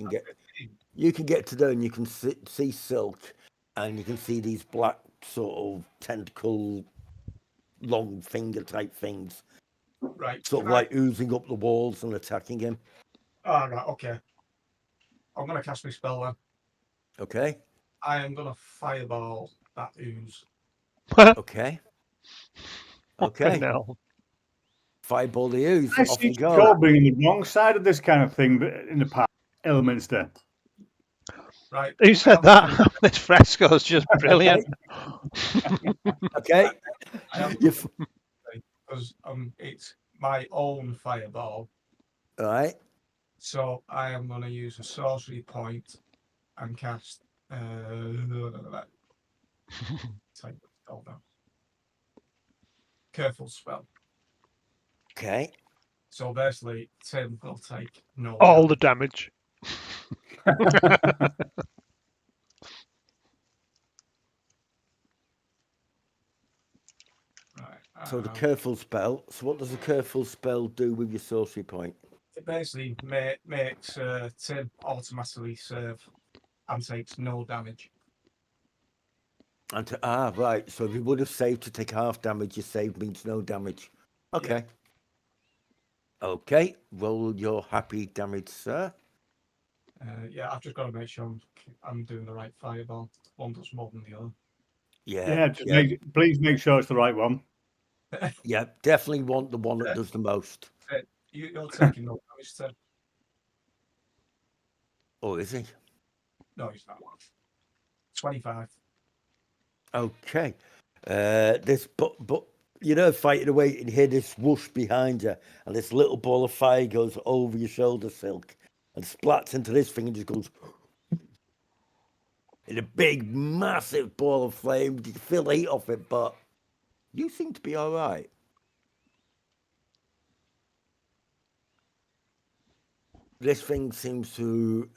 Speaker 3: can get to there, and you can see Silk, and you can see these black sort of tentacle, long finger type things,
Speaker 1: Right.
Speaker 3: sort of like oozing up the walls and attacking him.
Speaker 1: Ah, right. Okay. I'm going to cast my spell then.
Speaker 3: Okay.
Speaker 1: I am going to fireball that ooze.
Speaker 3: Okay.
Speaker 2: Okay.
Speaker 3: Okay.
Speaker 2: Now.
Speaker 3: Fireball the ooze.
Speaker 4: I
Speaker 3: Off
Speaker 4: see
Speaker 3: you go.
Speaker 4: you're bringing the wrong side of this kind of thing in the past, Elminster.
Speaker 1: Right.
Speaker 2: Who said that? This fresco is just brilliant.
Speaker 3: Okay.
Speaker 1: I am
Speaker 3: You've,
Speaker 1: because it's my own fireball.
Speaker 3: all right.
Speaker 1: So I am going to use a sorcery point and cast. Hold on. Careful spell.
Speaker 3: Okay.
Speaker 1: So basically, Tim will take no
Speaker 2: All the
Speaker 1: damage.
Speaker 2: damage.
Speaker 1: Right.
Speaker 3: So the careful spell. So what does a careful spell do with your sorcery point?
Speaker 1: It basically makes Tim automatically save and takes no damage.
Speaker 3: And right. So if you would have saved to take half damage, your save means no damage. Okay. Yeah. Okay. Roll your happy damage, sir.
Speaker 1: Yeah, I've just got to make sure I'm doing the right fireball. One does more than the other.
Speaker 3: Yeah.
Speaker 4: Please make sure it's the right one.
Speaker 3: Yeah. Definitely want the one that does the most.
Speaker 1: You're taking no damage, Tim.
Speaker 3: Oh, is he?
Speaker 1: No, he's not. 25.
Speaker 3: Okay. But you know, fighting away and hear this whoosh behind you, and this little ball of fire goes over your shoulder, Silk, and splats into this thing and just goes in a big, massive ball of flame. You can feel the heat off it, but you seem to be all right. This thing seems to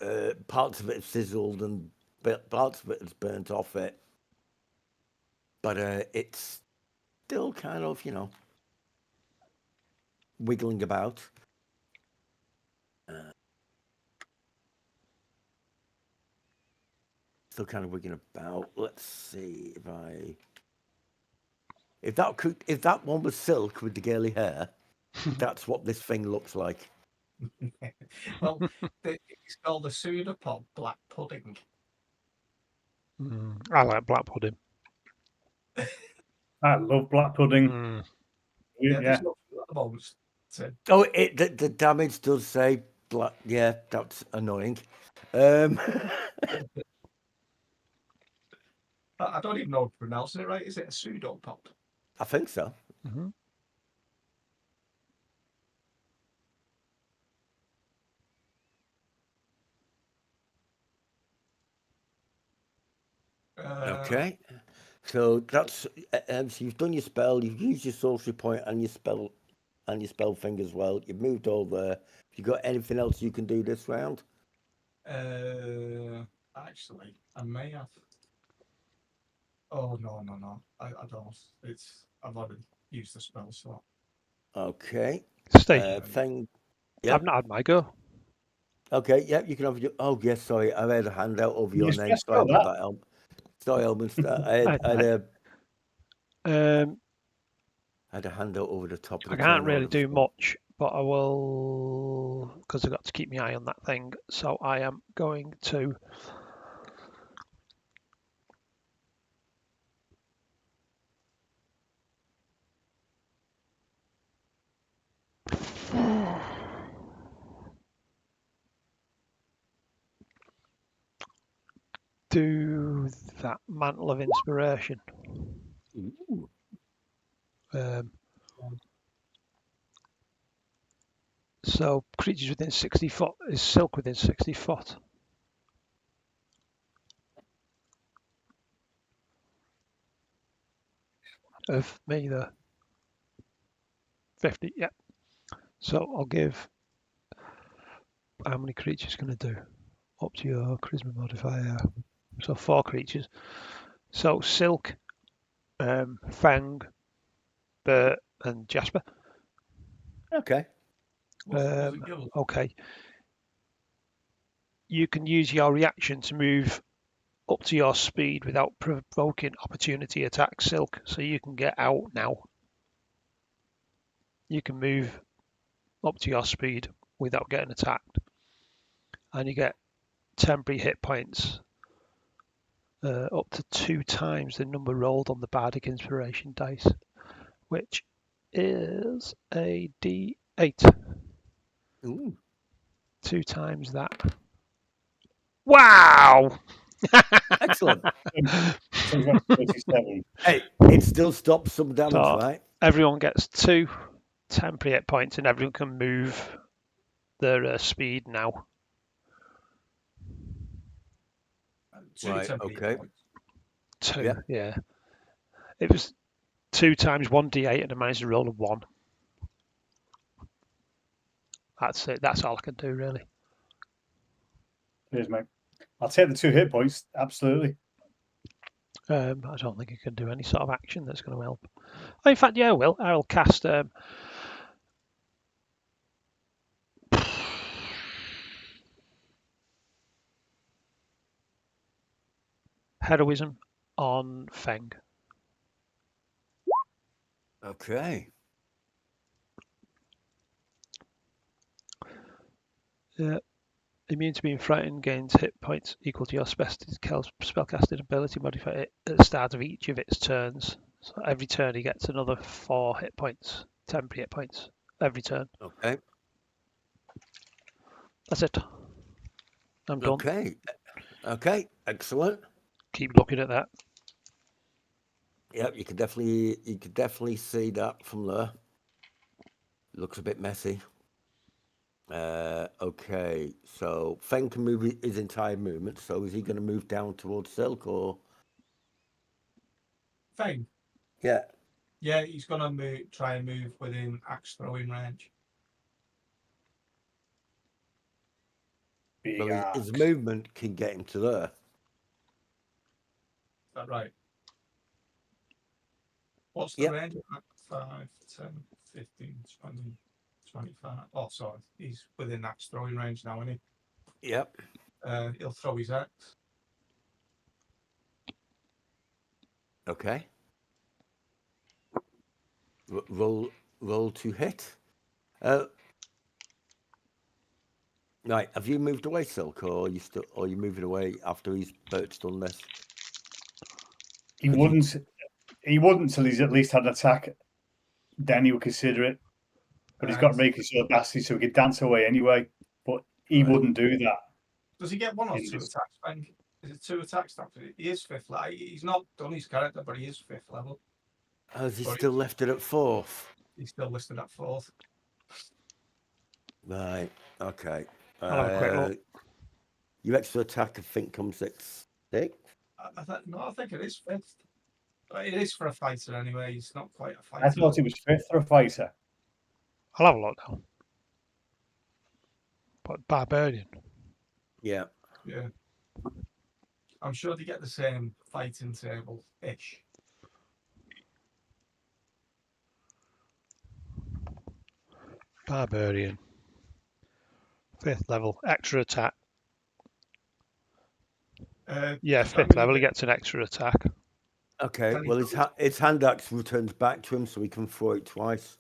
Speaker 3: parts of it have sizzled and parts of it has burnt off it, but it's still kind of, wiggling about. Still kind of wiggling about. Let's see if that one was Silk with the girly hair, that's what this thing looks like.
Speaker 1: Well, it's called the pseudopod black pudding.
Speaker 2: I like black pudding.
Speaker 4: I love black pudding.
Speaker 1: Yeah, there's no at the moment.
Speaker 3: Oh, the damage does say black. Yeah, that's annoying.
Speaker 1: I don't even know if I'm pronouncing it right. Is it a pseudopod?
Speaker 3: I think so.
Speaker 2: Mm-hmm.
Speaker 3: Okay. So that's so you've done your spell. You've used your sorcery point and your spell thing as well. You've moved all there. Have you got anything else you can do this round?
Speaker 1: Actually, I may have. Oh no, I don't. I've already used the spell slot.
Speaker 3: Okay.
Speaker 2: Steve,
Speaker 3: Thing.
Speaker 2: I've not had my go.
Speaker 3: Okay. Yeah, you can have your. Oh yes, sorry. I had a handout over your
Speaker 4: Yes,
Speaker 3: name.
Speaker 4: let's
Speaker 3: Sorry
Speaker 4: go
Speaker 3: about
Speaker 4: that.
Speaker 3: that, Elm. Sorry, Elman. I had a handout over the top of
Speaker 2: I
Speaker 3: the
Speaker 2: can't
Speaker 3: turn
Speaker 2: really
Speaker 3: order.
Speaker 2: do much, but I will, because I've got to keep my eye on that thing. So I am going to do that Mantle of Inspiration.
Speaker 3: Ooh.
Speaker 2: So creatures within 60 foot is Silk within 60 foot. Of me, the 50, yeah. So I'll give, how many creatures can I do? Up to your charisma modifier. So 4 creatures. So Silk, Fang, Bert, and Jasper.
Speaker 3: Okay.
Speaker 1: What does it give us?
Speaker 2: Okay. You can use your reaction to move up to your speed without provoking opportunity attack, Silk. So you can get out now. You can move up to your speed without getting attacked. And you get temporary hit points up to 2 times the number rolled on the Bardic Inspiration dice, which is a D8.
Speaker 3: Ooh.
Speaker 2: 2 times that. Wow!
Speaker 3: Excellent.
Speaker 4: Sounds like 37.
Speaker 3: Hey, it still stops some damage,
Speaker 2: So
Speaker 3: right?
Speaker 2: everyone gets 2 temporary hit points and everyone can move their speed now.
Speaker 1: 2
Speaker 3: Right,
Speaker 1: temporary
Speaker 3: okay.
Speaker 1: points.
Speaker 2: 2, yeah. It was 2 times 1d8 and I managed to roll a 1. That's it. That's all I can do, really.
Speaker 4: Cheers, mate. I'll take the 2 hit points. Absolutely.
Speaker 2: I don't think I can do any sort of action that's going to help. Oh, in fact, yeah, I will. I'll cast Heroism on Feng.
Speaker 3: Okay.
Speaker 2: Immune to being frightened, gains hit points equal to your spellcasted ability modifier at the start of each of its turns. So every turn he gets another 4 hit points, temporary hit points, every turn.
Speaker 3: Okay.
Speaker 2: That's it. I'm done.
Speaker 3: Okay. Okay. Excellent.
Speaker 2: Keep looking at that.
Speaker 3: Yep, you could definitely see that from there. Looks a bit messy. Okay, so Feng can move his entire movement. So is he going to move down towards Silk or?
Speaker 1: Fang.
Speaker 3: Yeah.
Speaker 1: Yeah, he's gonna try and move within axe throwing range.
Speaker 4: Big
Speaker 3: Well, his
Speaker 4: axe.
Speaker 3: movement can get him to there.
Speaker 1: Is that right? What's the
Speaker 3: Yep.
Speaker 1: range? 5, 10, 15, 20, 25. Oh, sorry. He's within axe throwing range now, isn't he?
Speaker 3: Yep.
Speaker 1: He'll throw his axe.
Speaker 3: Okay. Roll to hit. Right. Have you moved away, Silk, or are you moving away after Bert's done this?
Speaker 4: He wouldn't till he's at least had an attack. Then he would consider it. But he's got to make it so nasty so he could dance away anyway. But he wouldn't do that.
Speaker 1: Does he get 1 or 2 attacks, Fang? Is it 2 attacks after it? He is 5th level. He's not done his character, but he is 5th level.
Speaker 3: Has he still left it at 4th?
Speaker 1: He's still listed at 4th.
Speaker 3: Right. Okay.
Speaker 2: I'll have a quick look.
Speaker 3: Your extra attack, I think, comes at 6th.
Speaker 1: I think it is 5th. But it is for a fighter anyway. It's not quite a fighter.
Speaker 4: I thought it was 5th for a fighter.
Speaker 2: I'll have a look now. But Barbarian.
Speaker 3: Yeah.
Speaker 1: Yeah. I'm sure they get the same fighting table-ish.
Speaker 2: Barbarian. 5th level. Extra attack. Yeah,
Speaker 1: Does that
Speaker 2: 5th
Speaker 1: mean
Speaker 2: level. He
Speaker 1: get-
Speaker 2: gets an extra attack.
Speaker 3: Okay.
Speaker 1: Can he
Speaker 3: Well,
Speaker 1: do
Speaker 3: his hand axe returns back to him, so he can throw it twice.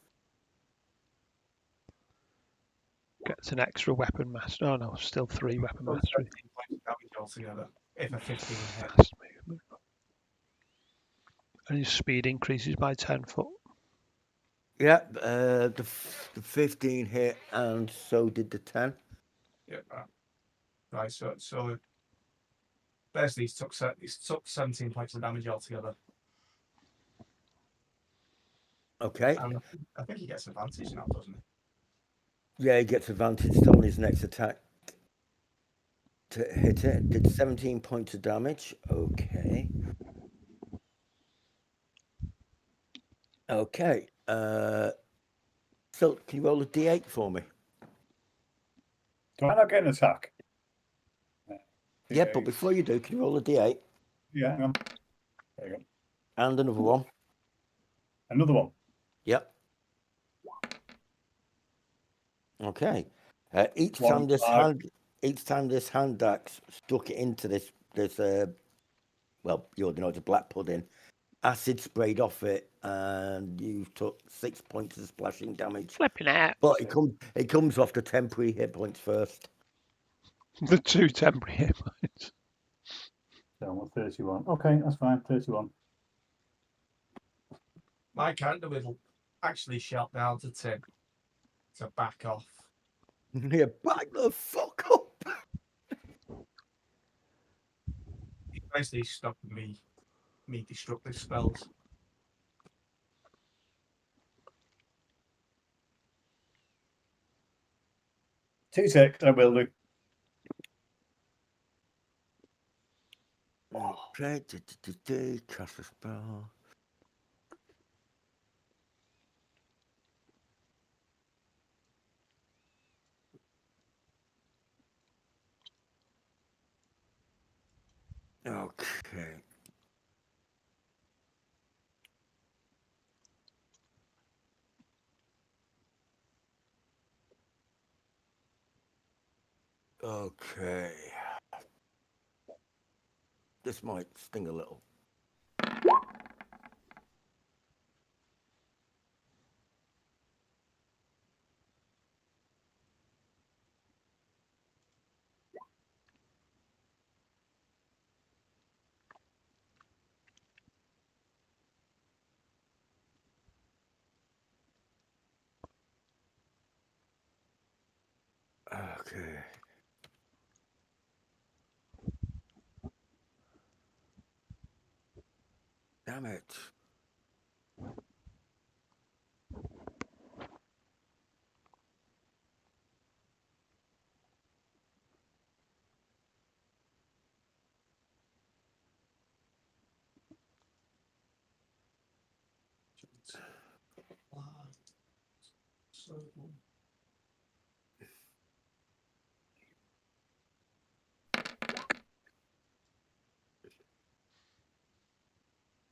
Speaker 2: Gets an extra weapon master. Oh no, still 3 weapon
Speaker 1: So
Speaker 2: mastery.
Speaker 1: 17 points of damage altogether. If a 15 hit.
Speaker 2: Fast movement. And his speed increases by 10 foot.
Speaker 3: Yeah. The 15 hit, and so did the 10.
Speaker 1: Yeah. Right. So basically, he's took 17 points of damage altogether.
Speaker 3: Okay.
Speaker 1: And I think he gets advantage now, doesn't he?
Speaker 3: Yeah, he gets advantage on his next attack to hit it. Did 17 points of damage. Okay. Okay. So, can you roll a d8 for me?
Speaker 4: Do I not get an attack?
Speaker 3: Yeah, but before you do, can you roll a d8?
Speaker 4: Yeah, hang on. There you go.
Speaker 3: And another one.
Speaker 4: Another one.
Speaker 3: Yep. Okay. Each
Speaker 4: One,
Speaker 3: time this hand axe stuck it into this well, you already know it's a black pudding. Acid sprayed off it, and you took 6 points of splashing damage.
Speaker 2: Flipping out.
Speaker 3: But it comes off the temporary hit points first.
Speaker 2: The 2 temporary hit points.
Speaker 4: So I'm on 31. Okay, that's fine. 31.
Speaker 1: My character will actually shout down to Tim to back off.
Speaker 3: Yeah, back the fuck up.
Speaker 1: He's basically stopping me destructive spells.
Speaker 4: Two ticks, I will do.
Speaker 3: Okay, cast a spell. Okay. Okay. This might sting a little. Okay. Damn it.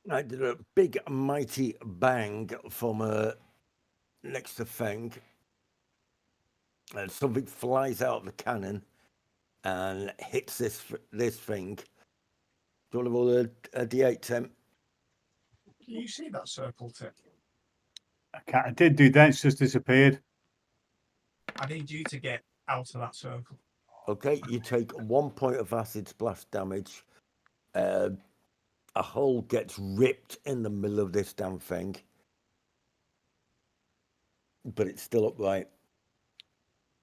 Speaker 3: I did a big mighty bang from next to Feng, and something flies out of the cannon and hits this thing. Do you want to roll a d8, Tim?
Speaker 1: Can you see that circle, Tim?
Speaker 4: I did do that, it's just disappeared.
Speaker 1: I need you to get out of that circle.
Speaker 3: Okay, you take 1 point of acid splash damage. A hole gets ripped in the middle of this damn thing, but it's still upright.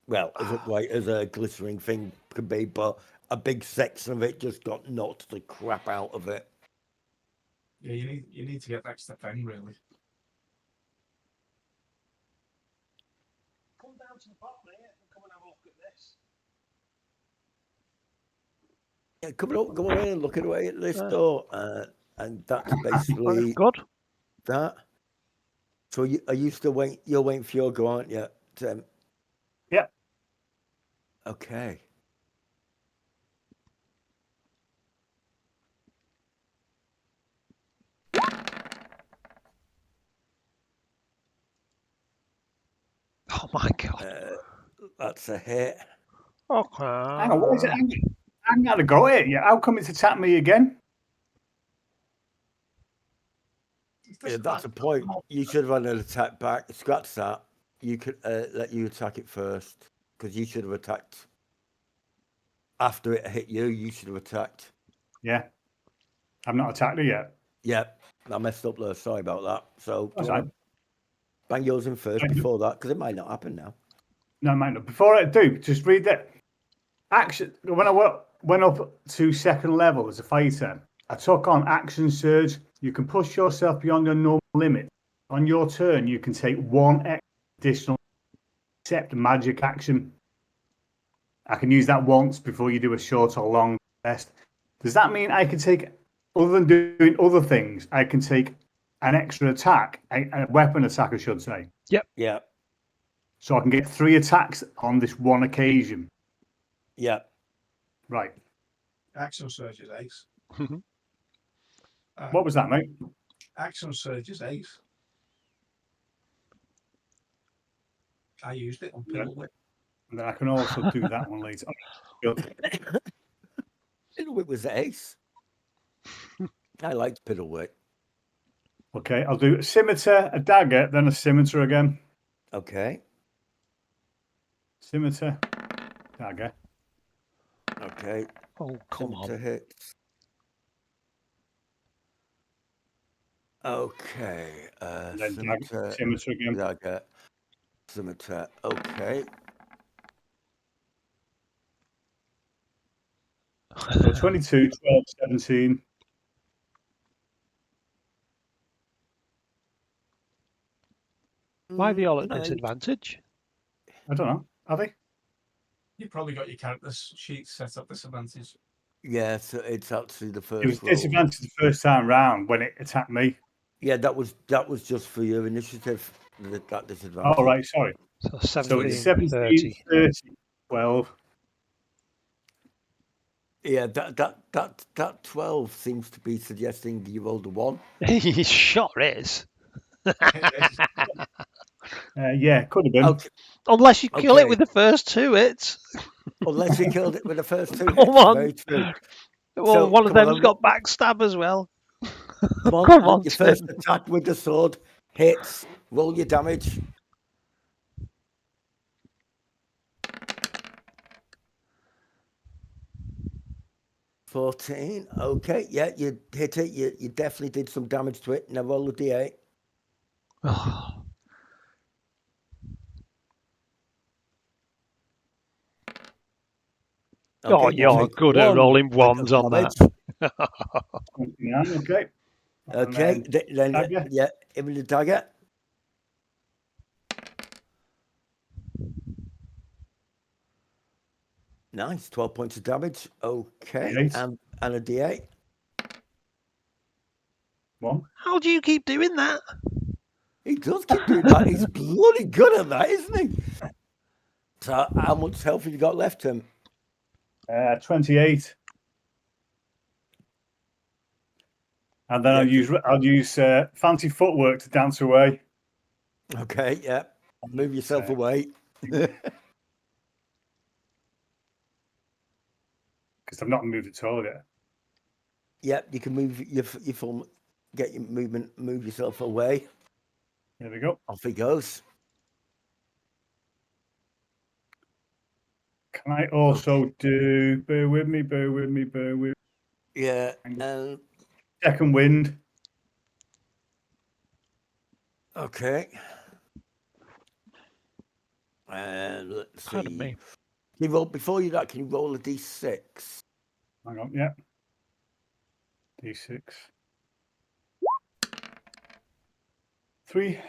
Speaker 3: Well, as upright as a glittering thing could be, but a big section of it just got knocked the crap out of it.
Speaker 1: Yeah, you need to get next to Feng, really.
Speaker 2: Come down to the bottom here and come and have a look at this.
Speaker 3: Yeah, come on in and look away at this door. and that's basically
Speaker 2: Good.
Speaker 3: that. So are you still waiting? You're waiting for your go, aren't you?
Speaker 4: Yep.
Speaker 3: Okay.
Speaker 2: Oh my god.
Speaker 3: That's a hit.
Speaker 2: Okay.
Speaker 4: Hang on, what is it? I haven't had a go at it yet. How come it's attacked me again?
Speaker 3: Yeah, that's a point. You should have had an attack back. Scratch that. You could let you attack it first because you should have attacked after it hit you. You should have attacked.
Speaker 4: Yeah. I've not attacked it yet.
Speaker 3: Yeah, I messed up there. Sorry about that. So do
Speaker 4: That's
Speaker 3: you want
Speaker 4: right.
Speaker 3: to bang yours in first
Speaker 4: Thank you.
Speaker 3: before that because it might not happen now.
Speaker 4: No, I might not. Before I do, just read that. Action. When I went up to second level as a fighter, I took on action surge. You can push yourself beyond your normal limit. On your turn, you can take one additional except magic action. I can use that once before you do a short or long rest. Does that mean I can take, other than doing other things, I can take an extra attack, a weapon attack, I should say?
Speaker 3: Yeah,
Speaker 4: So I can get 3 attacks on this one occasion.
Speaker 3: yeah.
Speaker 4: Right.
Speaker 1: Action surge is ace.
Speaker 4: What was that, mate?
Speaker 1: Action surge is ace. I used it on Pillow Whip.
Speaker 4: And then I can also do that one later.
Speaker 3: Piddlewick was ace. I liked Piddlewick.
Speaker 4: Okay, I'll do a scimitar, a dagger, then a scimitar again.
Speaker 3: Okay.
Speaker 4: Scimitar, dagger.
Speaker 3: Okay.
Speaker 2: Oh, come
Speaker 3: To
Speaker 2: on.
Speaker 3: hit. Okay.
Speaker 4: And then
Speaker 3: Scimitar,
Speaker 4: scimitar again.
Speaker 3: dagger, scimitar. Okay.
Speaker 4: So 22, 12, 17.
Speaker 2: Why are they all at
Speaker 3: No,
Speaker 2: disadvantage?
Speaker 4: I don't know. Are they?
Speaker 1: You probably got your character's sheet set up disadvantage.
Speaker 3: yeah, so it's actually the
Speaker 4: It
Speaker 3: first
Speaker 4: was
Speaker 3: roll.
Speaker 4: disadvantage the first time round when it attacked me.
Speaker 3: Yeah, that was just for your initiative. That disadvantage.
Speaker 4: Oh, right, sorry.
Speaker 2: So
Speaker 4: So it's
Speaker 2: 17,
Speaker 4: 17,
Speaker 2: 30.
Speaker 4: 30, 12.
Speaker 3: Yeah, that 12 seems to be suggesting you rolled a 1.
Speaker 2: He sure is.
Speaker 4: Yeah, could have been.
Speaker 3: Okay.
Speaker 2: Unless you kill it
Speaker 3: Okay.
Speaker 2: with the first 2 hits.
Speaker 3: Unless you killed it with the first 2
Speaker 2: Come
Speaker 3: hits.
Speaker 2: on.
Speaker 3: Very true.
Speaker 2: Well,
Speaker 3: So,
Speaker 2: one of
Speaker 3: come on,
Speaker 2: them's got backstab as well.
Speaker 3: Come on,
Speaker 2: Come on,
Speaker 3: your
Speaker 2: Tim.
Speaker 3: first attack with the sword hits. Roll your damage. $14. Okay, yeah, you hit it. You definitely did some damage to it. Now roll a d8.
Speaker 2: Oh,
Speaker 3: Okay,
Speaker 2: you're
Speaker 3: take
Speaker 2: good at
Speaker 3: 1
Speaker 2: rolling
Speaker 3: point of
Speaker 2: ones on that.
Speaker 3: damage.
Speaker 4: 29, okay.
Speaker 3: Okay,
Speaker 4: And
Speaker 3: then
Speaker 4: dagger.
Speaker 3: yeah, even the dagger. Nice, 12 points of damage. Okay,
Speaker 4: D8.
Speaker 3: and a d8.
Speaker 4: 1.
Speaker 2: How do you keep doing that?
Speaker 3: He does keep doing that. He's bloody good at that, isn't he? So, how much health have you got left, Tim?
Speaker 4: 28. And then
Speaker 3: Yeah,
Speaker 4: I'll use fancy footwork to dance away.
Speaker 3: Okay, yeah. Move yourself away.
Speaker 4: Because I've not moved at all yet.
Speaker 3: Yep, you can move your full, get your movement, move yourself away.
Speaker 4: There we go.
Speaker 3: Off he goes.
Speaker 4: Can I also do, bear with me.
Speaker 3: Yeah,
Speaker 4: Second wind.
Speaker 3: okay. And let's see.
Speaker 2: Pardon me.
Speaker 3: Can you roll, before you that, can you roll a d6?
Speaker 4: Hang on, yeah. D6. 3.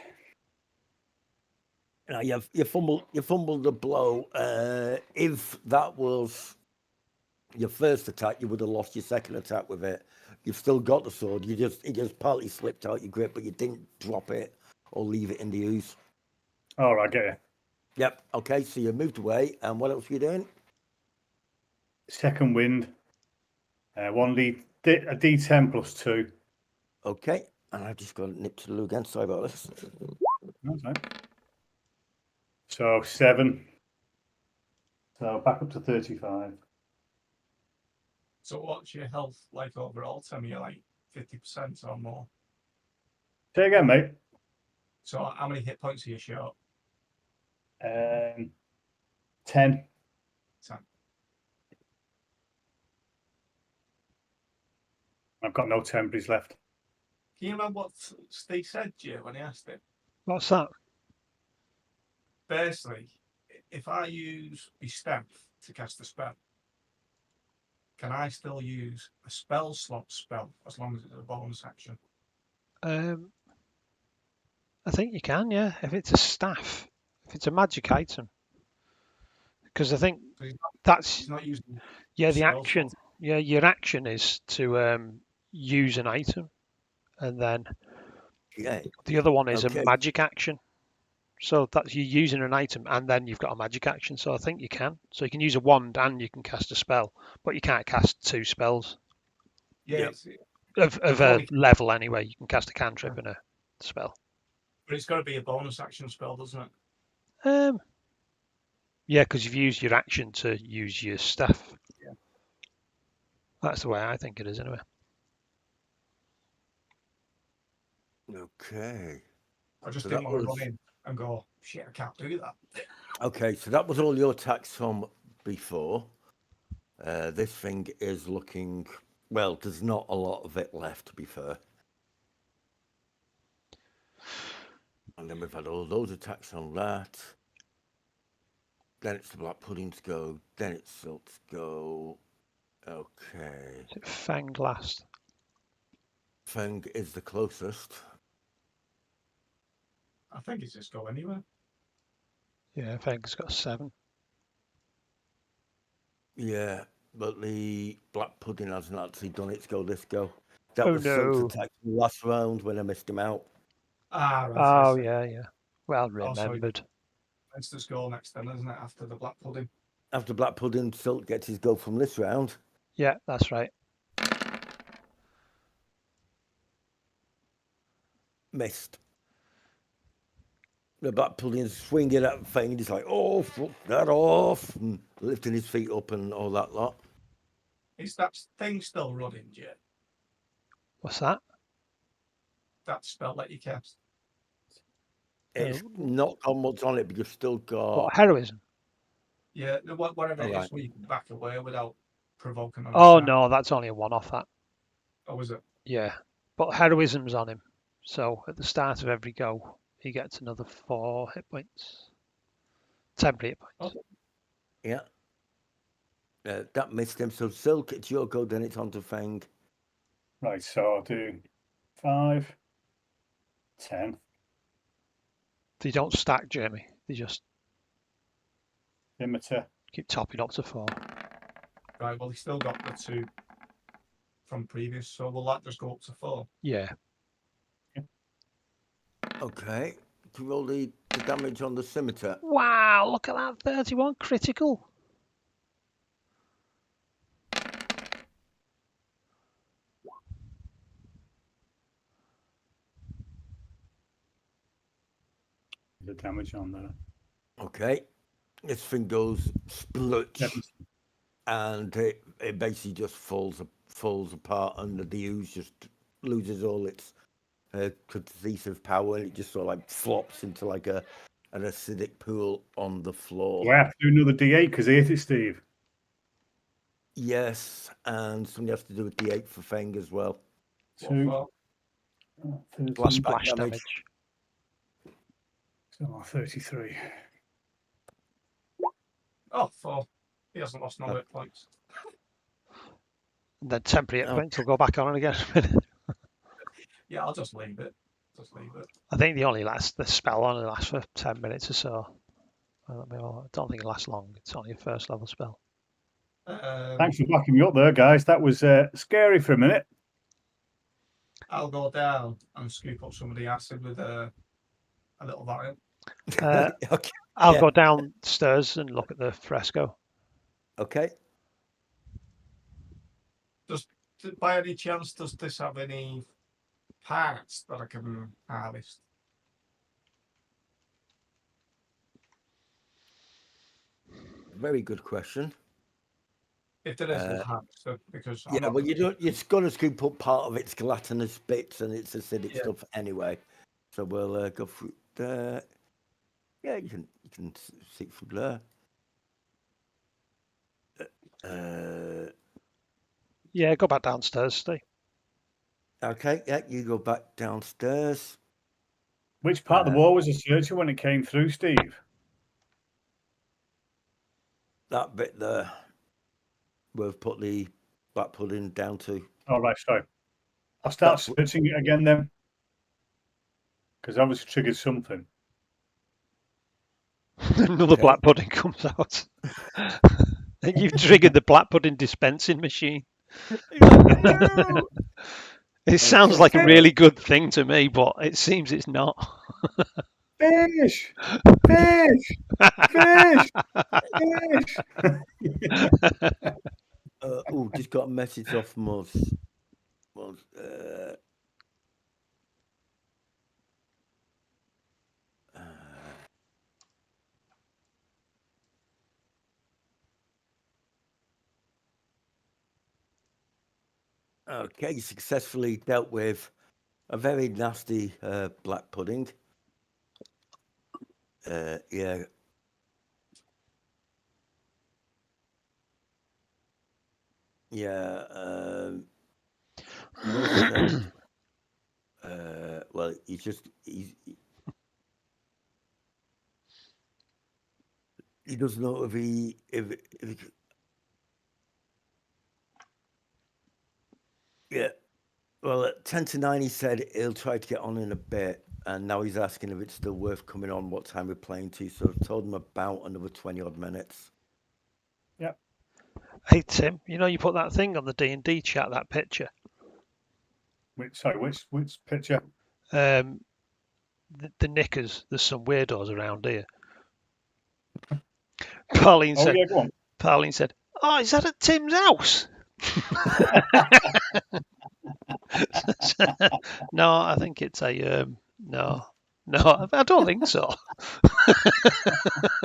Speaker 3: Now you fumbled the blow. If that was your first attack, you would have lost your second attack with it. You've still got the sword. It just partly slipped out your grip, but you didn't drop it or leave it in the ooze.
Speaker 4: All right, get you.
Speaker 3: Yep. Okay. So you moved away, and what else were you doing?
Speaker 4: Second wind. A D10 plus 2.
Speaker 3: Okay. And I've just got a nip to the loo again. Sorry about this.
Speaker 4: That's right. So 7. So back up to 35.
Speaker 1: So what's your health like overall, Tim? You're like 50% or more.
Speaker 4: Say again, mate.
Speaker 1: So how many hit points are you short?
Speaker 4: 10.
Speaker 1: 10.
Speaker 4: I've got no temporaries left.
Speaker 1: Can you remember what Steve said to you when he asked it?
Speaker 2: What's that?
Speaker 1: Basically, if I use my strength to cast a spell, can I still use a spell slot spell as long as it's a bonus action?
Speaker 2: I think you can, yeah, if it's a staff, if it's a magic item. Because I think
Speaker 1: So
Speaker 2: that's
Speaker 1: he's not using
Speaker 2: the
Speaker 1: spell
Speaker 2: action.
Speaker 1: slot.
Speaker 2: Yeah, your action is to use an item, and then
Speaker 3: Yeah.
Speaker 2: the other one is
Speaker 3: Okay.
Speaker 2: a magic action. So that's you using an item, and then you've got a magic action. So I think you can. So you can use a wand and you can cast a spell, but you can't cast 2 spells
Speaker 1: Yeah,
Speaker 3: Yep.
Speaker 2: of a level anyway. You can cast a cantrip and a spell.
Speaker 1: but it's got to be a bonus action spell, doesn't it?
Speaker 2: Yeah, because you've used your action to use your staff.
Speaker 1: Yeah.
Speaker 2: That's the way I think it is, anyway.
Speaker 3: Okay.
Speaker 1: I just
Speaker 3: So
Speaker 1: didn't
Speaker 3: that
Speaker 1: want to
Speaker 3: was-
Speaker 1: run in and go, shit, I can't do that.
Speaker 3: Okay. So that was all your attacks from before. This thing is looking well. There's not a lot of it left, to be fair. And then we've had all those attacks on that. Then it's the black puddings go. Then it's silts go. Okay.
Speaker 2: Is it fanged last?
Speaker 3: Feng is the closest.
Speaker 1: I think it's just go anywhere.
Speaker 2: Yeah, fang's got 7.
Speaker 3: Yeah, but the black pudding hasn't actually done its go this go. That
Speaker 2: Oh,
Speaker 3: was Silt's
Speaker 2: no.
Speaker 3: attack from last round when I missed him out.
Speaker 1: Ah, right.
Speaker 2: Oh,
Speaker 1: yes.
Speaker 2: yeah. Well
Speaker 1: Oh, sorry.
Speaker 2: remembered.
Speaker 1: It's just go next then, isn't it? After the black pudding.
Speaker 3: After black pudding, Silt gets his go from this round.
Speaker 2: Yeah, that's right.
Speaker 3: Missed. The black pudding's swinging that thing, and he's like, "Oh, fuck that off!" and lifting his feet up and all that lot.
Speaker 1: Is that thing still running, Jay?
Speaker 2: What's that?
Speaker 1: That spell that you cast?
Speaker 3: It's not got much on it, but you've still got.
Speaker 2: What, heroism?
Speaker 1: Yeah, whatever it is,
Speaker 3: Alright.
Speaker 1: where you can back away without provoking an
Speaker 2: Oh,
Speaker 1: attack.
Speaker 2: no, that's only a one-off, that.
Speaker 1: Oh, is it?
Speaker 2: Yeah. But heroism's on him. So at the start of every go, he gets another 4 hit points. Temporary hit points.
Speaker 3: Yeah. That missed him. So Silk, it's your go. Then it's on to Fang.
Speaker 4: Right, so I'll do 5, 10.
Speaker 2: They don't stack, Jamie. They just
Speaker 4: Limiter.
Speaker 2: keep topping up to 4.
Speaker 1: Right, well, he still got the 2 from previous, so will that just go up to 4?
Speaker 2: Yeah.
Speaker 3: Okay. To roll the damage on the scimitar.
Speaker 2: Wow, look at that. 31 critical.
Speaker 4: The damage on there.
Speaker 3: Okay. This thing goes splutch,
Speaker 4: 7.
Speaker 3: and it basically just falls apart, and the ooze just loses all its cohesive power, and it just sort of like flops into like an acidic pool on the floor.
Speaker 4: Do I have to do another D8 because I hit it, Steve?
Speaker 3: Yes, and somebody has to do a D8 for Feng as well.
Speaker 1: What
Speaker 4: 2.
Speaker 1: for?
Speaker 4: 13.
Speaker 2: Splash damage.
Speaker 4: So 33.
Speaker 1: Oh, 4. He hasn't lost no hit points.
Speaker 2: And then temporary hit
Speaker 3: Oh.
Speaker 2: points will go back on it again.
Speaker 1: Yeah, I'll just leave it. Just leave it.
Speaker 2: I think the spell only lasts for 10 minutes or so. I don't think it lasts long. It's only a first level spell.
Speaker 4: Thanks for backing me up there, guys. That was scary for a minute.
Speaker 1: I'll go down and scoop up some of the acid with a little vial.
Speaker 3: Okay.
Speaker 2: I'll
Speaker 3: Yeah.
Speaker 2: go downstairs and look at the fresco.
Speaker 3: Okay.
Speaker 1: By any chance, does this have any parts that I can harvest?
Speaker 3: Very good question.
Speaker 1: If there is, we'll harvest it because I'm
Speaker 3: Yeah,
Speaker 1: not
Speaker 3: well, you don't. You're going to scoop up part of its gelatinous bits and its acidic
Speaker 1: Yeah.
Speaker 3: stuff anyway. So we'll go through there. Yeah, you can see through there.
Speaker 2: Yeah, go back downstairs, Steve.
Speaker 3: Okay, yeah, you go back downstairs.
Speaker 4: Which part of the wall was a searcher when it came through, Steve?
Speaker 3: That bit there. We've put the black pudding down to.
Speaker 4: Oh, right, sorry. I'll start searching it again then. Because obviously triggered something.
Speaker 2: Another black pudding comes out. And you've triggered the black pudding dispensing machine. It sounds like a really good thing to me, but it seems it's not.
Speaker 4: Fish! Fish! Fish! Fish!
Speaker 3: Just got a message off Muzz. Okay, you successfully dealt with a very nasty black pudding. Yeah. Yeah. Muzz said, well, he doesn't know if he yeah. Well, at 10 to 9, he said he'll try to get on in a bit, and now he's asking if it's still worth coming on, what time we're playing to. So I've told him about another 20 odd minutes.
Speaker 4: Yep.
Speaker 2: Hey Tim, you know you put that thing on the D&D chat, that picture.
Speaker 4: Which picture?
Speaker 2: The knickers. There's some weirdos around here. Pauline said.
Speaker 4: Yeah, go on.
Speaker 2: Pauline said, "Oh, is that at Tim's house?" No, I think it's a no, I don't think so.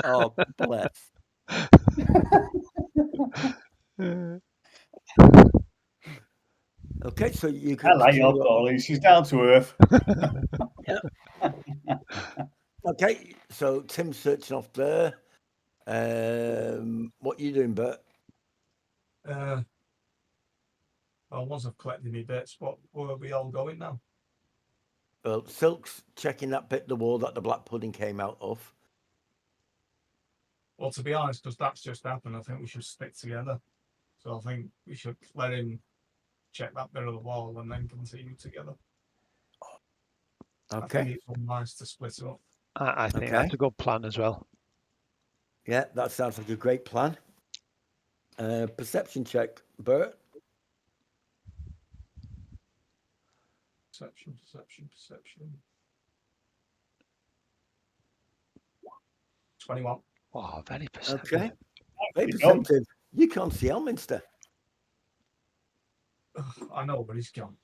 Speaker 3: Oh, bless. Okay, so you can.
Speaker 4: I like your Pauline. She's down to earth.
Speaker 3: Okay, so Tim's searching off there. What are you doing, Bert?
Speaker 1: Well, once I've collected my bits, where are we all going now?
Speaker 3: Well, Silk's checking that bit of the wall that the black pudding came out of.
Speaker 1: Well, to be honest, because that's just happened, I think we should stick together. So I think we should let him check that bit of the wall and then continue together.
Speaker 3: Okay.
Speaker 1: I think it's nice to split up.
Speaker 2: I think that's a good plan as well.
Speaker 3: Yeah, that sounds like a great plan. Perception check, Bert.
Speaker 1: Perception. 21.
Speaker 2: Wow, very perceptive.
Speaker 3: Okay. Very perceptive. You can't see Elminster.
Speaker 1: I know, but he's gone.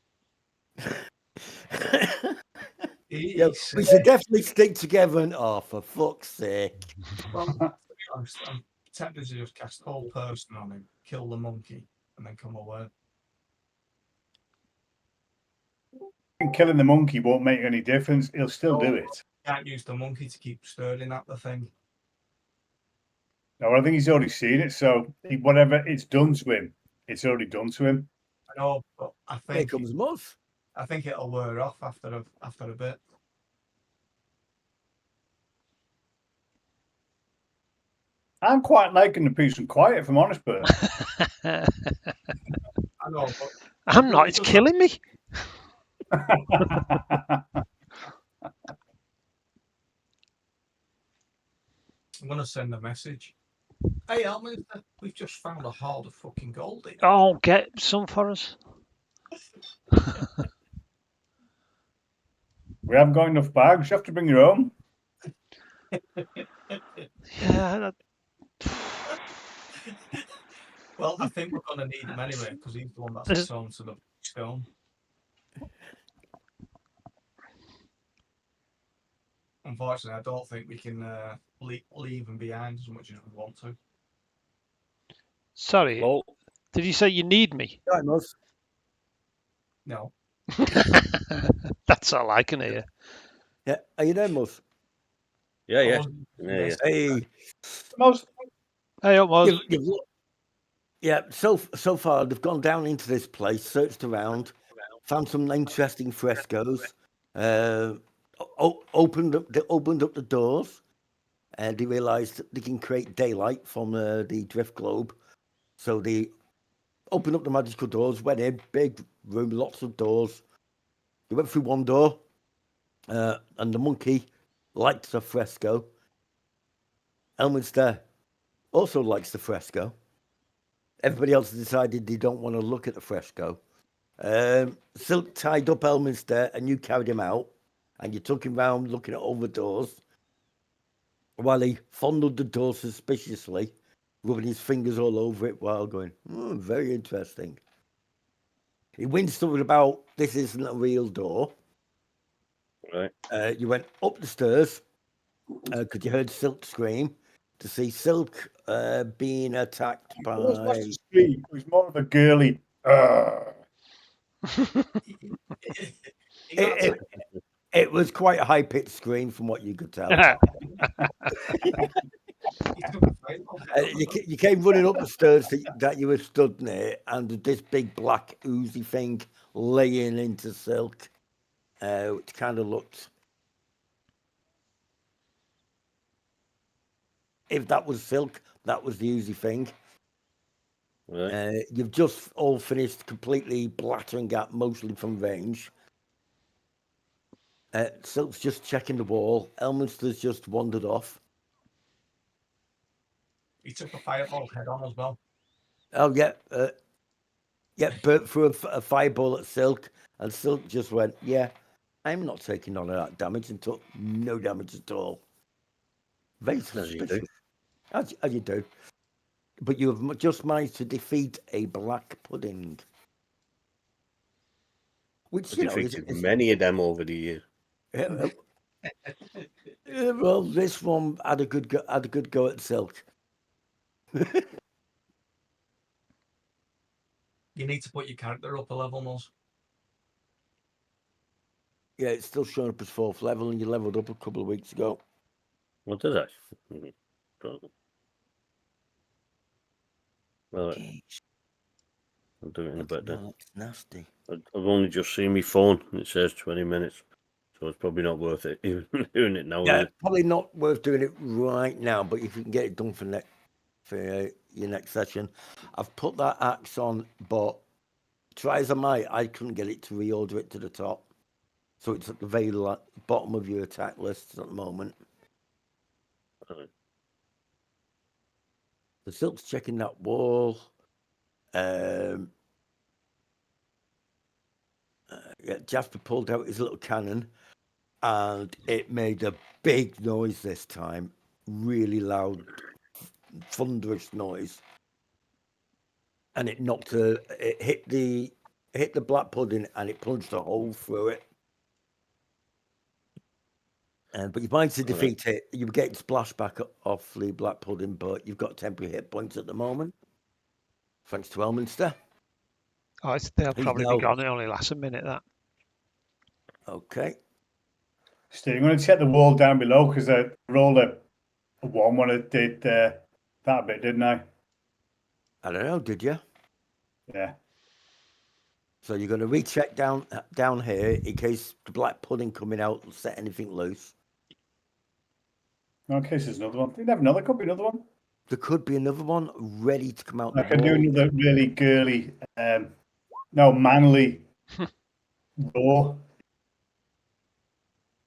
Speaker 3: We should definitely stick together and for fuck's sake.
Speaker 1: Well, to be honest, I'm tempted to just cast whole person on him, kill the monkey, and then come away.
Speaker 4: Killing the monkey won't make any difference. He'll still do it.
Speaker 1: Can't use the monkey to keep stirring at the thing.
Speaker 4: No, I think he's already seen it. So whatever it's done to him, it's already done to him.
Speaker 1: I know, but I think
Speaker 3: Here comes Muzz.
Speaker 1: I think it'll wear off after a bit.
Speaker 4: I'm quite liking the peace and quiet, if I'm honest, Bert.
Speaker 1: I know, but
Speaker 2: I'm not. It's killing me.
Speaker 1: I'm going to send a message Hey, Alman, we've just found a hoard of fucking gold here.
Speaker 2: Oh, get some for us.
Speaker 4: We haven't got enough bags. You have to bring your own.
Speaker 2: Yeah,
Speaker 1: Well, I think we're going to need him anyway because he's the one that's
Speaker 2: There's-
Speaker 1: sewn to the stone. Unfortunately, I don't think we can leave him behind as much as we want to.
Speaker 2: sorry.
Speaker 5: Well,
Speaker 2: Did you say you need me?
Speaker 3: Right, Mus.
Speaker 1: No.
Speaker 2: That's all I can hear.
Speaker 3: Yeah, are you there, Mus?
Speaker 5: yeah,
Speaker 1: I
Speaker 5: yeah.
Speaker 1: wasn't-
Speaker 5: Yeah, yeah.
Speaker 3: Hey,
Speaker 4: Most
Speaker 2: Hey, up, Moz.
Speaker 3: yeah. So far, they've gone down into this place, searched around, found some interesting frescoes. Opened up the doors, and they realised that they can create daylight from the drift globe. So they opened up the magical doors, went in, big room, lots of doors. They went through one door, and the monkey liked the fresco. Elminster also likes the fresco. Everybody else decided they don't want to look at the fresco. Silk tied up Elminster, and you carried him out, and you took him round looking at all the doors, while he fondled the door suspiciously, rubbing his fingers all over it while going, very interesting. He winced about, this isn't a real door.
Speaker 5: Right.
Speaker 3: You went up the stairs, because you heard Silk scream, to see Silk being attacked
Speaker 4: it was
Speaker 3: by...
Speaker 4: less a scream. It was more of a girly.
Speaker 1: He got attacked.
Speaker 3: It was quite a high-pitched scream from what you could tell.
Speaker 1: He took a fireball head on as well.
Speaker 3: You came running up the stairs that you were stood near, and this big black oozy thing laying into Silk, which kind of looked... If that was Silk, that was the oozy thing.
Speaker 5: Right.
Speaker 3: You've just all finished completely blattering at, mostly from range. Silk's just checking the wall. Elminster's just wandered off.
Speaker 1: He took a fireball head on as well.
Speaker 3: Oh, yeah. Bert threw a fireball at Silk, and Silk just went, yeah, I'm not taking none of that damage, and took no damage at all. Very suspicious. As you do. But you have just managed to defeat a black pudding. Which,
Speaker 5: I've defeated many of them over the years.
Speaker 3: Well, this one had a good go at Silk.
Speaker 1: You need to put your character up a level, Moz.
Speaker 3: Yeah, it's still showing up as 4th level, and you leveled up a couple of weeks ago.
Speaker 5: What did I? Well, I'll do it in a bit then.
Speaker 3: It's nasty.
Speaker 5: I've only just seen my phone, and it says 20 minutes. So it's probably not worth it even doing it now.
Speaker 3: Yeah,
Speaker 5: Is it?
Speaker 3: probably not worth doing it right now, but if you can get it done for your next session. I've put that axe on, but try as I might, I couldn't get it to reorder it to the top. So it's at the very bottom of your attack list at the moment.
Speaker 5: Right.
Speaker 3: The Silk's checking that wall. Jasper pulled out his little cannon, and it made a big noise this time. Really loud, thunderous noise. And it it hit the black pudding, and it punched a hole through it. But you managed to defeat it. You get splashback off the black pudding, but you've got temporary hit points at the moment. Thanks to Elminster.
Speaker 2: Oh, they'll probably be gone. It only lasts a minute, that.
Speaker 3: Okay.
Speaker 4: Steve, I'm going to check the wall down below because I rolled a 1 when I did that bit, didn't I?
Speaker 3: I don't know, did you?
Speaker 4: Yeah.
Speaker 3: So you're going to recheck down here in case the black pudding coming out will set anything loose.
Speaker 4: No, in case there's another one. Didn't have another? Could be another one.
Speaker 3: There could be another one ready to come out.
Speaker 4: I can do another really girly, manly door.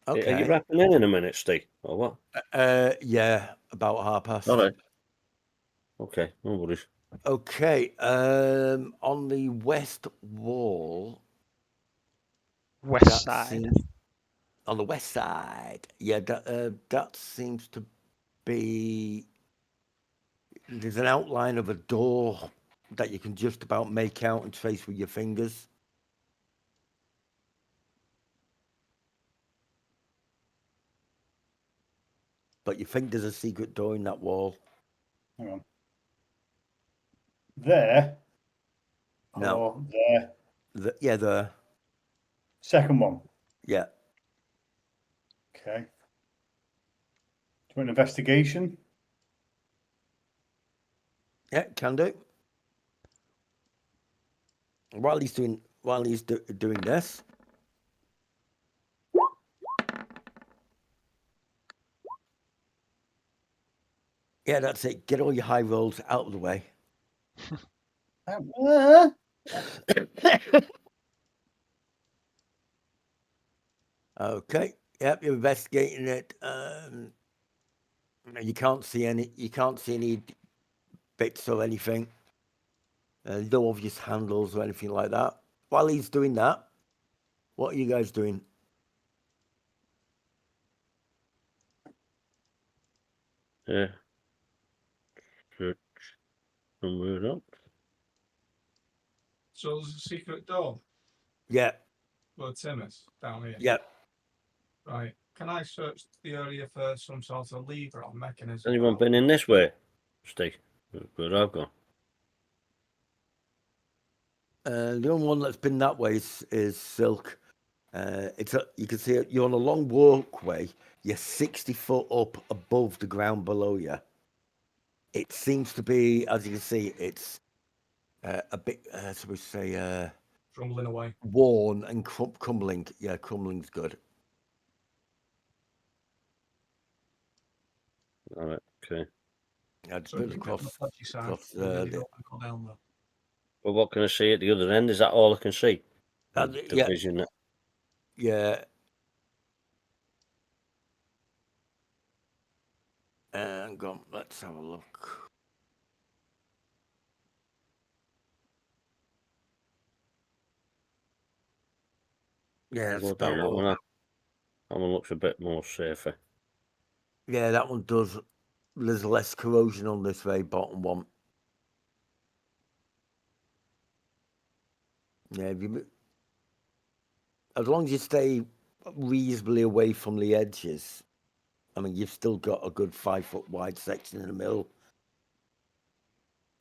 Speaker 3: Okay.
Speaker 5: Are you wrapping in a minute, Steve, or what?
Speaker 3: Yeah, about 1:30.
Speaker 5: All right. Okay, no worries.
Speaker 3: Okay, on the west wall,
Speaker 2: West
Speaker 3: that
Speaker 2: side.
Speaker 3: seems on the west side. Yeah, that seems to be. There's an outline of a door that you can just about make out and trace with your fingers. But you think there's a secret door in that wall?
Speaker 4: Hang on. There.
Speaker 3: No.
Speaker 4: Or there.
Speaker 3: Yeah, there.
Speaker 4: Second one.
Speaker 3: Yeah.
Speaker 4: Okay. Do you want an investigation?
Speaker 3: Yeah, can do. While he's doing this, yeah, that's it. Get all your high rolls out of the way. Okay. Yep, you're investigating it. You can't see any bits or anything. No obvious handles or anything like that. While he's doing that, what are you guys doing?
Speaker 5: Yeah. Search somewhere up.
Speaker 1: So there's a secret door
Speaker 3: Yeah,
Speaker 1: where Tim is down here.
Speaker 3: yeah.
Speaker 1: Right. Can I search the area for some sort of lever or mechanism?
Speaker 5: Anyone been in this way? Steve, where I've gone.
Speaker 3: The only one that's been that way is Silk. You can see you're on a long walkway. You're 60 foot up above the ground below you. It seems to be, as you can see, it's a bit, so we say,
Speaker 1: Crumbling away.
Speaker 3: worn and crumbling. Yeah, crumbling's good.
Speaker 5: All right, okay.
Speaker 3: Yeah, just
Speaker 1: So
Speaker 3: build
Speaker 1: it's a bit on the
Speaker 3: across.
Speaker 1: pudgy side.
Speaker 3: across
Speaker 1: We really
Speaker 3: the-
Speaker 1: don't want to go down there.
Speaker 5: But what can I see at the other end? Is that all I can see?
Speaker 3: Yeah.
Speaker 5: The vision.
Speaker 3: Yeah. Hang on, let's have a look. Yeah, that's
Speaker 5: Go
Speaker 3: about
Speaker 5: down that
Speaker 3: all.
Speaker 5: one. That one looks a bit more safer.
Speaker 3: Yeah, that one does. There's less corrosion on this very bottom one. Yeah, as long as you stay reasonably away from the edges, I mean, you've still got a good 5 foot wide section in the middle.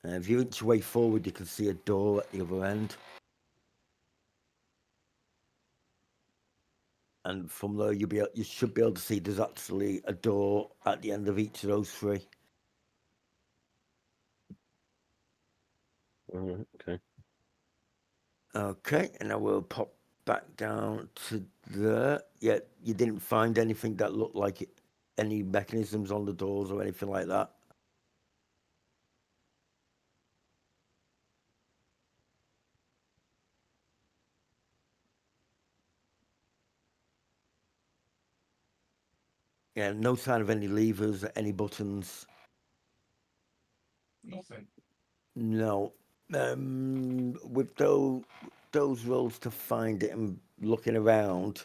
Speaker 3: If you inch your way forward, you can see a door at the other end. And from there, you should be able to see there's actually a door at the end of each of those three.
Speaker 5: All right, okay.
Speaker 3: Okay, and I will pop back down to there. Yeah, you didn't find anything that looked like it, any mechanisms on the doors or anything like that. Yeah, no sign of any levers, any buttons.
Speaker 1: Nothing.
Speaker 3: No. With those rolls to find it and looking around.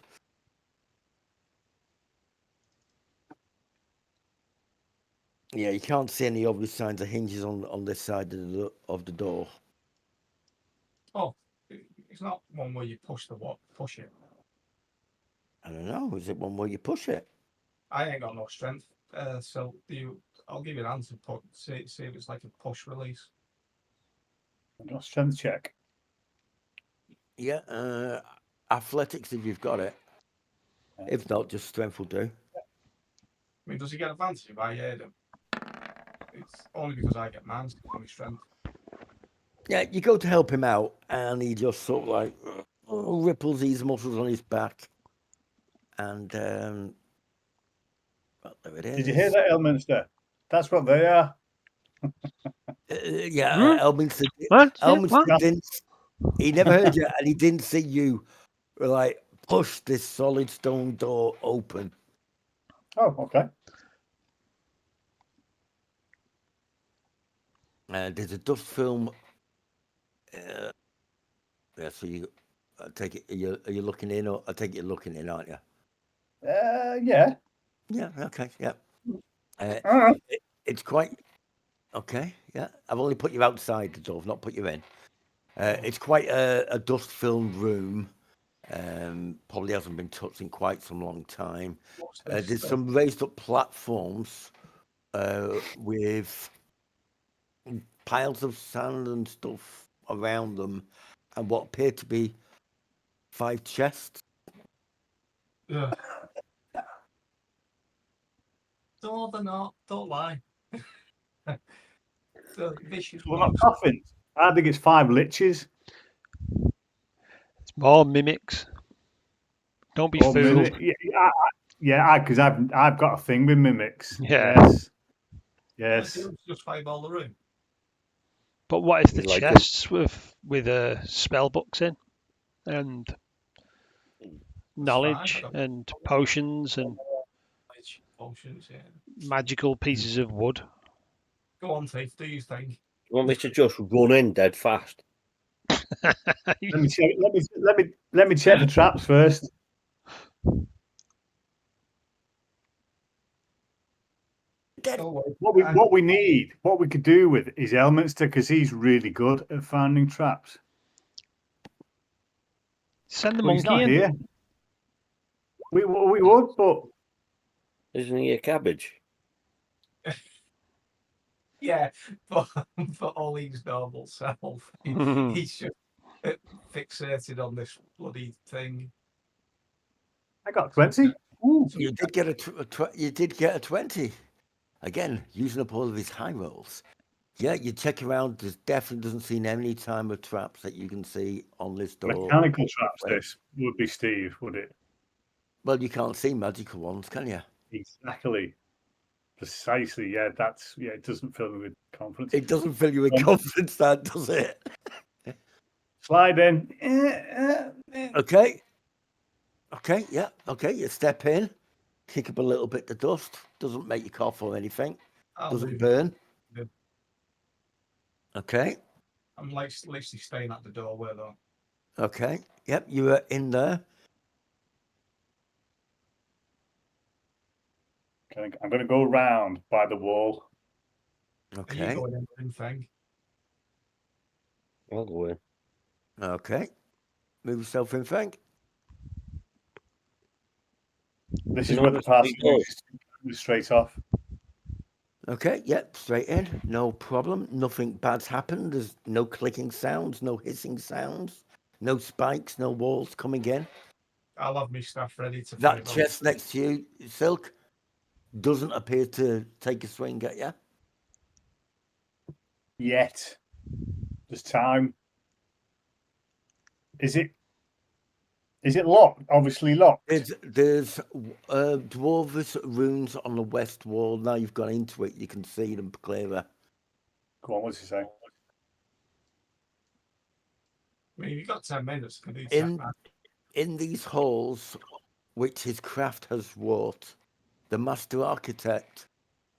Speaker 3: Yeah, you can't see any obvious signs of hinges on this side of the door.
Speaker 1: Oh, it's not one where you push it.
Speaker 3: I don't know. Is it one where you push it?
Speaker 1: I ain't got no strength. So I'll give you an answer. See if it's like a push release.
Speaker 4: Not strength check.
Speaker 3: Yeah, athletics if you've got it. If not, just strength will do.
Speaker 1: I mean, does he get advantage if I heard him? It's only because I get mine on my strength.
Speaker 3: Yeah, you go to help him out, and he just sort of like ripples these muscles on his back, and well, there it is.
Speaker 4: Did you hear that, Elminster? That's what they are.
Speaker 3: Yeah, Elminster.
Speaker 2: What?
Speaker 3: Elminster didn't. He never heard you, and he didn't see you like push this solid stone door open.
Speaker 4: Oh, okay.
Speaker 3: There's a dust film. Yeah, so you, I take it. Are you looking in, or I take it you're looking in, aren't you?
Speaker 4: Yeah.
Speaker 3: Yeah. Okay. Yeah.
Speaker 4: Ah.
Speaker 3: It's quite okay. Yeah. I've only put you outside the door. I've not put you in. It's quite a dust-filled room. Probably hasn't been touched in quite some long time.
Speaker 1: What's this?
Speaker 3: There's some raised up platforms with piles of sand and stuff around them, and what appear to be 5 chests.
Speaker 1: Yeah. No, they're not. Don't lie. The vicious
Speaker 4: Well, not
Speaker 1: monster.
Speaker 4: coffins. I think it's 5 liches.
Speaker 2: It's more mimics. Don't be
Speaker 4: Or
Speaker 2: fooled.
Speaker 4: yeah, because I've got a thing with mimics.
Speaker 2: Yeah.
Speaker 4: Yes.
Speaker 1: Yeah,
Speaker 4: Yes.
Speaker 1: so just five all the room.
Speaker 2: But what if the
Speaker 5: You like 'em?
Speaker 2: chests with spell books in and knowledge
Speaker 1: fine,
Speaker 2: and potions and
Speaker 1: Potions, yeah.
Speaker 2: magical pieces of wood?
Speaker 1: Go on, Thief. Do you think?
Speaker 5: You want me to just run in dead fast?
Speaker 4: Let me check. Let me check the traps first. What we need, what we could do with is Elminster, because he's really good at finding traps.
Speaker 2: Send the
Speaker 4: But he's
Speaker 2: monkey
Speaker 4: not
Speaker 2: in.
Speaker 4: here. We would, but
Speaker 5: Isn't he a cabbage?
Speaker 1: Yeah, but for Ollie's normal self, he's just fixated on this bloody thing.
Speaker 4: I got 20. Ooh.
Speaker 3: So you did get a 20. Again, using up all of his high rolls. Yeah, you check around. There's definitely doesn't seem any time of traps that you can see on this door.
Speaker 4: Mechanical traps. This would be Steve, would it?
Speaker 3: Well, you can't see magical ones, can you?
Speaker 4: Exactly. Precisely. Yeah, it doesn't fill me with confidence.
Speaker 3: It doesn't fill you with confidence, that does it?
Speaker 4: Slide in.
Speaker 3: Okay. Okay, yeah. Okay, you step in, kick up a little bit of dust. Doesn't make you cough or anything. Doesn't burn.
Speaker 1: Good.
Speaker 3: Okay.
Speaker 1: I'm literally staying at the doorway though.
Speaker 3: Okay. Yep, you are in there.
Speaker 4: I'm going to go round by the wall.
Speaker 1: Are you
Speaker 3: Okay.
Speaker 1: going in, Feng?
Speaker 5: I'll go in.
Speaker 3: Okay. Move yourself in, Frank.
Speaker 4: This
Speaker 5: You
Speaker 4: is
Speaker 5: know
Speaker 4: where the
Speaker 5: what's
Speaker 4: pass
Speaker 5: pretty good?
Speaker 4: is straight off.
Speaker 3: Okay, yep, straight in. No problem. Nothing bad's happened. There's no clicking sounds, no hissing sounds, no spikes, no walls coming in.
Speaker 1: I'll have my stuff ready to
Speaker 3: That
Speaker 1: fight
Speaker 3: chest next to you, Silk, doesn't appear to take a swing at you.
Speaker 4: Yet. There's time. Is it locked? Obviously locked.
Speaker 3: There's dwarvish runes on the west wall. Now you've gone into it, you can see them clearer.
Speaker 4: Go on, what's he say?
Speaker 1: I mean, you've got 10 minutes. Can do
Speaker 3: In these halls, which his craft has wrought, the master architect,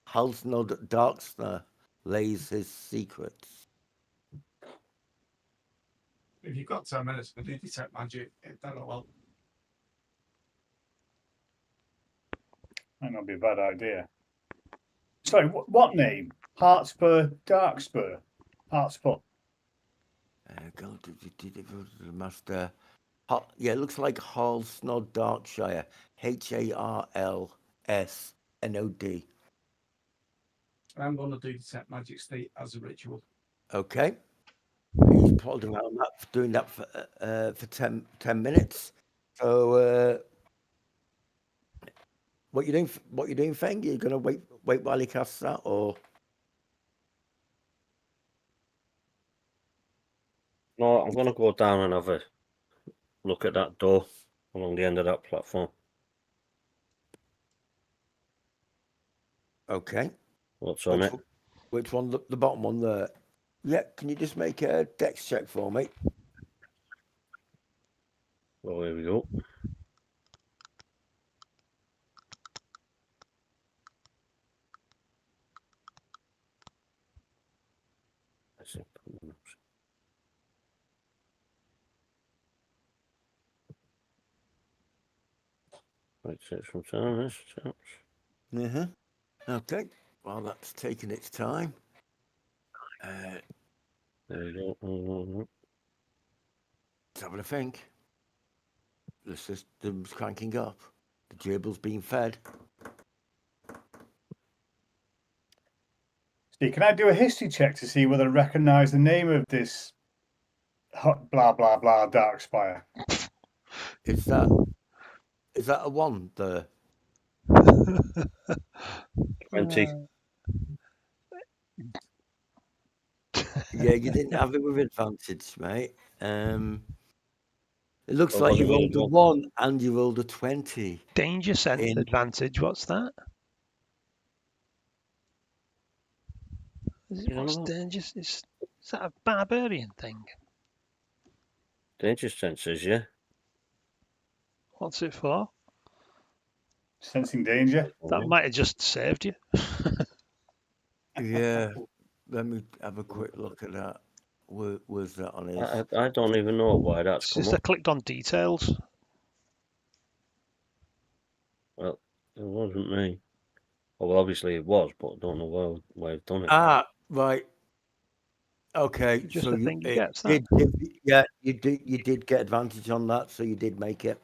Speaker 3: Halsnod Darksner, lays his secrets.
Speaker 1: If you've got 10 minutes, can do detect magic. That'll help.
Speaker 4: Might not be a bad idea. Sorry, what name? Heartspur, Darkspur, Heartspur.
Speaker 3: Go to the master. Yeah, it looks like Halsnod Darkshire. HARLSNOD.
Speaker 1: I'm going to do detect magic state as a ritual.
Speaker 3: Okay. He's plodding around that, doing that for 10 minutes. So, what you doing? What you doing, Feng? You're gonna wait while he casts that, or?
Speaker 5: No, I'm going to go down and have a look at that door along the end of that platform.
Speaker 3: Okay.
Speaker 5: What's on it?
Speaker 3: Which one? The bottom one there. Yeah. Can you just make a dex check for me?
Speaker 5: Well, here we go. Let's see. Right, set from time. This
Speaker 3: Uh-huh. Okay. Well, that's taking its time.
Speaker 5: there you go.
Speaker 3: Let's have a think. The system's cranking up. The gerbils being fed.
Speaker 4: See, can I do a history check to see whether I recognise the name of this blah blah blah Dark Spire?
Speaker 3: Is that a one? The
Speaker 5: 20.
Speaker 3: yeah, you didn't have it with advantage, mate. It looks
Speaker 5: Well,
Speaker 3: like
Speaker 5: wasn't
Speaker 3: you
Speaker 5: really
Speaker 3: rolled a 1 and you rolled a 20.
Speaker 2: Danger sense
Speaker 3: In
Speaker 2: advantage. What's that?
Speaker 5: You don't
Speaker 2: What's
Speaker 5: know.
Speaker 2: danger? Is that a barbarian thing?
Speaker 5: Danger senses, yeah.
Speaker 2: What's it for?
Speaker 4: Sensing danger.
Speaker 2: That might have just saved you.
Speaker 3: Yeah, let me have a quick look at that. Where's that on his?
Speaker 5: I don't even know why that's
Speaker 2: It's
Speaker 5: come
Speaker 2: just I
Speaker 5: up.
Speaker 2: clicked on details.
Speaker 5: Well, it wasn't me. Well, obviously it was, but I don't know why I've done it.
Speaker 3: Ah, right. Okay,
Speaker 2: Just
Speaker 3: so
Speaker 2: the
Speaker 3: you
Speaker 2: thing you
Speaker 3: it
Speaker 2: get. That
Speaker 3: did give yeah, you did get advantage on that, so you did make it.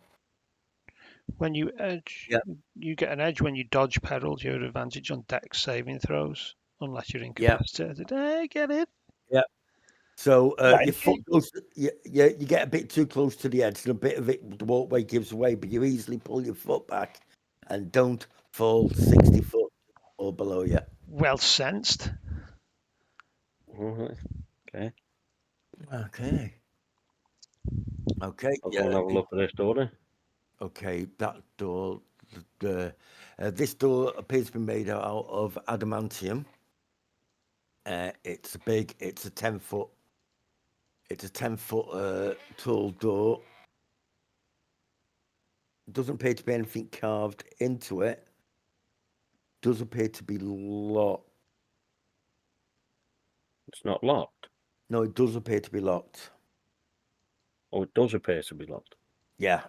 Speaker 2: when you edge,
Speaker 3: Yeah.
Speaker 2: you get an edge when you dodge perils. You have advantage on dex saving throws, unless you're
Speaker 3: Yeah.
Speaker 2: incapacitated. I get it.
Speaker 3: So
Speaker 4: Right.
Speaker 3: your foot goes, you get a bit too close to the edge, and a bit of it, the walkway gives away, but you easily pull your foot back and don't fall 60 foot or below you.
Speaker 2: Well sensed.
Speaker 5: All right. Okay.
Speaker 3: Okay. Okay.
Speaker 5: I'll go
Speaker 3: Yeah.
Speaker 5: and have a look at this door then.
Speaker 3: Okay. That door, this door appears to be made out of adamantium. It's big. It's a 10-foot. It's a 10-foot tall door. Doesn't appear to be anything carved into it. Does appear to be locked.
Speaker 5: It's not locked.
Speaker 3: No, it does appear to be locked.
Speaker 5: Oh, it does appear to be locked.
Speaker 3: Yeah.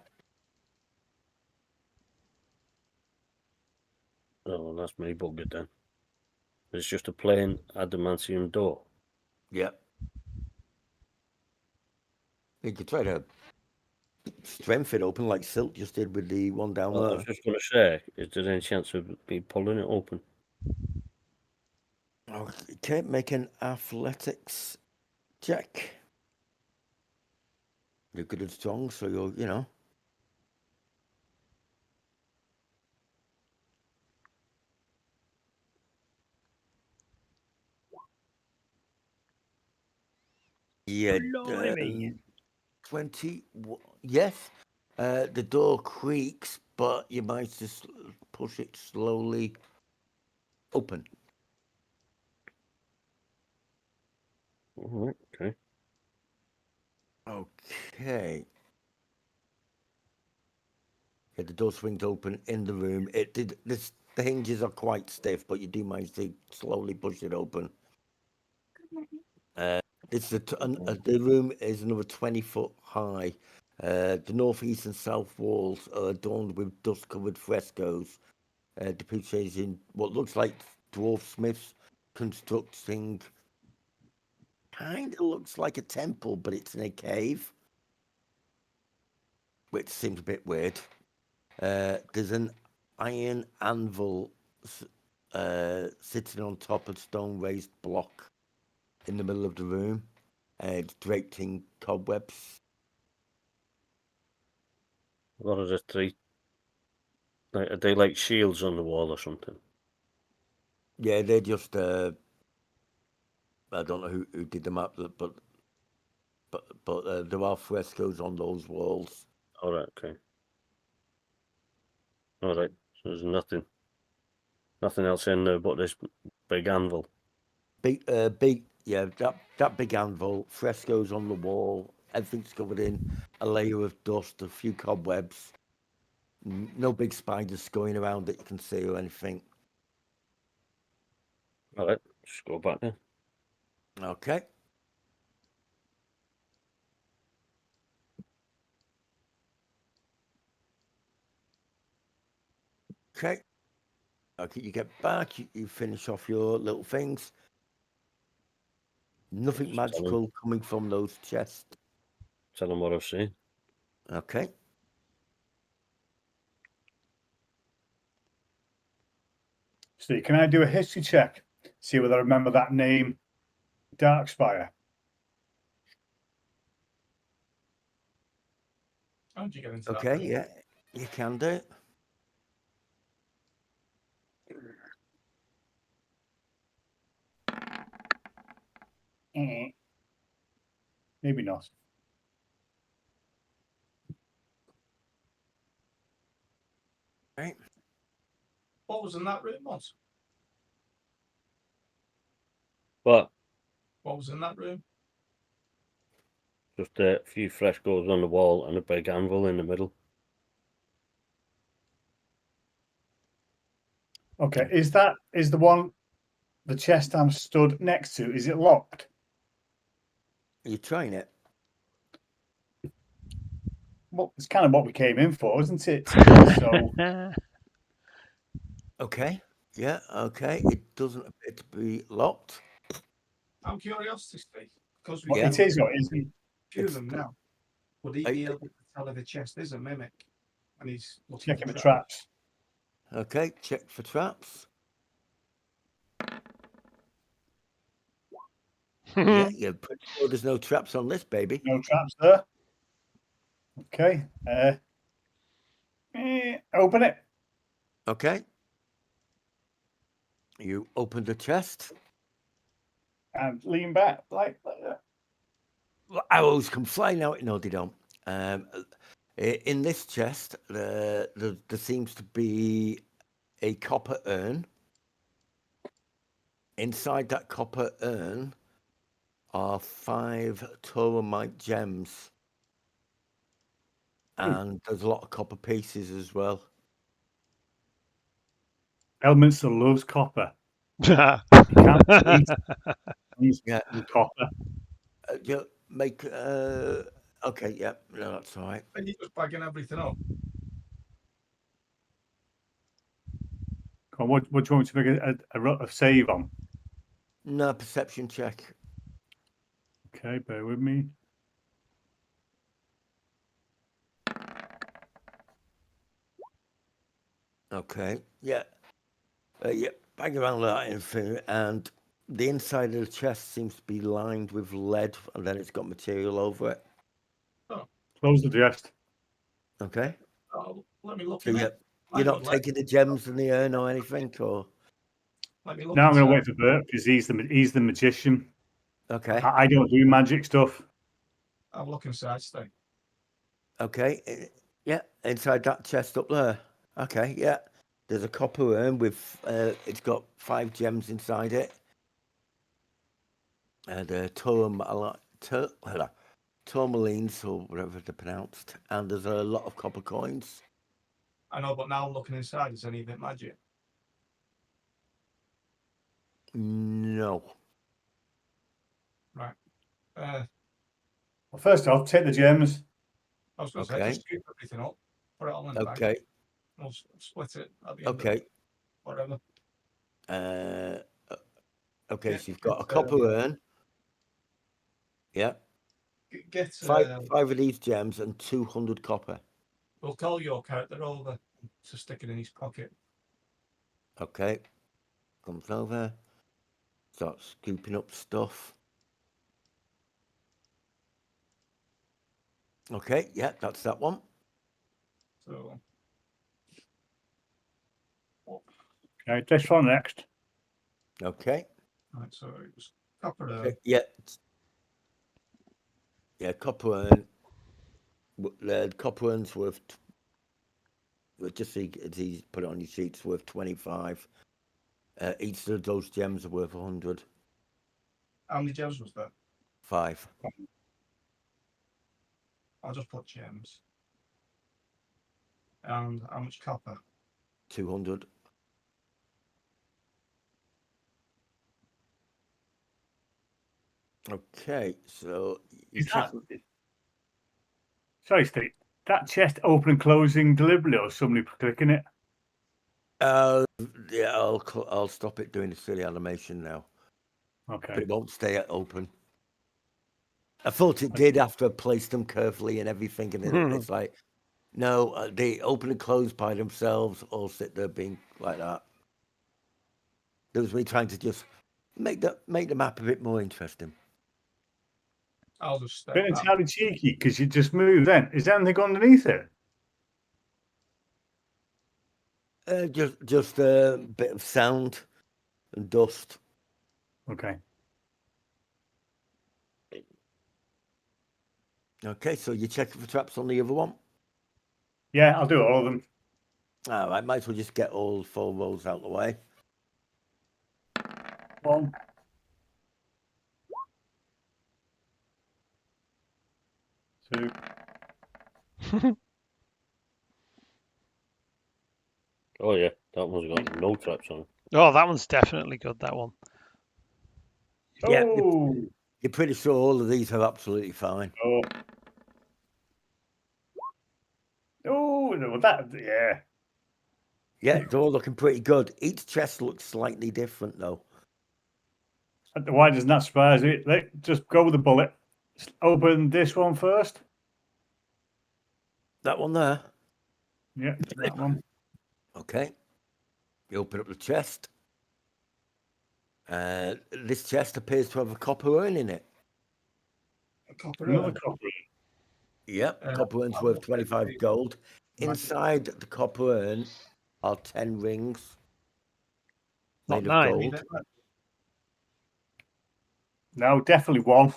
Speaker 5: Oh, that's me buggered then. It's just a plain adamantium door.
Speaker 3: Yeah. You could try to strengthen it open like Silk just did with the one down
Speaker 5: I
Speaker 3: there.
Speaker 5: was just going to say, is there any chance of me pulling it open?
Speaker 3: Okay, make an athletics check. You're good and strong, so you're, you know. Yeah,
Speaker 2: Blimey.
Speaker 3: 20. Yes, the door creaks, but you might just push it slowly open.
Speaker 5: All right. Okay.
Speaker 3: Okay. Yeah, the door swings open in the room. It did. The hinges are quite stiff, but you do manage to slowly push it open. The room is another 20-foot high. The northeast and south walls are adorned with dust-covered frescoes, depicting what looks like dwarf smiths constructing. Kind of looks like a temple, but it's in a cave, which seems a bit weird. There's an iron anvil sitting on top of stone raised block in the middle of the room. It's draped in cobwebs.
Speaker 5: What are the three? Like, are they like shields on the wall or something?
Speaker 3: Yeah, they're just. I don't know who did the map, but there are frescoes on those walls.
Speaker 5: All right. Okay. All right. So there's nothing else in there but this big anvil.
Speaker 3: Yeah, that big anvil, frescoes on the wall. Everything's covered in a layer of dust, a few cobwebs. No big spiders going around that you can see or anything.
Speaker 5: All right. Just go back there.
Speaker 3: Okay. Okay. Okay, you get back, you finish off your little things. Nothing
Speaker 5: Just tell
Speaker 3: magical coming from those chests.
Speaker 5: Tell them what I've seen.
Speaker 3: Okay.
Speaker 4: Steve, can I do a history check? See whether I remember that name, Darkspire.
Speaker 1: How did you get into that?
Speaker 3: Okay,
Speaker 1: room?
Speaker 3: yeah, you can do it.
Speaker 4: Maybe not.
Speaker 3: Right.
Speaker 1: What was in that room?
Speaker 5: But
Speaker 1: What was in that room?
Speaker 5: just a few frescoes on the wall and a big anvil in the middle.
Speaker 4: Okay, is the one the chest I'm stood next to? Is it locked?
Speaker 3: You're trying it.
Speaker 4: Well, it's kind of what we came in for, isn't it? So
Speaker 3: Okay. Yeah, okay. It doesn't appear to be locked.
Speaker 1: Out of curiosity, Steve, because we
Speaker 4: well,
Speaker 3: Yeah.
Speaker 4: it is or isn't.
Speaker 1: few of
Speaker 3: It's
Speaker 1: them
Speaker 3: got-
Speaker 1: now. Would he
Speaker 3: I-
Speaker 1: be able to tell if the chest is a mimic? And he's looking
Speaker 4: Checking
Speaker 1: for
Speaker 4: the
Speaker 1: traps.
Speaker 4: traps.
Speaker 3: Okay, check for traps. Yeah, you're pretty sure there's no traps on this baby.
Speaker 4: No traps there. Okay. Open it.
Speaker 3: Okay. You open the chest.
Speaker 4: And lean back like that.
Speaker 3: Arrows come flying out. No, they don't. In this chest, there seems to be a copper urn. Inside that copper urn are 5 Toromite gems. And there's a lot of copper pieces as well.
Speaker 4: Elements that loves copper. You can't eat
Speaker 3: Yeah.
Speaker 4: copper.
Speaker 3: You make. Okay, yeah, no, that's all right.
Speaker 1: And you're just bagging everything up.
Speaker 4: Come on, what do you want me to make a save on?
Speaker 3: No, perception check.
Speaker 4: Okay, bear with me.
Speaker 3: Okay, yeah. Yeah, bang around that anything, and the inside of the chest seems to be lined with lead, and then it's got material over it.
Speaker 4: Close the chest.
Speaker 3: Okay.
Speaker 1: Oh, let me look
Speaker 3: So
Speaker 1: in
Speaker 3: yeah,
Speaker 1: it.
Speaker 3: you're not taking the gems in the urn or anything, or
Speaker 1: Let me look.
Speaker 4: Now I'm going to
Speaker 1: inside.
Speaker 4: wait for Bert because he's the magician.
Speaker 3: okay,
Speaker 4: I don't do magic stuff.
Speaker 1: I'll look inside, Steve.
Speaker 3: okay, yeah, inside that chest up there. Okay, yeah. There's a copper urn with it's got 5 gems inside it, and tourmalines or whatever they're pronounced, and there's a lot of copper coins.
Speaker 1: I know, but now I'm looking inside. Is any of it magic?
Speaker 3: No.
Speaker 1: Right.
Speaker 4: Well, first off, take the gems.
Speaker 1: I was going to
Speaker 3: Okay.
Speaker 1: say, just scoop everything up, put it all in the bag.
Speaker 3: Okay.
Speaker 1: We'll split it at the end.
Speaker 3: Okay.
Speaker 1: Of whatever.
Speaker 3: Okay.
Speaker 1: Yeah,
Speaker 3: So you've got a
Speaker 1: it's,
Speaker 3: copper urn. Yeah.
Speaker 1: Get
Speaker 3: 5 of these gems and 200 copper.
Speaker 1: We'll call your character over to stick it in his pocket.
Speaker 3: Okay. Comes over. Starts scooping up stuff. Okay. Yeah, that's that one.
Speaker 1: So,
Speaker 4: Okay, this one next.
Speaker 3: Okay.
Speaker 1: right, so it was copper.
Speaker 3: Okay, yeah. Yeah, copper urn. The copper urn's worth. Just see, as he put it on your sheets, worth 25. Each of those gems are worth 100.
Speaker 1: How many gems was there?
Speaker 3: 5.
Speaker 1: I'll just put gems. And how much copper?
Speaker 3: 200. Okay, so you
Speaker 4: Is
Speaker 3: check.
Speaker 4: Sorry, Steve. That chest open and closing deliberately, or somebody clicking it?
Speaker 3: Yeah, I'll stop it doing the silly animation now, but
Speaker 4: Okay.
Speaker 3: it won't stay open. I thought it did after I placed them carefully and everything, and it's like, no, they open and close by themselves, all sit there being like that. There was me trying to just make the map a bit more interesting.
Speaker 1: I'll just step
Speaker 4: Bit
Speaker 1: back.
Speaker 4: entirely cheeky because you just moved then. Is there anything underneath it?
Speaker 3: Just a bit of sound and dust.
Speaker 4: Okay.
Speaker 3: Okay, so you're checking for traps on the other one?
Speaker 4: Yeah, I'll do all of them.
Speaker 3: All right, might as well just get all 4 rolls out of the way.
Speaker 4: 1. 2.
Speaker 5: Oh yeah, that one's got no traps on.
Speaker 2: Oh, that one's definitely good. That one.
Speaker 3: Yeah,
Speaker 4: Oh.
Speaker 3: you're pretty sure all of these are absolutely fine.
Speaker 4: Oh. Oh, no, that, yeah.
Speaker 3: Yeah, they're all looking pretty good. Each chest looks slightly different, though.
Speaker 4: Why doesn't that surprise you? Just go with the bullet. Open this one first.
Speaker 3: That one there.
Speaker 4: Yeah, that one.
Speaker 3: Okay. You open up the chest. This chest appears to have a copper urn in it.
Speaker 1: A copper
Speaker 4: Another
Speaker 1: urn.
Speaker 4: copper.
Speaker 3: Yep, copper urn's
Speaker 1: I'll
Speaker 3: worth
Speaker 1: look at
Speaker 3: 25
Speaker 1: the
Speaker 3: gold.
Speaker 1: magic.
Speaker 3: Inside the copper urn are 10 rings
Speaker 2: Not
Speaker 3: made of
Speaker 2: 9.
Speaker 3: gold.
Speaker 4: No, definitely 1.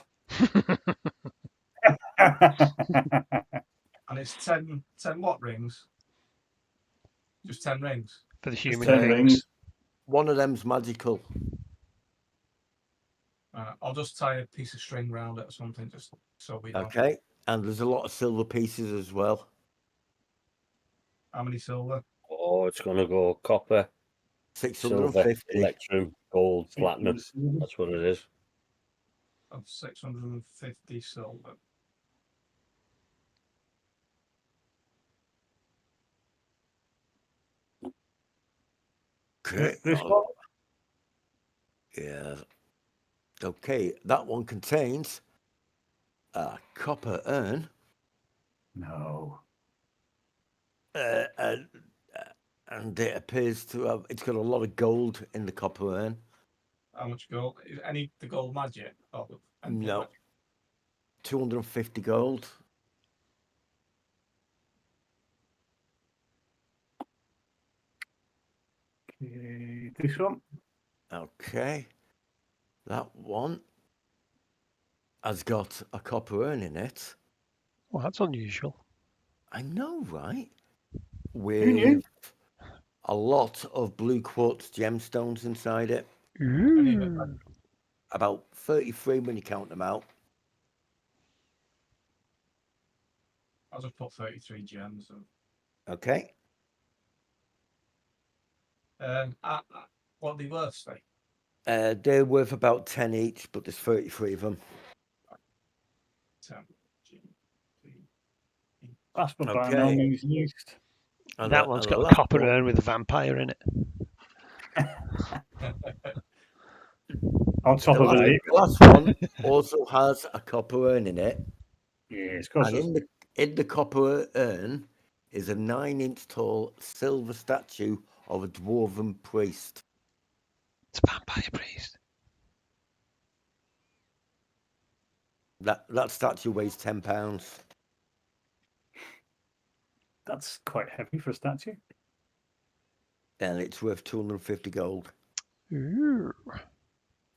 Speaker 1: And it's 10 what rings? Just 10 rings.
Speaker 2: For the
Speaker 4: Just
Speaker 2: human
Speaker 4: 10
Speaker 2: kings.
Speaker 4: rings.
Speaker 3: One of them's magical.
Speaker 1: I'll just tie a piece of string round it or something, just so we know.
Speaker 3: Okay, and there's a lot of silver pieces as well.
Speaker 1: How many silver?
Speaker 5: Oh, it's gonna go copper, silver,
Speaker 3: 650.
Speaker 5: electrum, gold, platinum. That's what it is.
Speaker 1: Of 650 silver.
Speaker 3: Okay.
Speaker 4: This one?
Speaker 3: Yeah. Okay, that one contains a copper urn.
Speaker 4: No.
Speaker 3: And it appears to have, it's got a lot of gold in the copper urn.
Speaker 1: How much gold? Is any the gold magic? Oh,
Speaker 3: No.
Speaker 1: magic?
Speaker 3: 250 gold.
Speaker 4: Okay, this one?
Speaker 3: Okay. That one has got a copper urn in it.
Speaker 2: Well, that's unusual.
Speaker 3: I know, right?
Speaker 4: Who knew?
Speaker 3: With a lot of blue quartz gemstones inside it.
Speaker 1: Any of it?
Speaker 2: Ooh.
Speaker 3: About 33 when you count them out.
Speaker 1: I'll just put 33 gems.
Speaker 3: Okay.
Speaker 1: What are they worth, say?
Speaker 3: They're worth about 10 each, but there's 33 of them.
Speaker 1: 10.
Speaker 4: Last but by
Speaker 3: Okay.
Speaker 4: no means least.
Speaker 3: And
Speaker 2: That one's
Speaker 3: and
Speaker 2: got
Speaker 3: the
Speaker 2: a
Speaker 3: last
Speaker 2: copper
Speaker 3: one-
Speaker 2: urn with a vampire in it.
Speaker 4: On top
Speaker 3: The
Speaker 4: of it.
Speaker 3: last one also has a copper urn in it.
Speaker 4: Yes, of course.
Speaker 3: And in the copper urn is a 9-inch tall silver statue of a dwarven priest.
Speaker 2: It's a vampire priest.
Speaker 3: That statue weighs 10 pounds.
Speaker 4: That's quite heavy for a statue.
Speaker 3: And it's worth 250 gold.
Speaker 2: Ooh.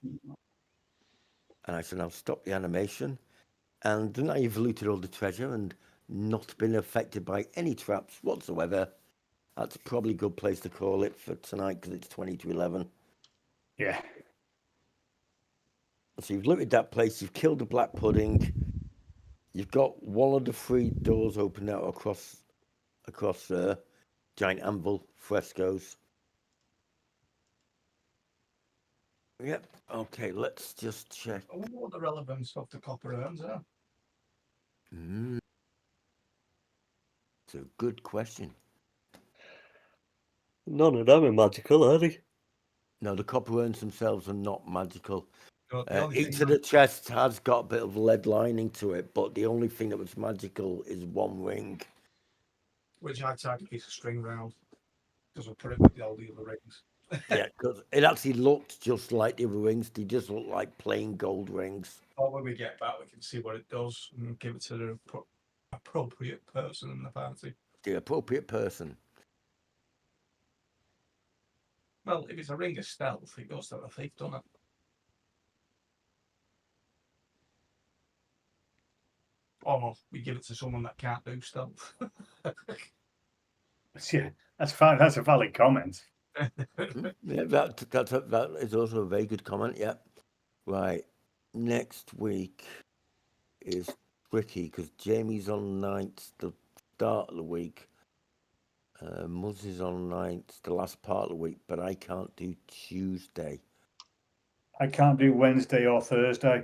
Speaker 3: And I said, I'll stop the animation. And now you've looted all the treasure and not been affected by any traps whatsoever. That's probably a good place to call it for tonight because it's 20 to 11.
Speaker 4: Yeah.
Speaker 3: So you've looted that place, you've killed the black pudding, you've got one of the 3 doors open out across giant anvil frescoes. Yep. Okay, let's just check.
Speaker 1: I wonder what the relevance of the copper urns are.
Speaker 3: It's a good question.
Speaker 5: None of them are magical, are they?
Speaker 3: No, the copper urns themselves are not magical.
Speaker 1: The only
Speaker 3: Each
Speaker 1: thing
Speaker 3: of the chests has got a bit of lead lining to it, but the only thing that was magical is one ring.
Speaker 1: which I tied a piece of string round because I put it with all the other rings.
Speaker 3: Yeah, because it actually looked just like the other rings. They just look like plain gold rings.
Speaker 1: But when we get back, we can see what it does and give it to the appropriate person in the party.
Speaker 3: The appropriate person.
Speaker 1: Well, if it's a ring of stealth, it goes to the thief, doesn't it? Or we give it to someone that can't do stealth.
Speaker 4: Yeah, that's fine. That's a valid comment.
Speaker 3: Yeah, that is also a very good comment. Yeah. Right. Next week is tricky because Jamie's on nights the start of the week. Muzz is on nights the last part of the week, but I can't do Tuesday.
Speaker 4: I can't do Wednesday or Thursday.